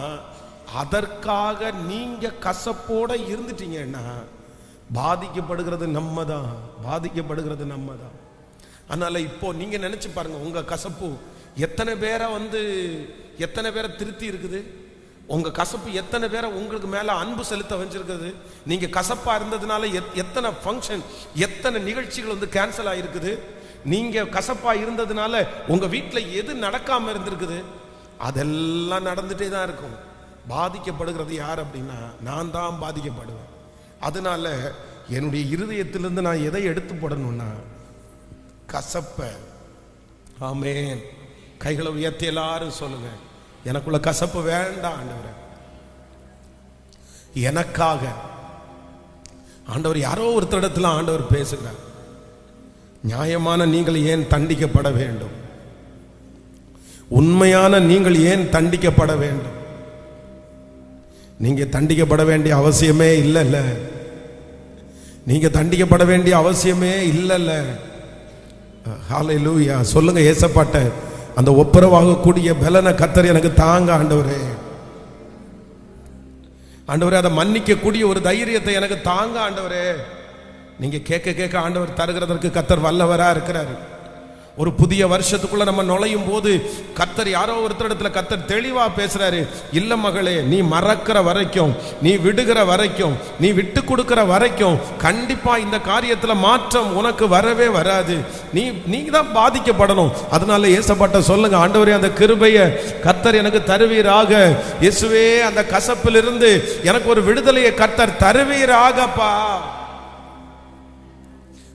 அதற்காக நீங்க கசப்போட இருந்துட்டீங்கன்னா பாதிக்கப்படுகிறது நம்ம தான், பாதிக்கப்படுகிறது நம்ம தான். அதனால இப்போ நீங்க நினைச்சு பாருங்க, உங்க கசப்பு எத்தனை பேரை திருத்தி இருக்குது, உங்க கசப்பு எத்தனை பேரை உங்களுக்கு மேல அன்பு செலுத்த வச்சிருக்குது. நீங்க கசப்பா இருந்ததுனால எத்தனை ஃபங்க்ஷன், எத்தனை நிகழ்ச்சிகள் கேன்சல் ஆயிருக்குது. நீங்க கசப்பா இருந்ததுனால உங்க வீட்டுல எது நடக்காம இருந்திருக்குது, அதெல்லாம் நடந்துட்டே தான் இருக்கும். பாதிக்கப்படுகிறது யார் அப்படின்னா நான் தான் பாதிக்கப்படுவேன். அதனால என்னுடைய இருதயத்திலிருந்து நான் எதை எடுத்து போடணும்னா கசப்ப. ஆமென். கைகளை உயர்த்தி எல்லாரும் சொல்லுங்க, எனக்குள்ள கசப்பு வேண்டாம் ஆண்டவரே. எனக்காக ஆண்டவர் யாரோ ஒருத்தரிடத்துல ஆண்டவர் பேசுகிறார், நியாயமான நீங்கள் ஏன் தண்டிக்கப்பட வேண்டும், உண்மையான நீங்கள் ஏன் தண்டிக்கப்பட வேண்டும். நீங்க தண்டிக்கப்பட வேண்டிய அவசியமே இல்லைல்ல, நீங்க தண்டிக்கப்பட வேண்டிய அவசியமே இல்லைல்ல. ஹல்லேலூயா. சொல்லுங்க, ஏசப்பாட்ட அந்த ஒப்புரவாகக்கூடிய பலனை கர்த்தர் எனக்கு தாங்க ஆண்டவரே. ஆண்டவரே, அதை மன்னிக்க கூடிய ஒரு தைரியத்தை எனக்கு தாங்க ஆண்டவரே. நீங்க கேட்க கேட்க ஆண்டவர் தருகிறதற்கு கர்த்தர் வல்லவரா இருக்கிறாரு. ஒரு புதிய வருஷத்துக்குள்ள நம்ம நுழையும் போது கர்த்தர் யாரோ ஒருத்தரிடத்துல கர்த்தர் தெளிவா பேசுறாரு. இல்ல மகளே, நீ மறக்கிற வரைக்கும், நீ விடுகிற வரைக்கும், நீ விட்டு கொடுக்கிற வரைக்கும் கண்டிப்பா இந்த காரியத்துல மாற்றம் உனக்கு வரவே வராது. நீங்க தான் பாதிக்கப்படணும். அதனால ஏசப்பாட்ட சொல்லுங்க, ஆண்டவரே அந்த கிருபையை கர்த்தர் எனக்கு தருவீராக. இயேசுவே, அந்த கசப்பிலிருந்து எனக்கு ஒரு விடுதலையை கர்த்தர் தருவீராகப்பா.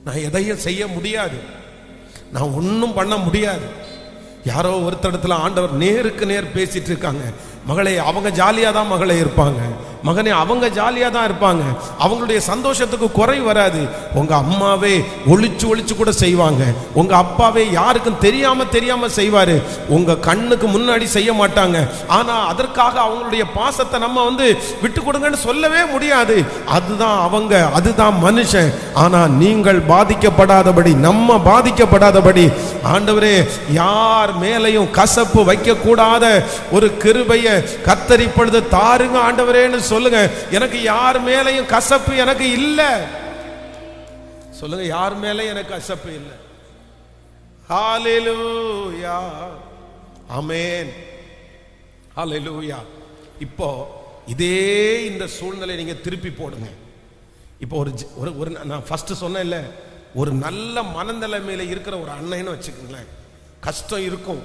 நான் எதையும் செய்ய முடியாது, நான் ஒன்றும் பண்ண முடியாது. யாரோ ஒருத்தடத்துல ஆண்டவர் நேருக்கு நேர் பேசிட்டு இருக்காங்க. மகளே, அவங்க ஜாலியா தான் மகளே இருப்பாங்க, மகனே அவங்க ஜாலியா தான் இருப்பாங்க, அவங்களுடைய சந்தோஷத்துக்கு குறை வராது. உங்க அம்மாவே ஒளிச்சு ஒளிச்சு கூட செய்வாங்க, உங்க அப்பாவே யாருக்கும் தெரியாம செய்வாரு, உங்க கண்ணுக்கு முன்னாடி செய்ய மாட்டாங்க. ஆனா அதற்காக அவங்களுடைய பாசத்தை நம்ம விட்டு கொடுங்கன்னு சொல்லவே முடியாது. அதுதான் அவங்க, அதுதான் மனுஷன். ஆனா நீங்கள் பாதிக்கப்படாதபடி, நம்ம பாதிக்கப்படாதபடி ஆண்டவரே யார் மேலையும் கசப்பு வைக்க கூடாத ஒரு கிருபையை கர்த்தர் இப்பொழுது தாருங்க ஆண்டவரேன்னு சொல்லுங்க. எனக்கு யார் மேலையும் கசப்பு எனக்கு இல்ல. சொல்லுங்க, யார் மேலையும் எனக்கு கசப்பு இல்லை. ஹல்லேலூயா. ஆமென். ஹல்லேலூயா. இப்போ இதே இந்த சூழ்நிலை நீங்க திருப்பி போடுங்க. இப்போ ஒரு நான் ஃபர்ஸ்ட் சொன்னேன்ல, ஒரு நல்ல மனநிலைமையில இருக்கிற ஒரு அண்ணன்னு வச்சுக்கோங்களேன், கஷ்டம் இருக்கும்,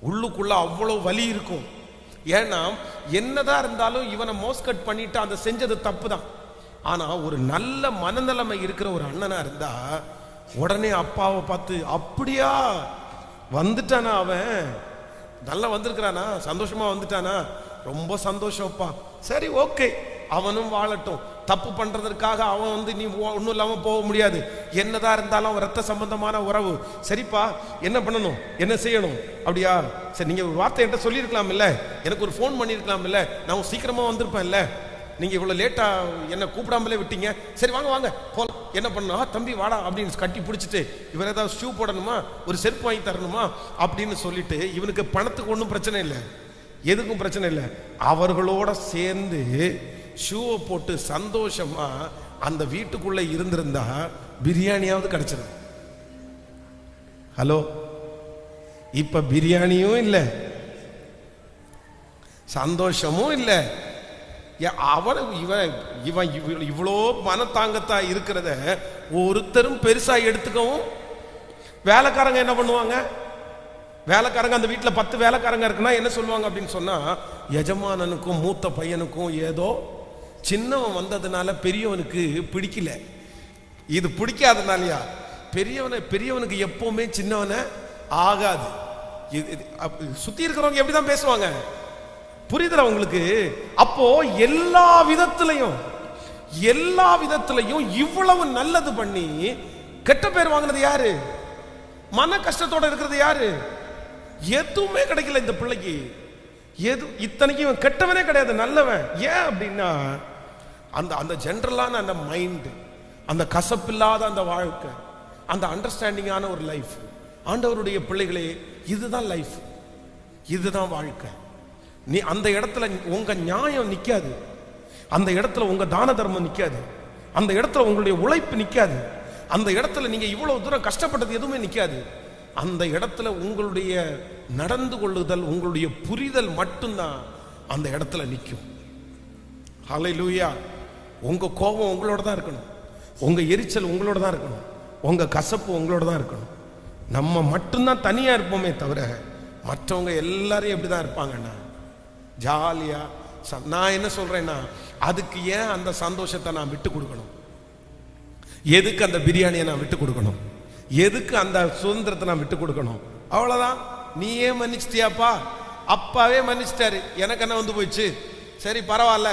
உள்ளுக்குள்ள அவ்வளவு வலி இருக்கும். ஏன்னா என்னதான் இருந்தாலும் இவனை மோஸ்கட் பண்ணிட்டு அந்த செஞ்சது தப்பு தான். ஆனா ஒரு நல்ல மனநிலைமை இருக்கிற ஒரு அண்ணனா இருந்தா உடனே அப்பாவை பார்த்து, அப்படியா வந்துட்டானா, அவன் நல்லா வந்திருக்கிறானா, சந்தோஷமா வந்துட்டானா, ரொம்ப சந்தோஷம்ப்பா, சரி ஓகே, அவனும் வாழட்டும். தப்பு பண்றதற்காக அவன் நீ ஒன்றும் இல்லாம போக முடியாது. என்னதான் இருந்தாலும் அவன் ரத்த சம்பந்தமான உறவு. சரிப்பா, என்ன பண்ணணும், என்ன செய்யணும், அப்படியா, சரி நீங்க ஒரு வார்த்தை என்கிட்ட சொல்லியிருக்கலாம் இல்ல, எனக்கு ஒரு ஃபோன் பண்ணியிருக்கலாம் இல்ல, நான் சீக்கிரமா வந்திருப்பேன் இல்ல, நீங்க இவ்வளவு லேட்டா என்ன கூப்பிடாமலே விட்டீங்க, சரி வாங்க வாங்க போலாம். என்ன பண்ணா, தம்பி வாடா அப்படின்னு கட்டி பிடிச்சிட்டு, இவர் ஏதாவது ஷூ போடணுமா, ஒரு செருப்பு வாங்கி தரணுமா அப்படின்னு சொல்லிட்டு, இவனுக்கு பணத்துக்கு ஒன்றும் பிரச்சனை இல்லை, எதுக்கும் பிரச்சனை இல்லை, அவர்களோட சேர்ந்து ஷூவை போட்டு சந்தோஷமா அந்த வீட்டுக்குள்ள இருந்திருந்தா பிரியாணியாவது கிடைச்சிடும். ஹலோ, இப்ப பிரியாணியும் இல்லை, சந்தோஷமும் இல்லை. இவன் இவ்வளோ மனத்தாங்கத்தா இருக்கிறத ஒருத்தரும் பெருசா எடுத்துக்கவும். வேலைக்காரங்க என்ன பண்ணுவாங்க, வேலைக்காரங்க அந்த வீட்டில் 10 வேலைக்காரங்க இருக்குன்னா என்ன சொல்லுவாங்க அப்படின்னு சொன்னா, எஜமானனுக்கும் மூத்த பையனுக்கும் ஏதோ சின்னவன் வந்ததுனால பெரியவனுக்கு பிடிக்கல, இது பிடிக்காதனாலயா, பெரியவனுக்கு எப்பவுமே சின்னவனை ஆகாது. சுத்தி இருக்கிறவங்க எப்படிதான் பேசுவாங்க, புரியுதுல உங்களுக்கு? அப்போ எல்லா விதத்திலையும் இவ்வளவு நல்லது பண்ணி கெட்ட பேர் வாங்கினது யாரு, மன கஷ்டத்தோட இருக்கிறது யாரு? எதுவுமே கிடைக்கல இந்த பிள்ளைக்கு. இத்தனைக்கும் இவன் கெட்டவனே கிடையாது, நல்லவன். ஏன் அப்படின்னா அந்த அந்த ஜென்ரலான அந்த மைண்டு, அந்த கசப்பில்லாத அந்த வாழ்க்கை, அந்த அண்டர்ஸ்டாண்டிங்கான ஒரு லைஃப். ஆண்டவருடைய பிள்ளைகளே, இதுதான் லைஃப், இதுதான் வாழ்க்கை. நீ அந்த இடத்துல உங்க நியாயம் நிக்காது, அந்த இடத்துல உங்க தான தர்மம் நிக்காது, அந்த இடத்துல உங்களுடைய உழைப்பு நிக்காது, அந்த இடத்துல நீங்க இவ்வளவு தூரம் கஷ்டப்பட்டது எதுவுமே நிக்காது. அந்த இடத்துல உங்களுடைய நடந்து கொள்ளுதல், உங்களுடைய புரிதல் மட்டும்தான் அந்த இடத்துல நிற்கும். ஹல்லேலூயா. உங்க கோபம் உங்களோட தான் இருக்கணும், உங்க எரிச்சல் உங்களோட தான் இருக்கணும், உங்க கசப்பு உங்களோட தான் இருக்கணும். நம்ம மட்டும்தான் தனியா இருப்போமே தவிர மற்றவங்க எல்லாரும் எப்படிதான் இருப்பாங்கன்னா ஜாலியா. நான் என்ன சொல்றேன்னா, அதுக்கு ஏன் அந்த சந்தோஷத்தை நான் விட்டு கொடுக்கணும்? எதுக்கு அந்த பிரியாணியை நான் விட்டு கொடுக்கணும்? எதுக்கு அந்த சுதந்திரத்தை நான் விட்டு கொடுக்கணும்? அவ்வளவுதான். நீயே மன்னிச்சிட்டியாப்பா, அப்பாவே மன்னிச்சிட்டாரு, எனக்கு என்ன வந்து போயிடுச்சு, சரி பரவாயில்ல.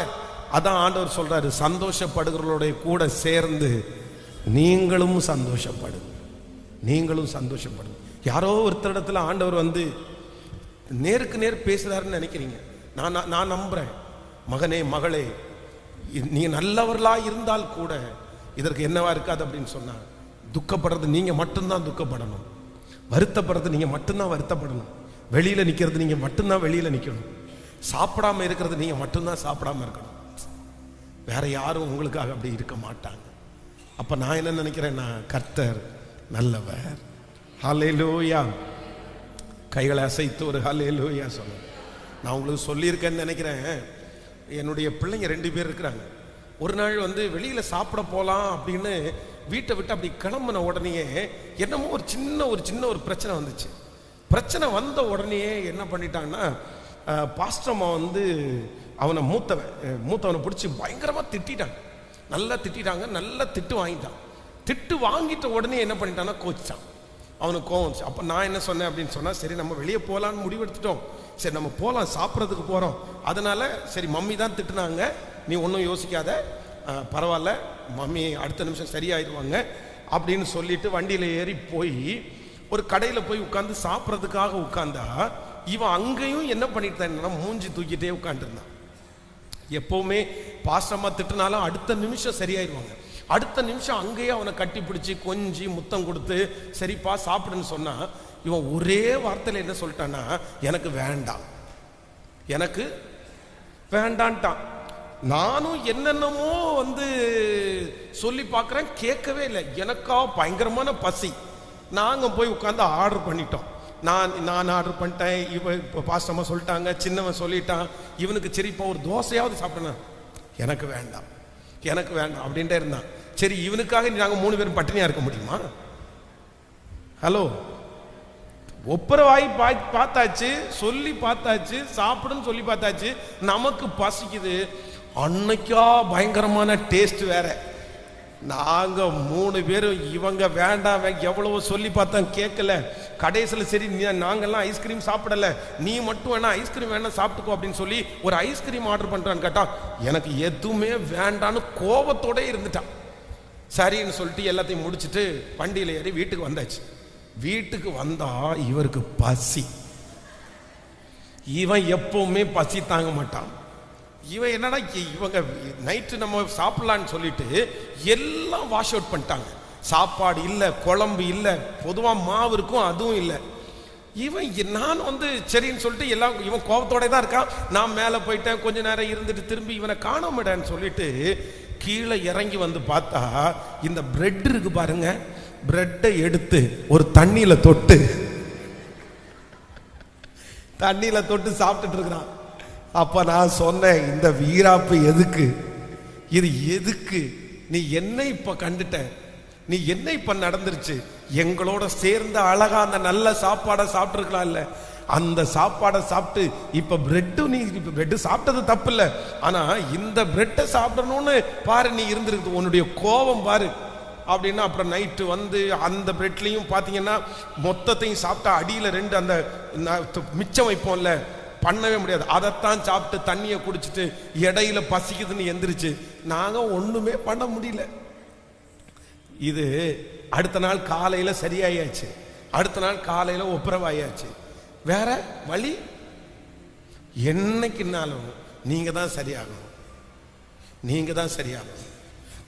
அதான் ஆண்டவர் சொல்றாரு, சந்தோஷப்படுகிறவர்களோட கூட சேர்ந்து நீங்களும் சந்தோஷப்படுங்க, நீங்களும் சந்தோஷப்படுங்க. யாரோ ஒருத்தரிடத்துல ஆண்டவர் வந்து நேருக்கு நேர் பேசுறாருன்னு நினைக்கிறீங்க. நான் நம்புறேன், மகனே மகளே, நீ நல்லவர்களா இருந்தால் கூட இதற்கு என்னவா இருக்காது அப்படின்னு சொன்னா, துக்கப்படுறது நீங்க மட்டும்தான் துக்கப்படணும், வருத்தப்படுறது நீங்க மட்டும்தான் வருத்தப்படணும், வெளியில நிக்கிறது நீங்க மட்டும்தான் வெளியில நிக்கணும், சாப்பிடாம இருக்கிறது நீங்க மட்டும்தான் சாப்பிடாம இருக்கணும். வேற யாரும் உங்களுக்காக அப்படி இருக்க மாட்டாங்க. அப்ப நான் என்ன நினைக்கிறேன்னா, கர்த்தர் நல்லவர். ஹல்லேலூயா. கைகளை அசைத்து ஒரு ஹல்லேலூயா சொல்லுங்க. நான் உங்களுக்கு சொல்லியிருக்கேன்னு நினைக்கிறேன். என்னுடைய பிள்ளைங்க 2 பேர் இருக்கிறாங்க. ஒரு நாள் வந்து வெளியில சாப்பிட போலாம் அப்படின்னு வீட்டை விட்டு அப்படி கிளம்பின உடனே என்னமோ ஒரு சின்ன ஒரு பிரச்சனை வந்துச்சு. பிரச்சனை வந்த உடனே என்ன பண்ணிட்டாங்கன்னா, பாஸ்டர்மா வந்து அவனை மூத்தவனை பிடிச்சி பயங்கரமா திட்டாங்க, நல்லா திட்டாங்க, நல்லா திட்டு வாங்கிட்டான். திட்டு வாங்கிட்ட உடனே என்ன பண்ணிட்டான்னா கோச்சிட்டான், அவனுக்கு கோவம் வந்துச்சு. அப்போ நான் என்ன சொன்னேன் அப்படின்னு சொன்னா, சரி நம்ம வெளியே போகலான்னு முடிவெடுத்துட்டோம், சரி நம்ம போகலாம், சாப்பிட்றதுக்கு போகிறோம், அதனால சரி மம்மி தான் திட்டுனாங்க, நீ ஒன்றும் யோசிக்காத, பரவாயில்ல, மம்மி அடுத்த நிமிஷம் சரியாயிடுவாங்க அப்படின்னு சொல்லிட்டு வண்டியில் ஏறி போய் ஒரு கடையில் போய் உட்காந்து சாப்பிட்றதுக்காக உட்கார்ந்தா, இவன் அங்கேயும் என்ன பண்ணிட்டு தான் மூஞ்சி தூக்கிட்டே உட்காந்துருந்தான். எப்பவுமே பாசமா திட்டுனாலும் அடுத்த நிமிஷம் சரியாயிருவாங்க, அடுத்த நிமிஷம் அங்கேயே அவனை கட்டி பிடிச்சி கொஞ்சி முத்தம் கொடுத்து சரிப்பா சாப்பிடுன்னு சொன்னா, இவன் ஒரே வார்த்தையில என்ன சொல்லிட்டான்னா, எனக்கு வேண்டாம், எனக்கு வேண்டான்ட்டான். நானும் என்னென்னமோ வந்து சொல்லி பார்க்குறேன், கேட்கவே இல்லை. எனக்கா பயங்கரமான பசி. நாங்கள் போய் உட்காந்து ஆர்டர் பண்ணிட்டோம். நான் ஆர்டர் பண்ணிட்டேன், இப்போ பாஸ்டமா சொல்லிட்டாங்க, சின்னவன் சொல்லிட்டான், இவனுக்கு சரிப்பா ஒரு தோசையாவது சாப்பிட்டேன், எனக்கு வேண்டாம் எனக்கு வேண்டாம் அப்படின்ட்டே இருந்தான். சரி இவனுக்காக நாங்கள் 3 பேரும் பட்டினியா இருக்க முடியுமா? ஹலோ, ஒப்புரவாய் பார்த்தாச்சு, சொல்லி பார்த்தாச்சு, சாப்பிடுன்னு சொல்லி பார்த்தாச்சு, நமக்கு பசிக்குது. அன்னைக்கா பயங்கரமான டேஸ்ட் வேற. நாங்க 3 பேரும் இவங்க வேண்டாம் எவ்வளவோ சொல்லி பார்த்தோம், கேட்கல. கடைசியில் சரி நாங்கெல்லாம் ஐஸ்கிரீம் சாப்பிடல, நீ மட்டும் வேணா ஐஸ்கிரீம் வேணா சாப்பிட்டுக்கோ அப்படின்னு சொல்லி ஒரு ஐஸ்கிரீம் ஆர்டர் பண்றான்னு கேட்டா, எனக்கு எதுவுமே வேண்டான்னு கோபத்தோட இருந்துட்டான். சரின்னு சொல்லிட்டு எல்லாத்தையும் முடிச்சுட்டு வண்டியில ஏறி வீட்டுக்கு வந்தாச்சு. வீட்டுக்கு வந்தா இவருக்கு பசி. இவன் எப்பவுமே பசி தாங்க மாட்டான். இவன் என்னன்னா, இவங்க நைட்டு நம்ம சாப்பிடலான்னு சொல்லிட்டு எல்லாம் வாஷ் அவுட் பண்ணிட்டாங்க. சாப்பாடு இல்லை, குழம்பு இல்லை, பொதுவாக மாவு இருக்கும் அதுவும் இல்லை. இவன் நான் வந்து சரின்னு சொல்லிட்டு எல்லாம், இவன் கோபத்தோட தான் இருக்கான். நான் மேலே போயிட்டேன், கொஞ்ச நேரம் இருந்துட்டு திரும்பி இவனை காணாமடான்னு சொல்லிட்டு கீழே இறங்கி வந்து பார்த்தா, இந்த பிரெட் இருக்கு பாருங்க, பிரெட்டை எடுத்து ஒரு தண்ணியில தொட்டு சாப்பிட்டுட்டு இருக்கிறான். அப்ப நான் சொன்னேன், இந்த வீராப்பு எதுக்கு, இது எதுக்கு? நீ என்ன இப்ப கண்டுட்ட, நீ என்ன இப்ப நடந்துருச்சு? எங்களோட சேர்ந்த அழகா அந்த நல்ல சாப்பாடை சாப்பிட்டுருக்கலாம் இல்ல? அந்த சாப்பாடை சாப்பிட்டு இப்ப பிரெட்டு, நீ பிரெட் சாப்பிட்டது தப்பு இல்லை, ஆனா இந்த பிரெட்டை சாப்பிடணும்னு பாரு நீ இருந்திருக்கு, உன்னுடைய கோபம் பாரு அப்படின்னா. அப்புறம் நைட்டு வந்து அந்த பிரெட்லையும் பார்த்தீங்கன்னா மொத்தத்தையும் சாப்பிட்டா அடியில் 2 அந்த மிச்சம் வைப்போம்ல, பண்ணவே முடியாது. அதைத்தான் சாப்பிட்டு தண்ணியை குடிச்சிட்டு இடையில பசிக்குதுன்னு எந்திரிச்சு நாங்கள் ஒன்றுமே பண்ண முடியல. இது அடுத்த நாள் காலையில் சரியாயாச்சு, அடுத்த நாள் காலையில் ஒப்புரவாயாச்சு. வேற வழி என்னைக்குனாலும் நீங்க தான் சரியாகணும். நீங்க தான் சரியாகணும்.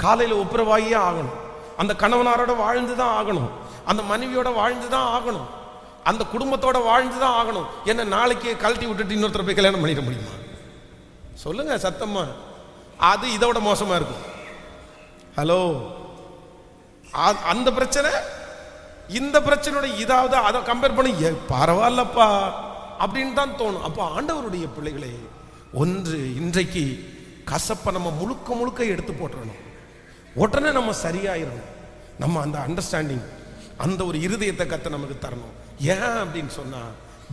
காலையில் ஒப்புரவாகியே ஆகணும். அந்த கணவனாரோட வாழ்ந்து தான் ஆகணும். அந்த மனைவியோட வாழ்ந்து தான் ஆகணும். அந்த குடும்பத்தோட வாழ்ந்து தான் ஆகணும். என்ன நாளைக்கு கழட்டி விட்டுட்டு இன்னொருத்தர் போய் கல்யாணம் பண்ணிட முடியுமா? சொல்லுங்க சத்தமா. அது இதோட மோசமா இருக்கும். ஹலோ, அந்த பிரச்சனை இந்த பிரச்சனையோட இதாவது அதை கம்பேர் பண்ணி பரவாயில்லப்பா அப்படின்னு தான் தோணும். அப்போ ஆண்டவருடைய பிள்ளைகளே, ஒன்று, இன்றைக்கு கசப்பை நம்ம முழுக்க முழுக்க எடுத்து போட்டுறணும். உடனே நம்ம சரியாயிடணும். நம்ம அந்த அண்டர்ஸ்டாண்டிங், அந்த ஒரு இருதயத்தை கத்த நமக்கு தரணும். ஏன் அப்படின்னு சொன்னா,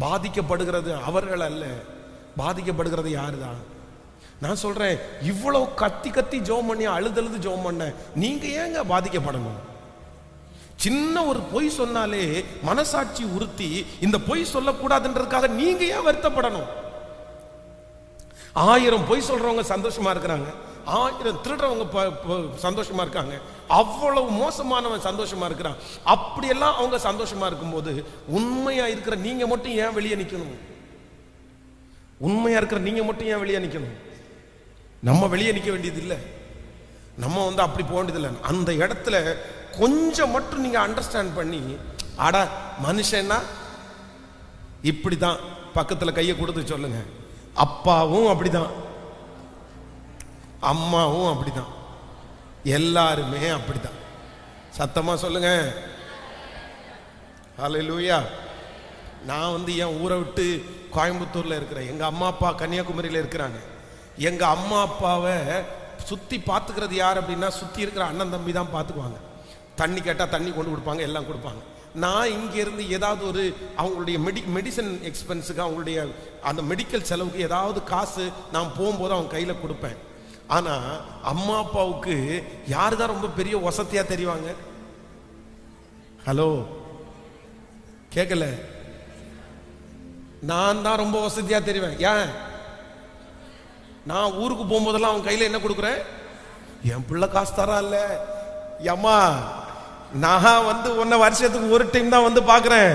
பாதிக்கப்படுகிறது அவர்கள் அல்ல, பாதிக்கப்படுகிறது யாரு தான்? நான் சொல்றேன், இவ்வளவு கத்தி கத்தி ஜெபம் பண்ணி அழுது ஜெபம் பண்ண நீங்க ஏங்க பாதிக்கப்படணும்? சின்ன ஒரு பொய் சொன்னாலே மனசாட்சி உறுத்தி இந்த பொய் சொல்லக்கூடாதுன்றதுக்காக நீங்க ஏன் வருத்தப்படணும்? 1000 பொய் சொல்றவங்க சந்தோஷமா இருக்கிறாங்க, 1000 திருடுறவங்க சந்தோஷமா இருக்காங்க, அவ்வளவு மோசமானவன் சந்தோஷமா இருக்கிறான். அப்படியெல்லாம் அவங்க சந்தோஷமா இருக்கும்போது உண்மையா இருக்கிற நீங்க மட்டும் ஏன் வெளியே நிக்கணும்? உண்மையா இருக்கிற நீங்க மட்டும் ஏன் வெளியே நிக்கணும்? நம்ம வெளியே நிக்க வேண்டியது இல்லை, நம்ம அப்படி போக வேண்டியது இல்லை. அந்த இடத்துல கொஞ்சம் மட்டும் நீங்க அண்டர்ஸ்டாண்ட் பண்ணி, அட மனுஷன்னா இப்படிதான், பக்கத்துல கையை கொடுத்து சொல்லுங்க, அப்பாவும் அப்படிதான், அம்மாவும் அப்படிதான், எல்லாருமே அப்படிதான். சத்தமா சொல்லுங்க ஹல்லேலூயா. நான் என் ஊரை விட்டு கோயம்புத்தூர்ல இருக்கிறேன். எங்க அம்மா அப்பா கன்னியாகுமரியில இருக்கிறாங்க. எங்க அம்மா அப்பாவை சுத்தி பாத்துக்கிறது யார் அப்படின்னா, சுத்தி இருக்கிற அண்ணன் தம்பி தான் பாத்துக்குவாங்க. தண்ணி கேட்டா தண்ணி கொண்டு கொடுப்பாங்க, எல்லாம் கொடுப்பாங்க. நான் இங்க இருந்து ஏதாவது ஒரு அவங்களுடைய மெடிசன் எக்ஸ்பென்ஸுக்கு, அவங்களுடைய அந்த மெடிக்கல் செலவுக்கு ஏதாவது காசு நான் போகும்போது அவங்க கையில கொடுப்பேன். ஆனா அம்மா அப்பாவுக்கு யாரு தான் ரொம்ப பெரிய வசதியா தெரிவாங்க? ஹலோ, கேட்கல? நான் தான் ரொம்ப வசதியா தெரிவேன். ஏன்? நான் ஊருக்கு போகும்போதெல்லாம் அவன் கையில என்ன கொடுக்குறேன்? என் பிள்ளை காசு தரா இல்ல, அம்மா நான் உன்னை வருஷத்துக்கு ஒரு டைம் தான் பாக்குறேன்,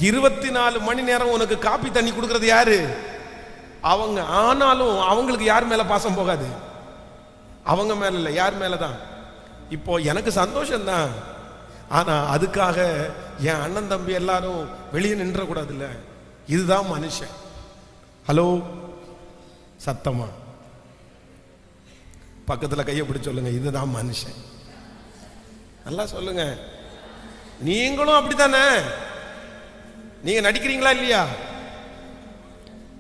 24 மணி நேரம் உனக்கு காப்பி தண்ணி கொடுக்கறது யாரு? அவங்க. ஆனாலும் அவங்களுக்கு யார் மேல பாசம் போகாது? அவங்க மேல இல்ல, யார் மேலதான்? இப்போ எனக்கு சந்தோஷம் தான், ஆனா அதுக்காக என் அண்ணன் தம்பி எல்லாரும் வெளியே நின்ற கூடாது இல்ல. இதுதான் மனுஷன். ஹலோ, சத்தமா பக்கத்துல கையை பிடிச்சு சொல்லுங்க, இதுதான் மனுஷன். நல்லா சொல்லுங்க. நீங்களும் அப்படித்தானே? நீங்க நடிக்கிறீங்களா இல்லையா?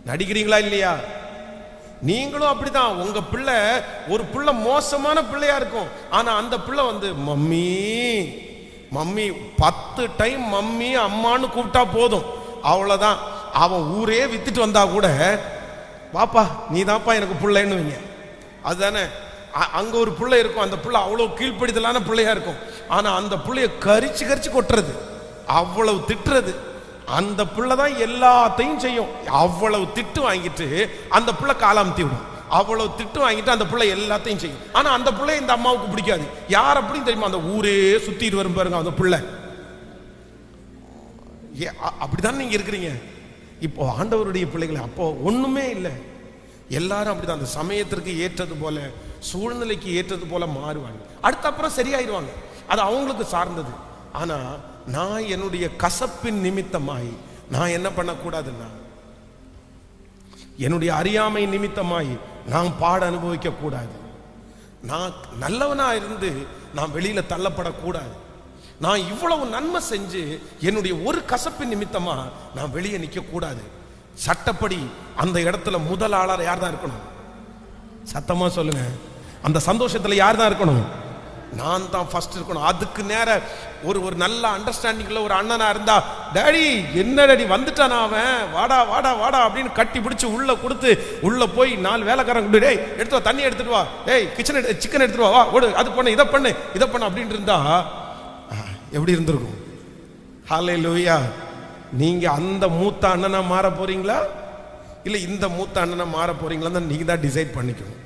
நடிக்கிறீங்களா இல்லையா? நீங்களும் அப்படிதான். உங்க பிள்ளை ஒரு பிள்ளை மோசமான பிள்ளையா இருக்கும், ஆனா அந்த பிள்ளை மம்மி மம்மி 10 டைம் மம்மி அம்மான்னு கூப்பிட்டா போதும், அவ்வளவுதான். அவன் ஊரே வித்துட்டு வந்தா கூட, பாப்பா நீ தான்ப்பா எனக்கு பிள்ளைன்னு வைங்க. அதுதானே? அங்க ஒரு பிள்ளை இருக்கும், அந்த பிள்ளை அவ்வளவு கீழ்ப்படிதலான பிள்ளையா இருக்கும், ஆனா அந்த பிள்ளைய கரிச்சு கரிச்சு கொட்டுறது, அவ்வளவு திட்டுறது, அந்த பிள்ளை தான் எல்லாத்தையும் செய்யும். அவ்வளவு திட்டு வாங்கிட்டு அந்த பிள்ளை காலாமத்தி விடும், அவ்வளவு திட்டு வாங்கிட்டு அந்த பிள்ளை எல்லாத்தையும் செய்யும். ஆனா அந்த பிள்ளை இந்த அம்மாவுக்கு பிடிக்காது. யார் அப்படின்னு தெரியுமா? அந்த ஊரே சுத்திட்டு வரும் பாருங்க அந்த பிள்ளை. அப்படிதான் நீங்க இருக்கிறீங்க இப்போ ஆண்டவருடைய பிள்ளைகளை. அப்போ ஒண்ணுமே இல்லை, எல்லாரும் அப்படிதான். அந்த சமயத்திற்கு ஏற்றது போல, சூழ்நிலைக்கு ஏற்றது போல மாறுவாங்க. அடுத்த அப்புறம் சரியாயிருவாங்க, அது அவங்களுக்கு சார்ந்தது. ஆனா நான் என்னுடைய கசப்பின் நிமித்தமாய் நான் என்ன பண்ணக்கூடாதுன்னா, என்னுடைய அறியாமை நிமித்தமாய் நான் பாட அனுபவிக்க கூடாது. நான் நல்லவனா இருந்து நான் வெளியில தள்ளப்படக்கூடாது. நான் இவ்வளவு நன்மை செஞ்சு என்னுடைய ஒரு கசப்பின் நிமித்தமா நான் வெளியே நிக்க கூடாது. சட்டப்படி அந்த இடத்துல முதல் ஆளர் யார் தான் இருக்கணும்? சத்தமா சொல்லுங்க. அந்த சந்தோஷத்துல யார் தான் இருக்கணும்? நான் தான் ஃபர்ஸ்ட் இருக்கணும். அதுக்கு நேர ஒரு நல்ல அண்டர்ஸ்டாண்டிங்ல ஒரு அண்ணனா இருந்தா, டாடி என்ன டாடி வந்துட்டானா அவன், வாடா வாடா வாடா அப்படின்னு கட்டி பிடிச்சு உள்ள கொடுத்து, உள்ள போய் 4 வேலைக்காரங்க, டேய் எடுத்து வா, தண்ணி எடுத்துட்டு வா, டேய் சிக்கன் எடுத்துட்டு வா, ஓடு, அது பண்ணு, இதை பண்ணு அப்படின்னு இருந்தா எப்படி இருந்திருக்கும்? ஹல்லேலூயா. நீங்க அந்த மூத்த அண்ணனா மாற போறீங்களா இல்ல இந்த மூத்த அண்ணனா மாற போறீங்களா நீங்க தான் டிசைட் பண்ணிக்கணும்.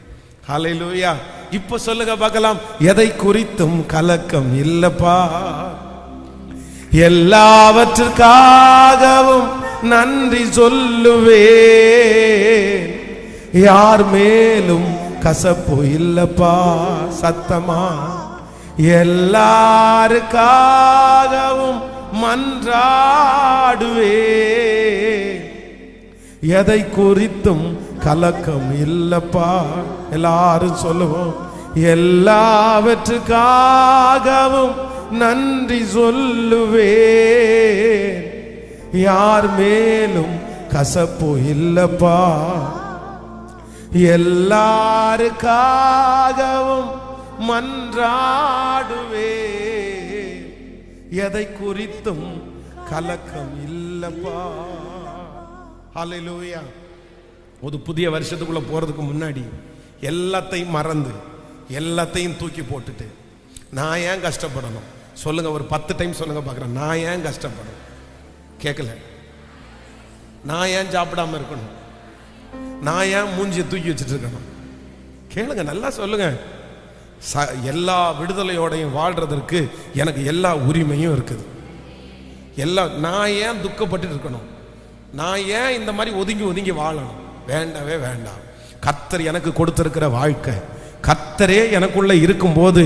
ஹல்லேலூயா. இப்ப சொல்லுங்க பார்க்கலாம், எதை குறித்தும் கலக்கம் இல்லப்பா, எல்லாவற்றுக்காகவும் நன்றி சொல்லுவேன், யார் மேலும் கசப்பு இல்லப்பா. சத்தமா எல்லாருக்காகவும் மன்றாடுவே, எதை குறித்தும் கலக்கம் இல்லப்பா. எல்லாரும் சொல்லுவோம், எல்லாவற்றுக்காகவும் நன்றி சொல்லுவே, யார் மேலும் கசப்பு இல்லப்பா. எல்லாருக்காகவும் மன்றாடுவே, எதை குறித்தும் கலக்கம் இல்லப்பா. ஹல்லேலூயா. ஒரு புதிய வருஷத்துக்குள்ள போறதுக்கு முன்னாடி எல்லாத்தையும் மறந்து எல்லாத்தையும் தூக்கி போட்டுட்டு நான் ஏன் கஷ்டப்படணும் சொல்லுங்க. ஒரு 10 டைம் சொல்லுங்க பார்க்குறேன். நான் ஏன் கஷ்டப்படணும்? கேட்கல. நான் ஏன் சாப்பிடாம இருக்கணும்? நான் ஏன் மூஞ்சியை தூக்கி வச்சுட்டு இருக்கணும்? கேளுங்க, நல்லா சொல்லுங்க. எல்லா விடுதலையோடையும் வாழ்றதற்கு எனக்கு எல்லா உரிமையும் இருக்குது. நான் ஏன் துக்கப்பட்டு இருக்கணும்? நான் ஏன் இந்த மாதிரி ஒதுங்கி ஒதுங்கி வாழணும்? வேண்டவே வேண்டாம். கர்த்தர் எனக்கு கொடுத்திருக்கிற வாழ்க்கை, கர்த்தரே எனக்குள்ள இருக்கும்போது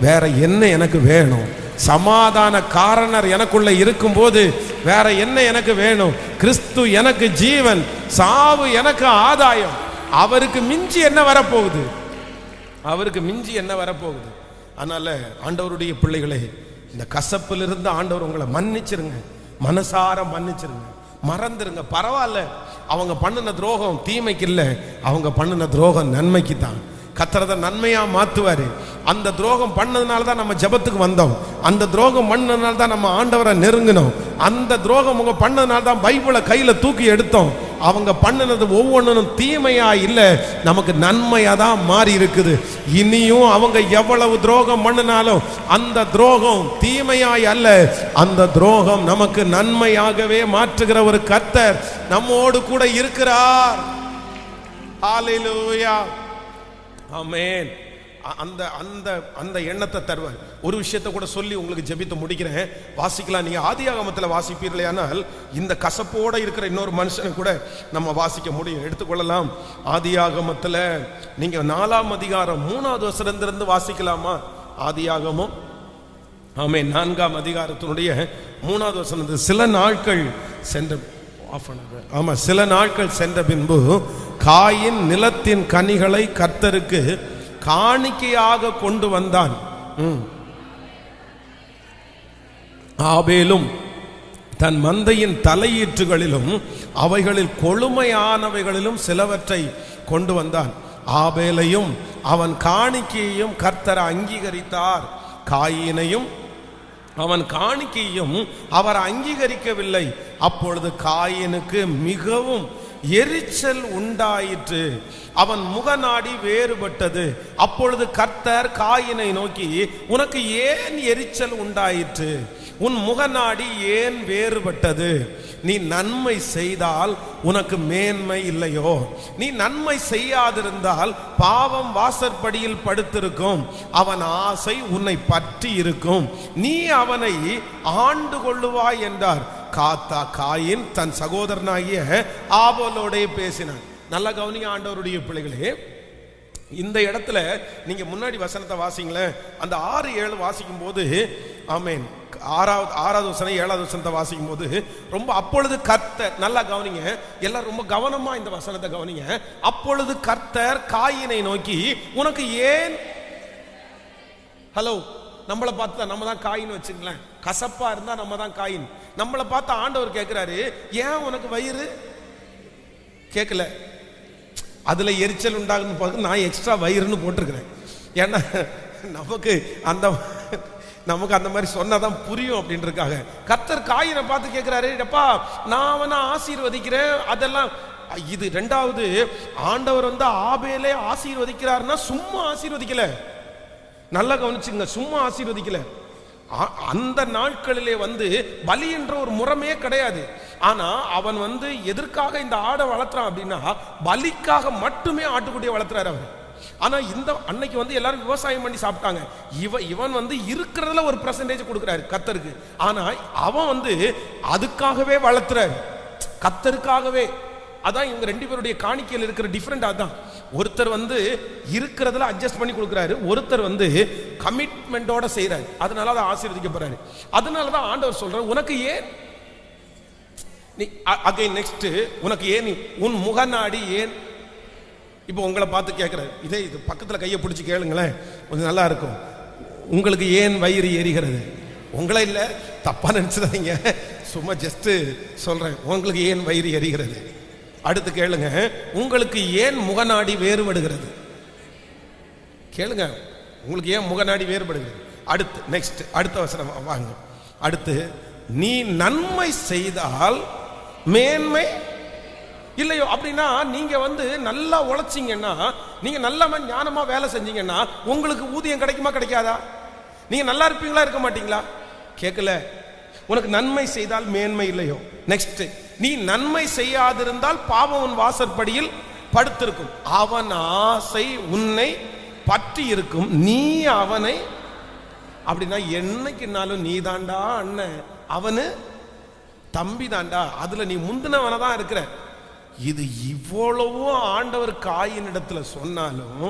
வேற என்ன எனக்கு வேணும்? சமாதான காரணர் எனக்குள்ள இருக்கும்போது வேற என்ன எனக்கு வேணும்? கிறிஸ்து எனக்கு ஜீவன், சாவு எனக்கு ஆதாயம். அவருக்கு மிஞ்சி என்ன வரப்போகுது? அவருக்கு மிஞ்சி என்ன வரப்போகுது? அதனால ஆண்டவருடைய பிள்ளைகளே, இந்த கசப்பிலிருந்து ஆண்டவர் உங்களை மன்னிச்சிருங்க, மனசார மன்னிச்சிருங்க, மறந்துருங்க. பரவாயில்ல, அவங்க பண்ணின துரோகம் தீமைக்கு இல்லை, அவங்க பண்ணின துரோகம் நன்மைக்கு தான். கர்த்தர் நன்மையா மாத்துவாரு. அந்த துரோகம் பண்ணதுனால தான் நம்ம ஜெபத்துக்கு வந்தோம். அந்த துரோகம் பண்ணதுனால தான் நம்ம ஆண்டவரை நெருங்கினோம். அந்த துரோகம் அவங்க பண்ணதுனால தான் பைபிளை கையில தூக்கி எடுத்தோம். அவங்க பண்ணினது ஒவ்வொன்றும் தீமையா இல்லை, நமக்கு நன்மையா தான் மாறி இருக்குது. இனியும் அவங்க எவ்வளவு துரோகம் பண்ணினாலும் அந்த துரோகம் தீமையாய் அல்ல, அந்த துரோகம் நமக்கு நன்மையாகவே மாற்றுகிற ஒரு கர்த்தர் நம்மோடு கூட இருக்கிறார். ஹல்லேலூயா, ஆமென். அந்த அந்த அந்த எண்ணத்தை தருவார். ஒரு விஷயத்தை கூட சொல்லி உங்களுக்கு ஜெபித்து முடிக்கிறேன். வாசிக்கலாம். நீங்க ஆதியாகமத்தில் வாசிப்பீர்களேயானால் இந்த கசப்போட இருக்கிற இன்னொரு மனுஷனை கூட நம்ம வாசிக்க முடியும். எடுத்துக்கொள்ளலாம். ஆதியாகமத்தில் நீங்க 4ஆம் அதிகாரம் 3வது வசனத்திலிருந்து வாசிக்கலாமா? ஆதியாகமம் ஆமென் 4ஆம் அதிகாரத்தினுடைய 3வது வசனம். சில நாட்கள் சென்ற சில நாட்கள் சென்ற பின்பு காயின் நிலத்தின் கனிகளை கர்த்தருக்கு காணிக்கையாக கொண்டு வந்தான். ஆபேலும் தன் மந்தையின் தலையீற்றுகளிலும் அவைகளில் கொழுமையானவைகளிலும் சிலவற்றை கொண்டு வந்தான். ஆபேலையும் அவன் காணிக்கையையும் கர்த்தர் அங்கீகரித்தார். காயினையும் அவன் காணிக்கையும் அவர் அங்கீகரிக்கவில்லை. அப்பொழுது காயினுக்கு மிகவும் எரிச்சல் உண்டாயிற்று, அவன் முகநாடி வேறுபட்டது. அப்பொழுது கர்த்தர் காயினை நோக்கி, உனக்கு ஏன் எரிச்சல் உண்டாயிற்று? உன் முகநாடி ஏன் வேறுபட்டது? நீ நன்மை செய்தால் உனக்கு மேன்மை இல்லையோ? நீ நன்மை செய்யாதிருந்தால் பாவம் வாசற்படியில் படுத்திருக்கும், அவன் ஆசை உன்னை பற்றி இருக்கும், நீ அவனை ஆண்டு கொள்ளுவாய் என்றார். காயின் தன் சகோதரனாகிய ஆபேலோடே பேசினான். நல்ல கவனிங்க ஆண்டவருடைய பிள்ளைகளே, இந்த இடத்துல நீங்க முன்னாடி வசனத்தை வாசிங்களேன். அந்த 6-7 வாசிக்கும் போது, ஆமென், 6வது வசனம் 7வது வசனத்தை வாசிக்கும் போது ரொம்ப அப்பொழுது கர்த்தர், நல்லா கவனிங்க, எல்லாம் ரொம்ப கவனமா இந்த வசனத்தை கவனிங்க. அப்பொழுது கர்த்தர் காயினை நோக்கி, உனக்கு ஏன், ஹலோ, நம்மளை பார்த்து நம்ம தான் காயின்னு வச்சுங்களேன், கசப்பா இருந்தா நம்ம தான் காயின். நம்மளை பார்த்து ஆண்டவர் கேட்கிறாரு, ஏன் உனக்கு வயிறு கேட்கல? அதுல எரிச்சல் உண்டாகுன்னு பார்த்து நான் எக்ஸ்ட்ரா வயிறுன்னு போட்டிருக்கிறேன். ஏன்னா நமக்கு அந்த மாதிரி சொன்னாதான் புரியும் அப்படின்றதுக்காக கர்த்தர் காயினை பார்த்து கேட்கிறாரு, டப்பா நான் அவனை ஆசீர்வதிக்கிறேன். அதெல்லாம் இது 2வது. ஆண்டவர் ஆபேலே ஆசீர்வதிக்கிறாருன்னா சும்மா ஆசீர்வதிக்கல, நல்லா கவனிச்சுங்க, சும்மா ஆசீர்வதிக்கல. அந்த நாட்களிலே பலி என்ற ஒரு முறைமே கிடையாது. ஆனா அவன் எதற்காக இந்த ஆடை வளர்த்துறான் அப்படின்னா, பலிக்காக மட்டுமே ஆட்டுக்குட்டியை வளர்த்துறாரு அவர். ஆனா இந்த அன்னைக்கு எல்லாரும் விவசாயம் பண்ணி சாப்பிட்டாங்க. இவன் இருக்கிறதுல ஒரு பெர்சன்டேஜ் கொடுக்கிறாரு கர்த்தருக்கு. ஆனா அவன் அதுக்காகவே வளர்த்துறாரு, கர்த்தருக்காகவே. அதான் இவங்க 2 பேருடைய காணிக்கையில் இருக்கிற டிஃபரெண்ட். அதான் ஒருத்தர் இருக்கிறதுல அட்ஜஸ்ட் பண்ணி கொடுக்குறாரு, ஒருத்தர் கமிட்மெண்டோட செய்யறாரு. அதனால அதை ஆசீர்வதிக்கப்படுறாரு. அதனாலதான் ஆண்டவர் சொல்றாரு, உனக்கு ஏன் நீ அகைன் நெக்ஸ்ட் உனக்கு ஏன் உன் முகநாடி ஏன். இப்போ உங்களை பார்த்து கேட்கிறாரு, இது பக்கத்துல கையை பிடிச்சி கேளுங்களேன், கொஞ்சம் நல்லா இருக்கும். உங்களுக்கு ஏன் வயிறு எரிகிறது? உங்களை இல்லை, தப்பா நினைச்சுதாங்க, சும்மா ஜஸ்ட் சொல்றேன். உங்களுக்கு ஏன் வயிறு எரிகிறது? அடுத்து கேளுங்க, உங்களுக்கு ஏன் முகநாடி வேறுபடுகிறது? கேளுங்க, உங்களுக்கு ஏன் முகநாடி வேறுபடுகிறது? அடுத்து நெக்ஸ்ட் அடுத்த வசனம் வாங்க. அடுத்து, நீ நன்மை செய்தால் மேன்மை இல்லையோ. அப்படின்னா நீங்க நல்லா உழைச்சிங்கன்னா, நீங்க நல்ல ஞானமா வேலை செஞ்சீங்கன்னா உங்களுக்கு ஊதியம் கிடைக்குமா கிடைக்காதா? நீங்க நல்லா இருப்பீங்களா இருக்க மாட்டீங்களா? கேட்கல. உனக்கு நன்மை செய்தால் மேன்மை இல்லையோ. நெக்ஸ்ட், நீ நன்மை செய்யாதிருந்தால் பாவம் உன் வாசற்படியில் படுத்திருக்கும், அவன் ஆசை உன்னை பற்றி இருக்கும், நீ அவனை. அப்படின்னா என்னைக்குனாலும் நீ தாண்டா அண்ணன், அவனு தம்பி தாண்டா, அதுல நீ முந்தினவன தான் இருக்கிற. இது இவ்வளவும் ஆண்டவர் காயின் இடத்துல சொன்னாலும்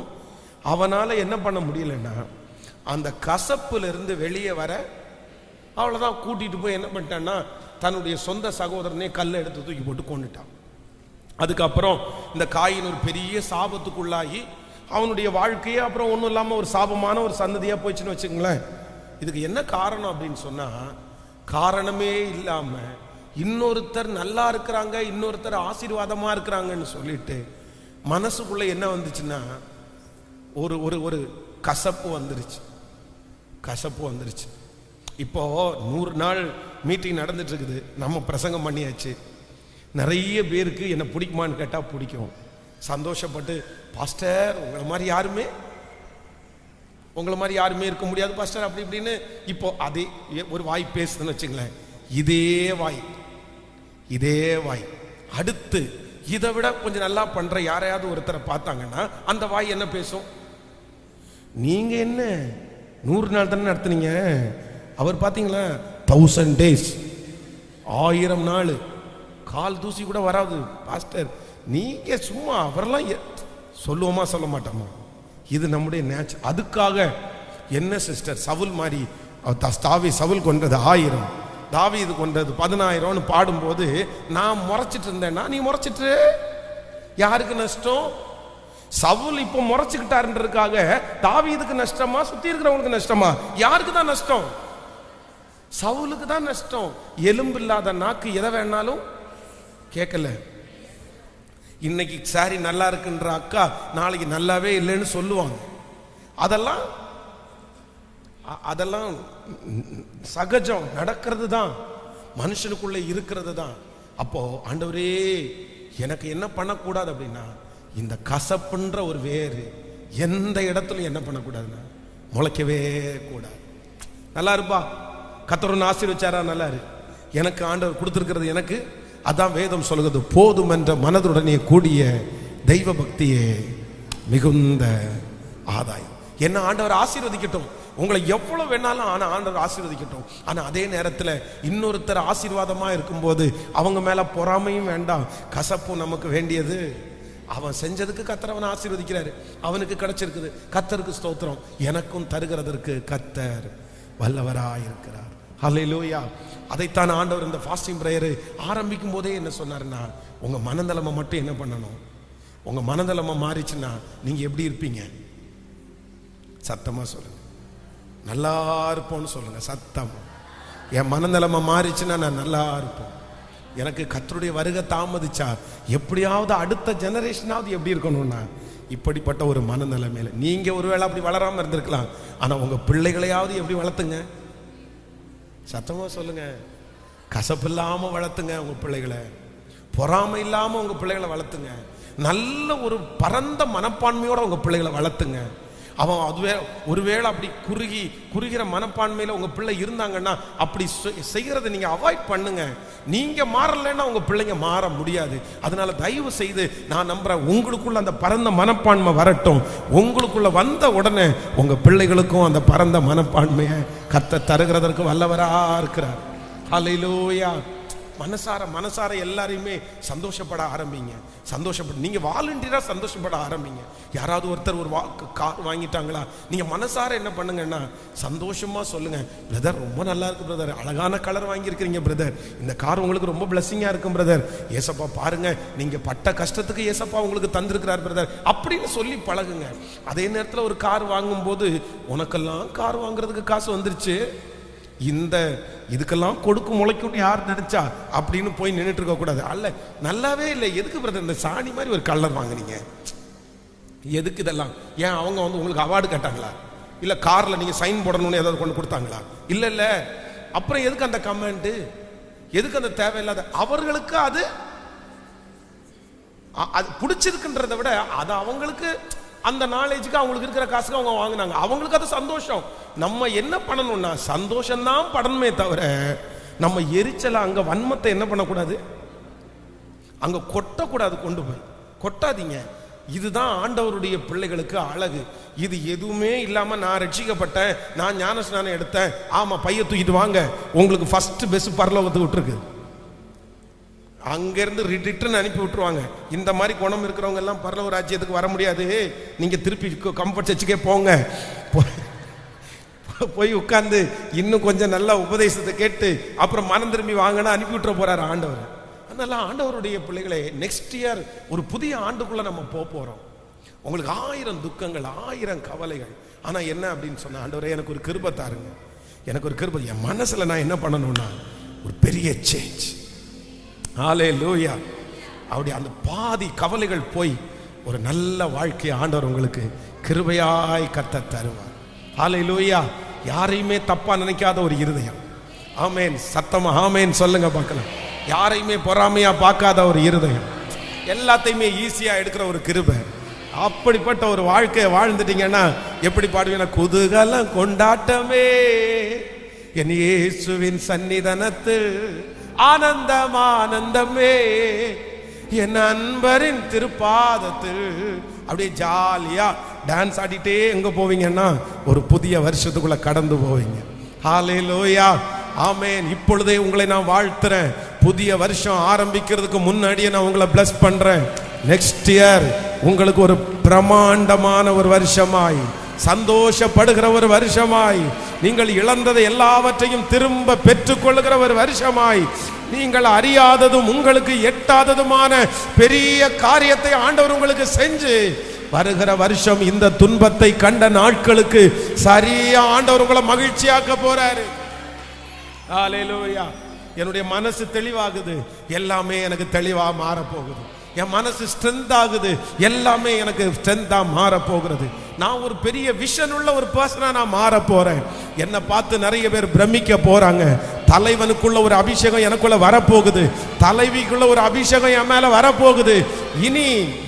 அவனால என்ன பண்ண முடியலன்னா, அந்த கசப்புல இருந்து வெளியே வர அவ்வளவுதான். கூட்டிட்டு போய் என்ன பண்ணிட்டான்னா, தன்னுடைய சொந்த சகோதரனே கல்லை எடுத்து தூக்கி போட்டு கொண்டுட்டான். அதுக்கப்புறம் இந்த காயின் ஒரு பெரிய சாபத்துக்குள்ளாகி அவனுடைய வாழ்க்கையே அப்புறம் ஒன்றும் இல்லாமல் ஒரு சாபமான ஒரு சந்ததியா போயிடுச்சுன்னு வச்சுங்களேன். இதுக்கு என்ன காரணம் அப்படின்னு சொன்னா, காரணமே இல்லாம இன்னொருத்தர் நல்லா இருக்கிறாங்க, இன்னொருத்தர் ஆசீர்வாதமா இருக்கிறாங்கன்னு சொல்லிட்டு மனசுக்குள்ள என்ன வந்துச்சுன்னா, ஒரு ஒரு ஒரு கசப்பு வந்துருச்சு. கசப்பு வந்துருச்சு. இப்போ 100 நாள் மீட்டிங் நடந்துட்டு இருக்குது, நம்ம பிரசங்கம் பண்ணியாச்சு. நிறைய பேருக்கு என்ன பிடிக்குமான்னு கேட்டா பிடிக்கும். சந்தோஷப்பட்டு, பாஸ்டர் உங்களை மாதிரி யாருமே இருக்க முடியாது பாஸ்டர் அப்படி இப்படின்னு. இப்போ அதே ஒரு வாய் பேசுதுன்னு வச்சுங்களேன், இதே வாய் அடுத்து இதை விட கொஞ்சம் நல்லா பண்ற யாரையாவது ஒருத்தரை பார்த்தாங்கன்னா அந்த வாய் என்ன பேசும்? நீங்க என்ன 100 நாள் தானே நடத்துனீங்க, அவர் பார்த்தீங்களா 1000 days, 1000 நாள், கால் தூசி கூட வராது பாஸ்டர். நீங்க சும்மா அவரெல்லாம் சொல்லுவோமா சொல்ல மாட்டோமா? இது நம்முடைய நேச்சர். அதுக்காக என்ன சிஸ்டர், சவுல் மாதிரி சவுல் கொண்டது 1000, தாவீது கொண்டது 10000 பாடும்போது நான் முறைச்சிட்டு இருந்தேன்னா நீ முறைச்சிட்டு யாருக்கு நஷ்டம்? சவுல் இப்போ முறைச்சுக்கிட்டாருன்றதுக்காக தாவீதுக்கு நஷ்டமா சுத்தி இருக்கிறவங்களுக்கு நஷ்டமா? யாருக்கு தான் நஷ்டம்? சவுலுக்கு தான் நஷ்டம். எலும்பு இல்லாத நாக்கு எதை வேணாலும் கேட்கல. இன்னைக்கு சாரி நல்லா இருக்குன்ற அக்கா நாளைக்கு நல்லாவே இல்லைன்னு சொல்லுவாங்க. அதெல்லாம் சகஜம், நடக்கிறது தான், மனுஷனுக்குள்ள இருக்கிறது தான். அப்போ ஆண்டவரே எனக்கு என்ன பண்ணக்கூடாது அப்படின்னா, இந்த கசப்புன்ற ஒரு வேறு எந்த இடத்துல என்ன பண்ணக்கூடாதுன்னா முளைக்கவே கூடாது. நல்லா இருப்பா, கர்த்தர் ஆசீர்வதிச்சாரா, நல்லா இரு, எனக்கு ஆண்டவர் கொடுத்திருக்கிறது எனக்கு அதான் வேதம் சொல்லுகிறது, போதும் என்ற மனதுடனே கூடிய தெய்வ பக்தியே மிகுந்த ஆதாயம். என்ன ஆண்டவர் ஆசீர்வதிக்கட்டும், உங்களை எவ்வளவு வேணாலும் ஆண்டவர் ஆசீர்வதிக்கட்டும். ஆனா அதே நேரத்தில் இன்னொருத்தர் ஆசீர்வாதமா இருக்கும்போது அவங்க மேல பொறாமையும் வேண்டாம், கசப்பும் நமக்கு வேண்டியது. அவன் செஞ்சதுக்கு கர்த்தர் அவனை ஆசீர்வதிக்கிறாரு, அவனுக்கு கிடைச்சிருக்குது, கர்த்தருக்கு ஸ்தோத்திரம். எனக்கும் தருகிறதற்கு கர்த்தர் வல்லவராயிருக்கிறார். ஹல்லேலூயா. அதைத்தான் ஆண்டவர் இந்த ஃபாஸ்டிங் பிரேயர் ஆரம்பிக்கும் போதே என்ன சொன்னாருன்னா, உங்க மனநலமை மட்டும் என்ன பண்ணணும், உங்க மனநலமை மாறிச்சுன்னா நீங்க எப்படி இருப்பீங்க? சத்தமா சொல்லுங்க, நல்லா இருப்போம்னு சொல்லுங்க சத்தமா. என் மனநலமை மாறிச்சுன்னா நான் நல்லா இருப்போம். எனக்கு கர்த்தருடைய வருகை தாமதிச்சா எப்படியாவது அடுத்த ஜெனரேஷனாவது எப்படி இருக்கணும்னா இப்படிப்பட்ட ஒரு மனநிலைமையில நீங்க ஒருவேளை அப்படி வளராம இருந்திருக்கலாம், ஆனா உங்க பிள்ளைகளையாவது எப்படி வளர்த்துங்க? சத்தமா சொல்லுங்க. கசப்பு இல்லாம வளர்த்துங்க உங்க பிள்ளைகளை, பொறாமை இல்லாம உங்க பிள்ளைகளை வளர்த்துங்க, நல்ல ஒரு பரந்த மனப்பான்மையோட உங்க பிள்ளைகளை வளர்த்துங்க. அவன் அதுவே ஒருவேளை அப்படி குறுகிற மனப்பான்மையில உங்க பிள்ளை இருந்தாங்கன்னா அப்படி செய்யறதை நீங்க அவாய்ட் பண்ணுங்க. நீங்க மாறலைன்னா உங்க பிள்ளைங்க மாற முடியாது. அதனால தயவு செய்து நான் நம்புறேன், உங்களுக்குள்ள அந்த பரந்த மனப்பான்மை வரட்டும். உங்களுக்குள்ள வந்த உடனே உங்க பிள்ளைகளுக்கும் அந்த பரந்த மனப்பான்மையை கர்த்தர் தருகிறதற்கு வல்லவரா இருக்கிறார். ஹல்லேலூயா. மனசார எல்லாரையுமே சந்தோஷப்பட ஆரம்பிங்க. சந்தோஷப்பட நீங்க வாலண்டியரா சந்தோஷப்பட ஆரம்பிங்க. யாராவது ஒருத்தர் ஒரு கார் வாங்கிட்டாங்களா, நீங்க மனசார என்ன பண்ணுங்கன்னா சந்தோஷமா சொல்லுங்க, பிரதர் ரொம்ப நல்லா இருக்கு பிரதர், அழகான கலர் வாங்கியிருக்கிறீங்க பிரதர், இந்த கார் உங்களுக்கு ரொம்ப பிளஸிங்கா இருக்கும் பிரதர், ஏசப்பா பாருங்க நீங்க பட்ட கஷ்டத்துக்கு ஏசப்பா உங்களுக்கு தந்திருக்கிறார் பிரதர் அப்படின்னு சொல்லி பழகுங்க. அதே நேரத்தில் ஒரு கார் வாங்கும் போது உனக்கெல்லாம் கார் வாங்குறதுக்கு காசு வந்துருச்சு, இந்த இதுக்கெல்லாம் கொடுக்கும் முளைக்கும் யார் நினைச்சா அப்படின்னு போய் நின்றுட்டு இருக்க கூடாது. அல்ல நல்லாவே இல்லை, எதுக்கு பிரதர் இந்த சாணி மாதிரி ஒரு கலர் வாங்குனீங்க, எதுக்கு இதெல்லாம்? ஏன் அவங்க வந்து உங்களுக்கு அவார்டு கேட்டாங்களா, இல்ல கார்ல நீங்க சைன் போடணும்னு ஏதாவது கொண்டு கொடுத்தாங்களா? இல்ல அப்புறம் எதுக்கு அந்த கமெண்ட், எதுக்கு அந்த தேவையில்லாத? அவர்களுக்கு அது பிடிச்சிருக்குன்றதை விட அது அவங்களுக்கு அந்த நாலேஜுக்கு அவங்களுக்கு இருக்கிற காசுக்கு அவங்க வாங்கினாங்க, அவங்களுக்கு அது சந்தோஷம். நம்ம என்ன பண்ணணும்னா சந்தோஷம்தான் படணுமே தவிர நம்ம எரிச்சல அங்க வன்மத்தை என்ன பண்ணக்கூடாது, அங்க கொட்டக்கூடாது. கொண்டு போய் கொட்டாதீங்க. இதுதான் ஆண்டவருடைய பிள்ளைகளுக்கு அழகு. இது எதுவுமே இல்லாம நான் ரட்சிக்கப்பட்டேன், நான் ஞானஸ்நானம் எடுத்தேன், ஆமா பைய தூக்கிட்டு வாங்க, உங்களுக்கு ஃபர்ஸ்ட் பெஸ்ட் பரலோகத்துக்கு விட்டுருக்கு, அங்கிருந்து ரிட்டர்ன் அனுப்பி விட்டுருவாங்க. இந்த மாதிரி குணம் இருக்கிறவங்க எல்லாம் பரலோக ராஜ்யத்துக்கு வர முடியாது, நீங்க திருப்பி கம்ஃபர்ட் சர்ச்சுக்கே போங்க, போய் உட்கார்ந்து இன்னும் கொஞ்சம் நல்ல உபதேசத்தை கேட்டு அப்புறம் மனம் திரும்பி வாங்கினா அனுப்பி விட்டுற போறாரு ஆண்டவர். அதனால ஆண்டவருடைய பிள்ளைகளே, நெக்ஸ்ட் இயர் ஒரு புதிய ஆண்டுக்குள்ள நம்ம போறோம். உங்களுக்கு 1000 துக்கங்கள், 1000 கவலைகள், ஆனா என்ன அப்படின்னு சொன்ன, ஆண்டவரே எனக்கு ஒரு கிருபை தாருங்க, எனக்கு ஒரு கிருபை, என் மனசுல நான் என்ன பண்ணணும்னா ஒரு பெரிய சேஞ்ச். ஹல்லேலூயா. அப்படி அந்த பாதி கவலைகள் போய் ஒரு நல்ல வாழ்க்கையை ஆண்டவர் உங்களுக்கு கிருபையாய் கர்த்தர் தருவார். ஹல்லேலூயா. யாரையுமே தப்பா நினைக்காத ஒரு இருதயம். ஆமேன். சத்தமா ஆமேன் சொல்லுங்க பார்க்கலாம். யாரையுமே பொறாமையா பார்க்காத ஒரு இருதயம், எல்லாத்தையுமே ஈஸியா எடுக்கிற ஒரு கிருபை. அப்படிப்பட்ட ஒரு வாழ்க்கையை வாழ்ந்துட்டீங்கன்னா எப்படி பாடுவீங்க? குதூகலம் கொண்டாட்டமே என் இயேசுவின் சன்னிதானத்தில் ஆனந்தம் ஆனந்தமே என் அன்பரின் திருப்பாதத்தில். அப்படியே ஜாலியா டான்ஸ் ஆடிட்டே எங்க போவீங்கன்னா ஒரு புதிய வருஷத்துக்குள்ள கடந்து போவீங்க. ஹல்லேலூயா. ஆமென். இப்பொழுதே உங்களை நான் வாழ்த்துறேன். புதிய வருஷம் ஆரம்பிக்கிறதுக்கு முன்னாடியே நான் உங்களை பிளஸ் பண்றேன். நெக்ஸ்ட் இயர் உங்களுக்கு ஒரு பிரமாண்டமான ஒரு வருஷமாய், சந்தோஷப்படுகிற ஒரு வருஷமாய், நீங்கள் இழந்ததை எல்லாவற்றையும் திரும்ப பெற்றுக்கொள்ளுகிற ஒரு வருஷமாய், நீங்கள் அறியாததும் உங்களுக்கு எட்டாததுமான பெரிய காரியத்தை ஆண்டவர் உங்களுக்கு செஞ்சு வருகிற வருஷம் இந்த துன்பத்தை கண்ட நாட்களுக்கு சரியா ஆண்டவர் உங்களை மகிழ்ச்சியாக்க போறாரு. ஹல்லேலூயா. என்னுடைய மனசு தெளிவாகுது, எல்லாமே எனக்கு தெளிவா மாற போகுது. என் மனசு ஸ்ட்ரென்த் ஆகுது, எல்லாமே எனக்கு ஸ்ட்ரென்த்தா மாற போகிறது. நான் ஒரு பெரிய விஷன் உள்ள ஒரு பர்சனா நான் மாற போறேன். என்னை பார்த்து நிறைய பேர் பிரமிக்க போறாங்க. தலைவனுக்குள்ள ஒரு அபிஷேகம் எனக்குள்ள வரப்போகுது, தலைவிக்குள்ள ஒரு அபிஷேகம் என் மேல வரப்போகுது.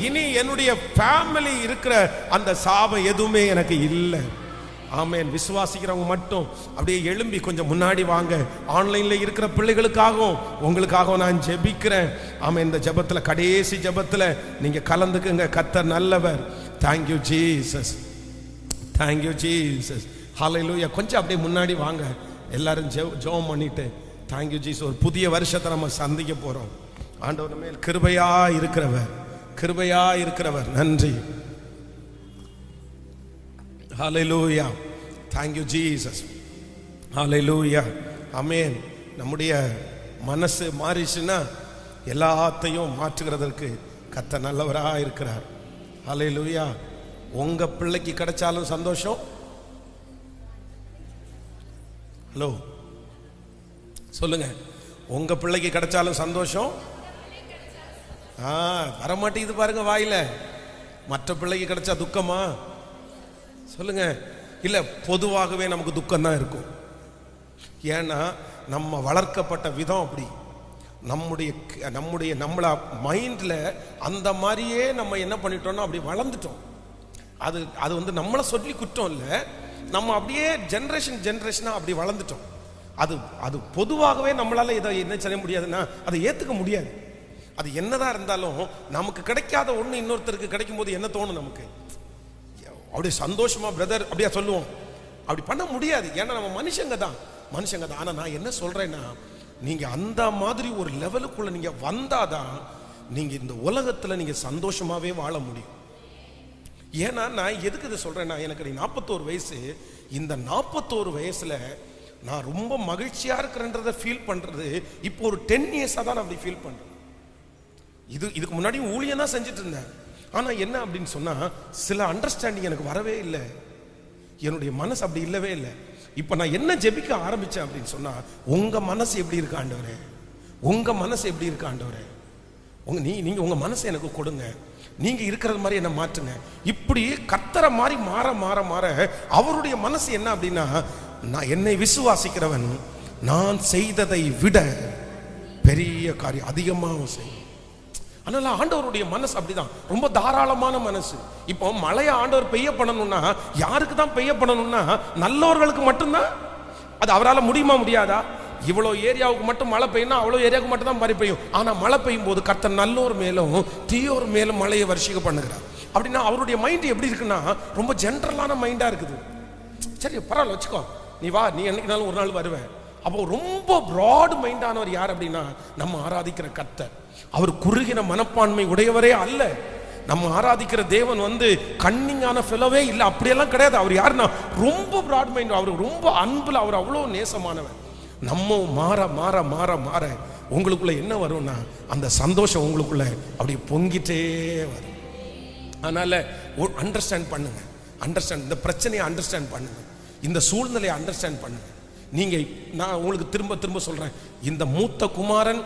இனி என்னுடைய ஃபேமிலி இருக்கிற அந்த சாபம் எதுவுமே எனக்கு இல்லை. ஆமென். விசுவாசிக்கிறவங்க மட்டும் அப்படியே எழும்பி கொஞ்சம் முன்னாடி வாங்க. ஆன்லைன்ல இருக்கிற பிள்ளைகளுக்காகவும் உங்களுக்காகவும் நான் ஜெபிக்கிறேன். ஆமென். இந்த ஜெபத்துல, கடைசி ஜெபத்துல நீங்க கலந்துக்குங்க. கர்த்தர் நல்லவர். Thank you Jesus. Thank you Jesus. Hallelujah. கொஞ்சம் அப்படியே முன்னாடி வாங்க. எல்லாரும் ஜெபம் பண்ணிட்டு Thank you Jesus. ஒரு புதிய வருஷத்தை நம்ம சந்திக்க போறோம். ஆண்டவர் மேல் கிருபையா இருக்கிறவர், கிருபையா இருக்கிறவர். நன்றி. Hallelujah. Thank you Jesus. Hallelujah. Amen. நம்முடைய மனசு மாறிச்சுன்னா எல்லாத்தையும் மாற்றுகிறதற்கு கர்த்தர் நல்லவராக இருக்கிறார். Hallelujah. உங்க பிள்ளைக்கு கிடைச்சாலும் சந்தோஷம். ஹலோ சொல்லுங்க. உங்க பிள்ளைக்கு கிடைச்சாலும் சந்தோஷம். வரமாட்டேங்குது பாருங்க வாயில. மற்ற பிள்ளைக்கு கிடைச்சா துக்கமா? சொல்லுங்க. இல்ல, பொதுவாகவே நமக்கு துக்கம் தான் இருக்கும். ஏன்னா நம்ம வளர்க்கப்பட்ட விதம் அப்படி. நம்மள மைண்ட்ல அந்த மாதிரியே நம்ம என்ன பண்ணிட்டோம்னா அப்படி வளர்ந்துட்டோம். அது வந்து நம்மளை சொல்லி குற்றம் இல்லை, நம்ம அப்படியே ஜெனரேஷனா அப்படி வளர்ந்துட்டோம். அது பொதுவாகவே நம்மளால இதை என்ன செய்ய முடியாதுன்னா அதை ஏத்துக்க முடியாது. அது என்னதான் இருந்தாலும் நமக்கு கிடைக்காத ஒண்ணு இன்னொருத்தருக்கு கிடைக்கும் போது என்ன தோணும்? நமக்கு அப்படியே சந்தோஷமா பிரதர் அப்படியா சொல்லுவோம். அப்படி பண்ண முடியாது. ஏன்னா நம்ம மனுஷங்க தான். ஆனா நான் என்ன சொல்றேன்னா, நீங்க அந்த மாதிரி ஒரு லெவலுக்குள்ள நீங்க வந்தாதான் நீங்க இந்த உலகத்துல நீங்க சந்தோஷமாவே வாழ முடியும். ஏன்னா நான் எதுக்கு இதை சொல்றேன்னா, எனக்கு 41 வயசு. இந்த 41 வயசுல நான் ரொம்ப மகிழ்ச்சியா இருக்கிறேன்றதை ஃபீல் பண்றது இப்போ ஒரு 10 இயர்ஸா தான் நான் அப்படி ஃபீல் பண்றேன். இதுக்கு முன்னாடி ஊழியம் தான் செஞ்சுட்டு இருந்தேன். ஆனா என்ன அப்படின்னு சொன்னா, சில அண்டர்ஸ்டாண்டிங் எனக்கு வரவே இல்லை. என்னுடைய மனசு அப்படி இல்லவே இல்லை. இப்ப நான் என்ன ஜெபிக்க ஆரம்பிச்சேன் அப்படின்னு சொன்னா, உங்க மனசு எப்படி இருக்கு ஆண்டவரே, உங்க மனசு எப்படி இருக்கு ஆண்டவரே, நீங்க உங்க மனசை எனக்கு கொடுங்க, நீங்க இருக்கிறது மாதிரி என்ன மாற்றுங்க. இப்படி கர்த்தரை மாதிரி மாற மாற மாற அவருடைய மனசு என்ன அப்படின்னா, நான் என்னை விசுவாசிக்கிறவன் நான் செய்ததை விட பெரிய காரியம் அதிகமாக செய்யும். அதனால ஆண்டவருடைய மனசு அப்படிதான், ரொம்ப தாராளமான மனசு. இப்போ மழையை ஆண்டவர் பெய்ய பண்ணணும்னா யாருக்கு தான் பெய்ய பண்ணணும்னா, நல்லவர்களுக்கு மட்டும்தான். அது அவரால் முடியுமா முடியாதா? இவ்வளோ ஏரியாவுக்கு மட்டும் மழை பெய்யும்னா அவ்வளோ ஏரியாவுக்கு மட்டும் தான் மழை பெய்யும். ஆனால் மழை பெய்யும் போது கர்த்தர் நல்லோர் மேலும் தீயோர் மேலும் மழையை வருஷிக்க பண்ணுகிறார். அப்படின்னா அவருடைய மைண்ட் எப்படி இருக்குன்னா, ரொம்ப ஜென்ரலான மைண்டாக இருக்குது. சரி பரவாயில்ல வச்சுக்கோ, நீ வா, நீ என்னைக்குனாலும் ஒரு நாள் வருவேன். அப்போ ரொம்ப ப்ராட் மைண்டானவர் யார் அப்படின்னா, நம்ம ஆராதிக்கிற கர்த்தர். அவர் குறுகின மனப்பான்மை உடையவரே அல்ல. நம்ம ஆராதிக்கிற தேவன் கன்னிங்கான ஃபெலோவே இல்லை, அப்படியெல்லாம் கிடையாது. அவர் யாருன்னா ரொம்ப ப்ராட் மைண்ட், அவர் ரொம்ப அன்புல, அவர் அவ்வளோ நேசமானவர். நம்ம மாற மாற மாற மாற உங்களுக்குள்ள என்ன வரும்னா, அந்த சந்தோஷம் உங்களுக்குள்ள அப்படி பொங்கிட்டே வரும். அதனால அண்டர்ஸ்டாண்ட் பண்ணுங்க, இந்த பிரச்சனையை அண்டர்ஸ்டாண்ட் பண்ணுங்க, இந்த சூழ்நிலையை அண்டர்ஸ்டாண்ட் பண்ணுங்க. நீங்க, நான் உங்களுக்கு திரும்ப திரும்ப சொல்றேன், இந்த மூத்த குமாரன்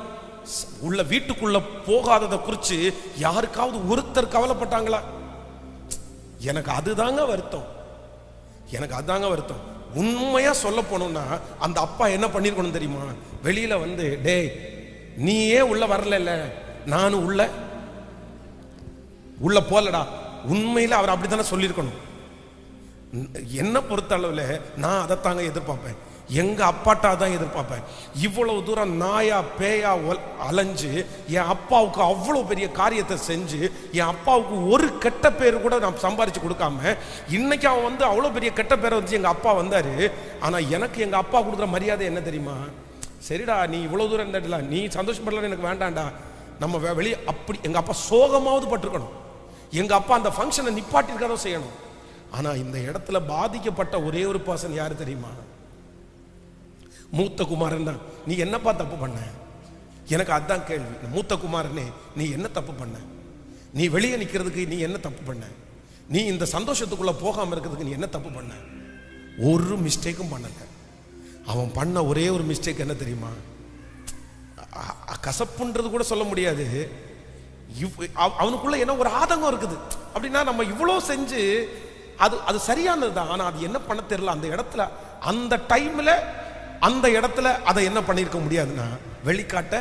உள்ள வீட்டுக்குள்ள போகாததை குறித்து யாருக்காவது ஒருத்தர் கவலைப்பட்டாங்களா? எனக்கு அதுதாங்க வருத்தம். உண்மையா சொல்ல போனோம்னா, அந்த அப்பா என்ன பண்ணிருக்கணும் தெரியுமா? வெளியில டேய் நீயே உள்ள வரல, நானும் உள்ள போலடா. உண்மையில அவர் அப்படித்தானே சொல்லியிருக்கணும். என்ன பொறுத்த அளவுல நான் அதைத்தாங்க எதிர்பார்ப்பேன், எங்க அப்பாட்டா தான் எதிர்பார்ப்பேன். இவ்வளவு தூரம் நாயா பேயா அலைஞ்சு என் அப்பாவுக்கு அவ்வளவு பெரிய காரியத்தை செஞ்சு என் அப்பாவுக்கு ஒரு கெட்ட பேர் கூட நான் சம்பாரிச்சு கொடுக்காம, இன்னைக்கு அவன் அவ்வளவு பெரிய கெட்ட பேரை வச்சு எங்க அப்பா வந்தாரு. ஆனா எனக்கு எங்க அப்பா கொடுக்குற மரியாதை என்ன தெரியுமா? சரிடா, நீ இவ்வளவு தூரம் இருந்தடா, நீ சந்தோஷப்படல, எனக்கு வேண்டாம்டா, நம்ம வெளியே. அப்படி எங்க அப்பா சோகமாவது பட்டிருக்கணும், எங்க அப்பா அந்த ஃபங்க்ஷனை நிப்பாட்டிருக்கதான் செய்யணும். ஆனா இந்த இடத்துல பாதிக்கப்பட்ட ஒரே ஒரு பர்சன் யாரு தெரியுமா? மூத்த குமாரன் தான். நீ என்னப்பா தப்பு பண்ண? எனக்கு அதுதான் கேள்வி. மூத்த குமாரனே, நீ என்ன தப்பு பண்ண? நீ வெளியே நிற்கிறதுக்கு நீ என்ன தப்பு பண்ண? நீ இந்த சந்தோஷத்துக்குள்ள போகாம இருக்கிறதுக்கு நீ என்ன தப்பு பண்ண? ஒரு மிஸ்டேக்கும் பண்ணல. அவன் பண்ண ஒரே ஒரு மிஸ்டேக் என்ன தெரியுமா? கசப்புன்றது கூட சொல்ல முடியாது, அவனுக்குள்ள என்ன ஒரு ஆதங்கம் இருக்குது. அப்படின்னா நம்ம இவ்வளோ செஞ்சு அது சரியானது தான், ஆனா அது என்ன பண்ண தெரியல. அந்த இடத்துல அந்த டைம்ல அந்த இடத்துல அதை என்ன பண்ணிருக்க முடியாதுன்னா, வெளிக்காட்ட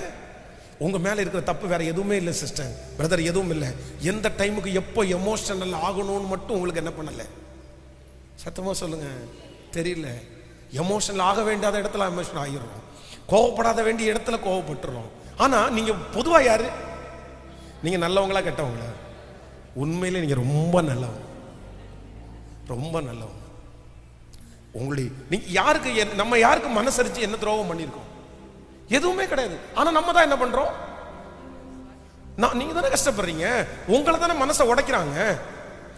உங்க மேல இருக்கிற தப்பு வேற எதுவுமே இல்லை சிஸ்டர், பிரதர், எதுவும் இல்லை. எந்த டைமுக்கு எப்போ எமோஷனல் ஆகணும்னு மட்டும் உங்களுக்கு என்ன பண்ணல? சத்தமா சொல்லுங்க, தெரியல. எமோஷனல் ஆக வேண்டிய இடத்துல எமோஷனல் ஆகிடுறோம், கோவப்படாத வேண்டிய இடத்துல கோவப்பட்டுறோம். ஆனா நீங்க பொதுவா யாரு? நீங்க நல்லவங்களா கெட்டவங்களா? உண்மையிலே நீங்க ரொம்ப நல்லவங்க. நீங்க யாருக்கு, நம்ம யாருக்கு மனசரிச்சு என்ன துரோகம் பண்ணிருக்கோம்? எதுவுமே கிடையாது. ஆனா நம்ம தான் என்ன பண்றோம்? நீங்க தானே கஷ்டப்படுறீங்க, உங்களை தானே மனசை உடைக்கிறாங்க.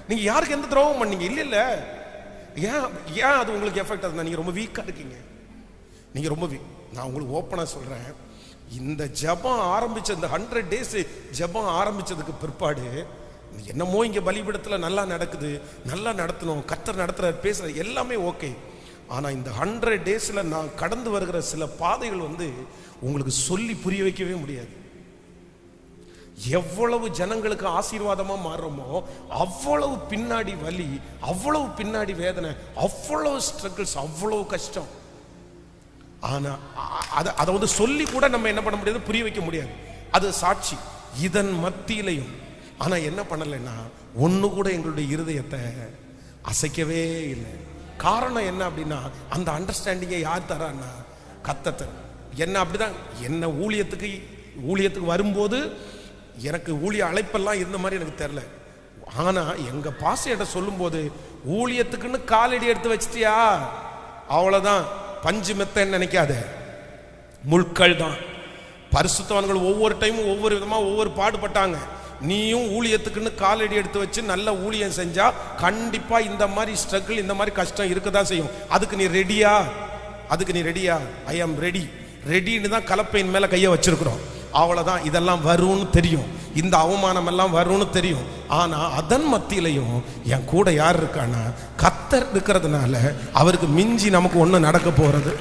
நீங்க யாருக்கு எந்த துரோகம் பண்ணீங்க? இல்ல ஏன் அது உங்களுக்கு எஃபெக்ட் ஆகுதுன்னா, நீங்க ரொம்ப வீக்கா இருக்கீங்க. நீங்க ரொம்ப நான் உங்களுக்கு ஓப்பனா சொல்றேன், இந்த ஜெபம் ஆரம்பிச்ச இந்த 100 days ஜெபம் ஆரம்பிச்சதுக்கு பிற்பாடு என்னமோ இங்க பலிபீடத்துல நல்லா நடக்குது, நல்லா நடத்தணும், கர்த்தர் நடத்துற, பேசுற எல்லாமே ஓகே. ஆனா இந்த 100 daysல நான் கடந்து வருகிற சில பாதைகள் உங்களுக்கு சொல்லி புரிய வைக்கவே முடியாது. எவ்வளவு ஜனங்களுக்கு ஆசீர்வாதமா மாறுறோமோ அவ்வளவு பின்னாடி வலி, அவ்வளவு பின்னாடி வேதனை, அவ்வளவு ஸ்ட்ரகிள்ஸ், அவ்வளவு கஷ்டம். ஆனா அதை சொல்லி கூட நம்ம என்ன பண்ண முடியாது, புரிய வைக்க முடியாது. அது சாட்சி. இதன் மத்தியிலையும் ஆனா என்ன பண்ணலைன்னா, ஒண்ணு கூட எங்களுடைய இருதயத்தை அசைக்கவே இல்லை. காரணம் என்ன அப்படின்னா, அந்த அண்டர்ஸ்டாண்டிங்கை யார் தரான்னா, கர்த்தர். என்ன அப்படிதான், என்ன ஊழியத்துக்கு வரும்போது எனக்கு ஊழிய அழைப்பெல்லாம் இருந்த மாதிரி எனக்கு தெரியல. ஆனா எங்க பாஸ்டர்கிட்ட சொல்லும் போது, ஊழியத்துக்குன்னு காலடி எடுத்து வச்சிட்டியா, அவ்வளவுதான், பஞ்சு மெத்தன்னு நினைக்காத, முட்கள் தான். பரிசுத்தவான்கள் ஒவ்வொரு டைமும் ஒவ்வொரு விதமாக ஒவ்வொரு பாடுபட்டாங்க. நீயும் ஊழியத்துக்குன்னு காலடி எடுத்து வச்சு நல்ல ஊழியம் செஞ்சா கண்டிப்பா இந்த மாதிரி ஸ்ட்ரகிள், இந்த மாதிரி கஷ்டம் இருக்கதான் செய்யும். அதுக்கு நீ ரெடியா? ஐ ஆம் ரெடி. ரெடின்னு தான் கலப்பையின் மேல கையை வச்சிருக்கிறோம். அவ்வளவுதான். இதெல்லாம் வரும்னு தெரியும், இந்த அவமானம் எல்லாம் வரும்னு தெரியும். ஆனா அதன் மத்தியிலையும் என் கூட யார் இருக்கான்னா கர்த்தர் இருக்கிறதுனால அவருக்கு மிஞ்சி நமக்கு ஒண்ணு நடக்க போறது,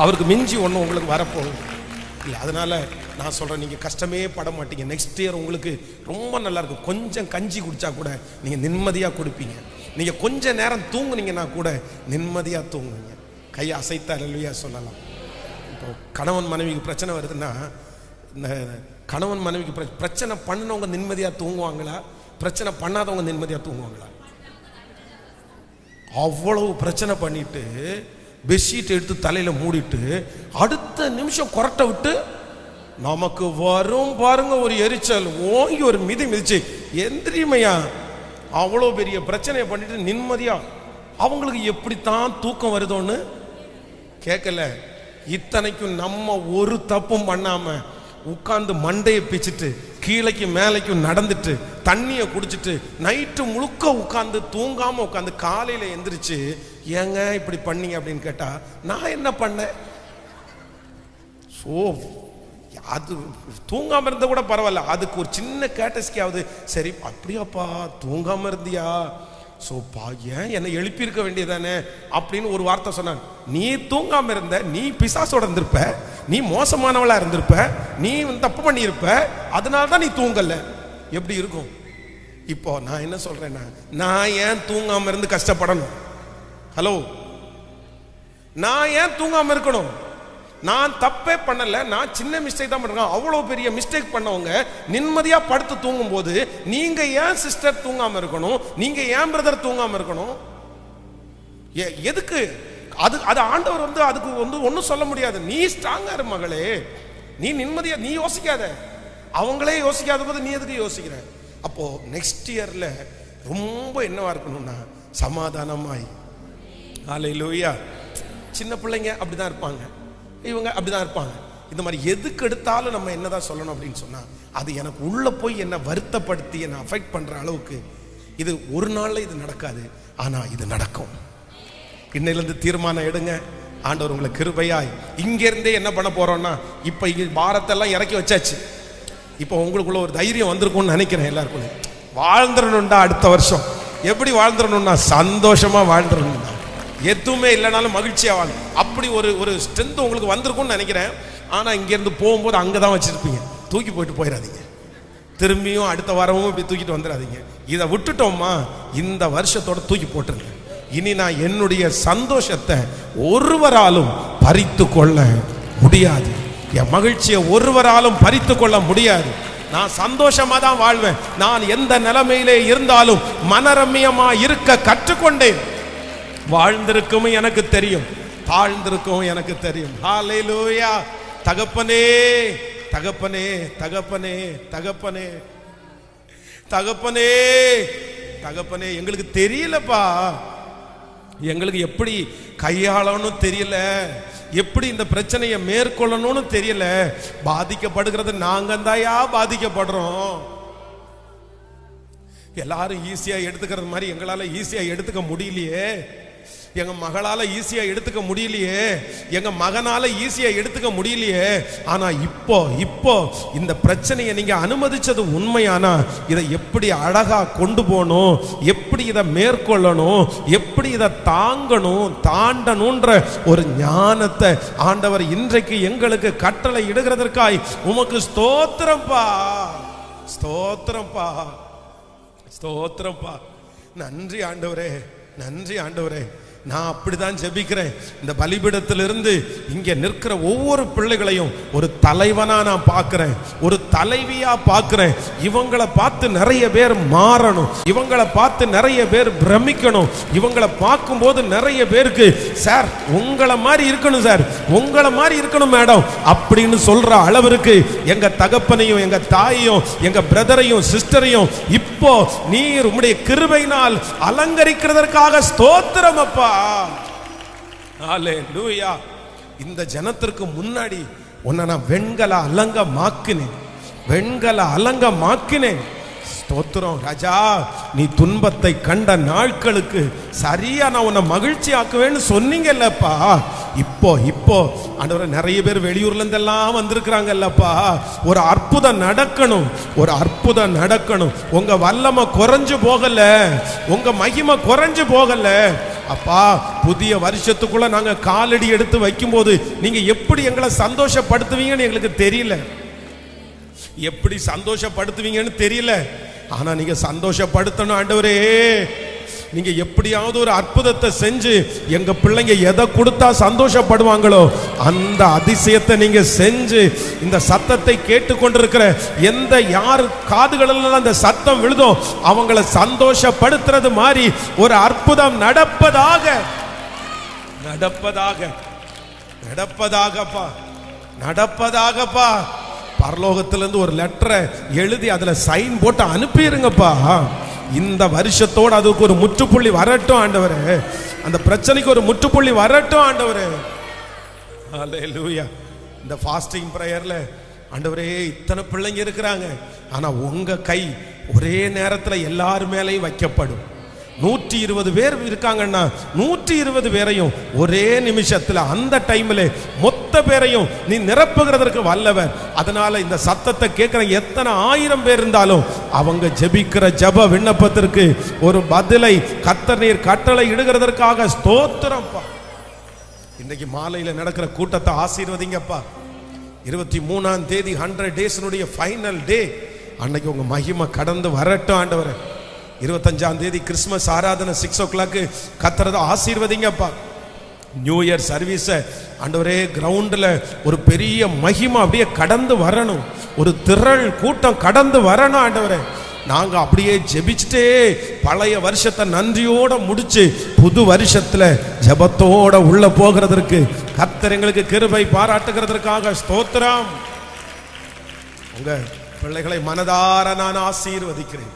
அவருக்கு மிஞ்சி ஒண்ணு உங்களுக்கு வரப்போகுது இல்லை. அதனால நான் சொல்றேன், நீங்க கஷ்டமே பட மாட்டீங்க. நெக்ஸ்ட் இயர் உங்களுக்கு ரொம்ப நல்லா இருக்கும். கொஞ்சம் கஞ்சி குடிச்சா கூட நீங்க நிம்மதியா குடிப்பீங்க. நீங்க கொஞ்ச நேரம் தூங்குனீங்கன்னா கூட நிம்மதியா தூங்குவீங்க. கையை அசைத்தா அல்லேலூயா சொல்லலாம். இப்போ கணவன் மனைவிக்கு பிரச்சனை வருதுன்னா, இந்த கணவன் மனைவிக்கு பிரச்சனை பண்ணவங்க நிம்மதியா தூங்குவாங்களா, பிரச்சனை பண்ணாதவங்க நிம்மதியா தூங்குவாங்களா? அவ்வளவு பிரச்சனை பண்ணிட்டு பெட்ஷீட் எடுத்து தலையில மூடிட்டு அடுத்த நிமிஷம் கொரட்டை விட்டு நமக்கு வரும் பாருங்க ஒரு எரிச்சல், ஓங்கி ஒரு மிதிச்சு எந்திரிமையா அவ்வளோ பெரிய பிரச்சனையை பண்ணிட்டு நிம்மதியா அவங்களுக்கு எப்படித்தான் தூக்கம் வருதோன்னு கேட்கல. இத்தனைக்கும் நம்ம ஒரு தப்பும் பண்ணாம உட்கார்ந்து மண்டையை பிச்சுட்டு கீழைக்கு மேலைக்கும் நடந்துட்டு தண்ணியை குடிச்சிட்டு நைட்டு முழுக்க உட்கார்ந்து தூங்காம உட்காந்து காலையில எந்திரிச்சு ஏங்க இப்படி பண்ணீங்க அப்படின்னு கேட்டா நான் என்ன பண்ணேன்? அது தூங்காம இருந்த கூட பரவாயில்ல, அதுக்கு ஒரு சின்ன கேட்டஸ்கியாவது சரி அப்படியாப்பா தூங்காம இருந்தியா, சோப்பா ஏன் என்னை எழுப்பி இருக்க வேண்டியதானே அப்படின்னு ஒரு வார்த்தை சொன்னான். நீ தூங்காம இருந்த, நீ பிசாசோட இருந்திருப்ப, நீ மோசமானவளா இருந்திருப்ப, நீ தப்பு பண்ணியிருப்ப, அதனால்தான் நீ தூங்கல. எப்படி இருக்கும்? இப்போ நான் என்ன சொல்றேன்னா, நான் ஏன் தூங்காம இருந்து கஷ்டப்படணும்? ஹலோ, நான் ஏன் தூங்காம இருக்கணும்? நான் தப்பே பண்ணல, நான் சின்ன மிஸ்டேக் தான் பண்றேன். அவ்வளவு பெரிய மிஸ்டேக் பண்ணவங்க நிம்மதியா படுத்து தூங்கும் போது நீங்க ஏன் சிஸ்டர் தூங்காம இருக்கணும்? நீங்க ஏன் பிரதர் தூங்காம இருக்கணும்? எதுக்கு? அது ஆண்டவர் அதுக்கு ஒன்னும் சொல்ல முடியாது. நீ ஸ்ட்ராங்கா இரு மகளே, நீ நிம்மதியா, நீ யோசிக்காத. அவங்களே யோசிக்காத போது நீ எதுக்கு யோசிக்கிற? அப்போ நெக்ஸ்ட் இயர்ல ரொம்ப என்னவா இருக்கணும்னா சமாதானமாய். ஹல்லேலூயா. சின்ன பிள்ளைங்க அப்படிதான் இருப்பாங்க, இவங்க அப்படிதான் இருப்பாங்க. இந்த மாதிரி எதுக்கு எடுத்தாலும் நம்ம என்னதான் சொல்லணும் அப்படின்னு சொன்னா, அது எனக்கு உள்ள போய் என்ன வருத்தப்படுத்தி என்ன அஃபெக்ட் பண்ற அளவுக்கு இது ஒரு நாள்ல இது நடக்காது, ஆனா இது நடக்கும். இன்னையிலிருந்து தீர்மானம் எடுங்க. ஆண்டவர் உங்களை கிருபையாய் இங்க இருந்தே என்ன பண்ண போறோம்னா, இப்ப பாரத்தெல்லாம் இறக்கி வச்சாச்சு. இப்போ உங்களுக்குள்ள ஒரு தைரியம் வந்திருக்கும்னு நினைக்கிறேன். எல்லாருக்குள்ள வாழ்ந்துடணும்டா. அடுத்த வருஷம் எப்படி வாழ்ந்துடணும்னா சந்தோஷமா வாழ்ந்துடணும்டா, எதுவுமே இல்லைனாலும் மகிழ்ச்சியா வாங்க. அப்படி ஒரு ஸ்ட்ரென்த் உங்களுக்கு வந்திருக்கும்னு நினைக்கிறேன். ஆனா இங்க இருந்து போகும்போது அங்கதான் வச்சிருப்பீங்க, தூக்கி போயிட்டு போயிடாதீங்க. திரும்பியும் அடுத்த வாரமும் இப்படி தூக்கிட்டு வந்துடாதீங்க. இதை விட்டுட்டோமா இந்த வருஷத்தோட தூக்கி போட்டுருங்க. இனி நான் என்னுடைய சந்தோஷத்தை ஒருவராலும் பறித்து கொள்ள முடியாது, என் மகிழ்ச்சியை ஒருவராலும் பறித்து கொள்ள முடியாது. நான் சந்தோஷமா தான் வாழ்வேன். நான் எந்த நிலைமையிலே இருந்தாலும் மனரம்யமா இருக்க கற்றுக்கொண்டேன். வாழ்ந்திருக்கும் எனக்கு தெரியும், தாழ்ந்திருக்கும் எனக்கு தெரியும். ஹல்லேலூயா. தகப்பனே தகப்பனே தகப்பனே தகப்பனே தகப்பனே தகப்பனே, எங்களுக்கு தெரியலப்பா, எங்களுக்கு எப்படி கையாளணும்னு தெரியல, எப்படி இந்த பிரச்சனையை மேற்கொள்ளணும்னு தெரியல. பாதிக்கப்படுகிறது நாங்க தாயா பாதிக்கப்படுறோம். எல்லாரும் ஈஸியா எடுத்துக்கிறது மாதிரி எங்களால ஈஸியா எடுத்துக்க முடியலையே, எங்க மகளால ஈஸியா எடுத்துக்க முடியலையே, எங்க மகனால ஈஸியா எடுத்துக்க முடியலையே. ஆனா இப்போ இந்த பிரச்சனையை நீங்க அனுமதிச்சது உண்மையானா இதை எப்படி அழகா கொண்டு போகணும், எப்படி இதை மேற்கொள்ளணும், எப்படி இதை தாங்கணும் தாண்டணும்ன்ற ஒரு ஞானத்தை ஆண்டவர் இன்றைக்கு எங்களுக்கு கட்டளை இடுகிறதற்காய் உமக்கு ஸ்தோத்திரம்பா, ஸ்தோத்திரம்பா, ஸ்தோத்திரம்பா. நன்றி ஆண்டவரே, நன்றி ஆண்டவரே. நான் அப்படிதான் ஜெபிக்கிறேன். இந்த பலிபீடத்திலிருந்து இங்கே நிற்கிற ஒவ்வொரு பிள்ளைகளையும் ஒரு தலைவனா நான் பார்க்கிறேன், ஒரு தலைவியா பார்க்கிறேன். இவங்களை பார்த்து நிறைய பேர் மாறணும், இவங்களை பார்த்து நிறைய பேர் பிரமிக்கணும். இவங்களை பார்க்கும்போது நிறைய பேருக்கு சார் உங்களை மாதிரி இருக்கணும், சார் உங்களை மாதிரி இருக்கணும் மேடம் அப்படின்னு சொல்ற அளவிற்கு எங்க தகப்பனையும் எங்க தாயையும் எங்க பிரதரையும் சிஸ்டரையும் இப்போ நீர் உம்முடைய கிருபையினால் அலங்கரிக்கிறதற்காக ஸ்தோத்திரம் அப்பா. ஹல்லேலூயா. இந்த ஜனத்திற்கு முன்னாடி உன்னை நான் வெண்கல அலங்கமாக்கினேன், வெண்கல அலங்கமாக்கினேன். ஸ்தோத்திரம் ராஜா, நீ துன்பத்தை கண்ட நாட்களுக்கு சரியா நான் உன்னை மகிழ்ச்சி ஆக்குவேன்னு சொன்னீங்கல்லப்பா. இப்போ இப்போ ஆண்டவரே, நிறைய பேர் வெளியூர்ல இருந்தெல்லாம் வந்திருக்கிறாங்கல்லப்பா. ஒரு அற்புதம் நடக்கணும், ஒரு அற்புதம் நடக்கணும். உங்க வல்லமை குறைஞ்சு போகல, உங்க மகிமை குறைஞ்சு போகல அப்பா. புதிய வருஷத்துக்குள்ள நாங்க காலடி எடுத்து வைக்கும் போது நீங்க எப்படி எங்களை சந்தோஷப்படுத்துவீங்கன்னு எங்களுக்கு தெரியல, எப்படி சந்தோஷப்படுத்துவீங்கன்னு தெரியல. ஆனா நீங்க சந்தோஷப்படுத்தணும் ஆண்டவரே. நீங்க எப்படியாவது ஒரு அற்புதத்தை செஞ்சு எங்க பிள்ளைங்க எதை கொடுத்தா சந்தோஷப்படுவாங்களோ அந்த அதிசயத்தை நீங்க செஞ்சு இந்த சத்தத்தை கேட்டுக்கொண்டிருக்கிற எந்த யார் காதுகளில் அந்த சத்தம் விழுதோ அவங்கள சந்தோஷப்படுத்துறது மாதிரி ஒரு அற்புதம் நடப்பதாக, நடப்பதாக, நடப்பதாகப்பா, நடப்பதாகப்பா. பரலோகத்திலிருந்து ஒரு லெட்டரை எழுதி அதுல சைன் போட்டு அனுப்பிடுங்கப்பா. இந்த வருஷத்தோடு அதுக்கு ஒரு முற்றுப்புள்ளி வரட்டும் ஆண்டவரே, அந்த பிரச்சனைக்கு ஒரு முற்றுப்புள்ளி வரட்டும் ஆண்டவரே. ஹல்லேலூயா. இந்த ஃபாஸ்டிங் பிரேயர்ல ஆண்டவரே இத்தனை பிள்ளைங்க இருக்கிறாங்க, ஆனா உங்க கை ஒரே நேரத்தில் எல்லார் மேலையும் வைக்கப்படும். 120 பேர் இருக்காங்கன்னா 120 பேரையும் ஒரே நிமிஷத்துல அந்த டைம்ல மொத்த பேரையும் நீ நிரப்புகிறதற்கு வல்லவர். அதனால இந்த சத்தத்தை கேட்கிற எத்தனை 1000 பேர் இருந்தாலும் அவங்க ஜெபிக்கிற ஜெப விண்ணப்பத்திற்கு ஒரு பதிலை கர்த்தர் நீர் கட்டளை இடுகிறதற்காக ஸ்தோத்திரம்ப்பா. இன்னைக்கு மாலையில நடக்கிற கூட்டத்தை ஆசீர்வதிங்கப்பா. 23ஆம் தேதி 100 டேஸ்னுடைய ஃபைனல் டே. அன்னைக்கு உங்க மகிமை கடந்து வரட்டும் ஆண்டவரே. 25ஆம் தேதி கிறிஸ்மஸ் ஆராதனை 6 o'clock கத்துறத ஆசீர்வதிங்கப்பா. நியூ இயர் சர்வீஸை ஆண்டவரே கிரவுண்டில் ஒரு பெரிய மகிமை அப்படியே கடந்து வரணும், ஒரு திரள் கூட்டம் கடந்து வரணும் ஆண்டவரே. நாங்க அப்படியே ஜெபிச்சுட்டே பழைய வருஷத்தை நன்றியோட முடிச்சு புது வருஷத்துல ஜெபத்தோட உள்ள போகிறதற்கு கர்த்தர் எங்களுக்கு கிருபை பாராட்டுகிறதற்காக ஸ்தோத்திரம். உங்க பிள்ளைகளை மனதார நான் ஆசீர்வதிக்கிறேன்.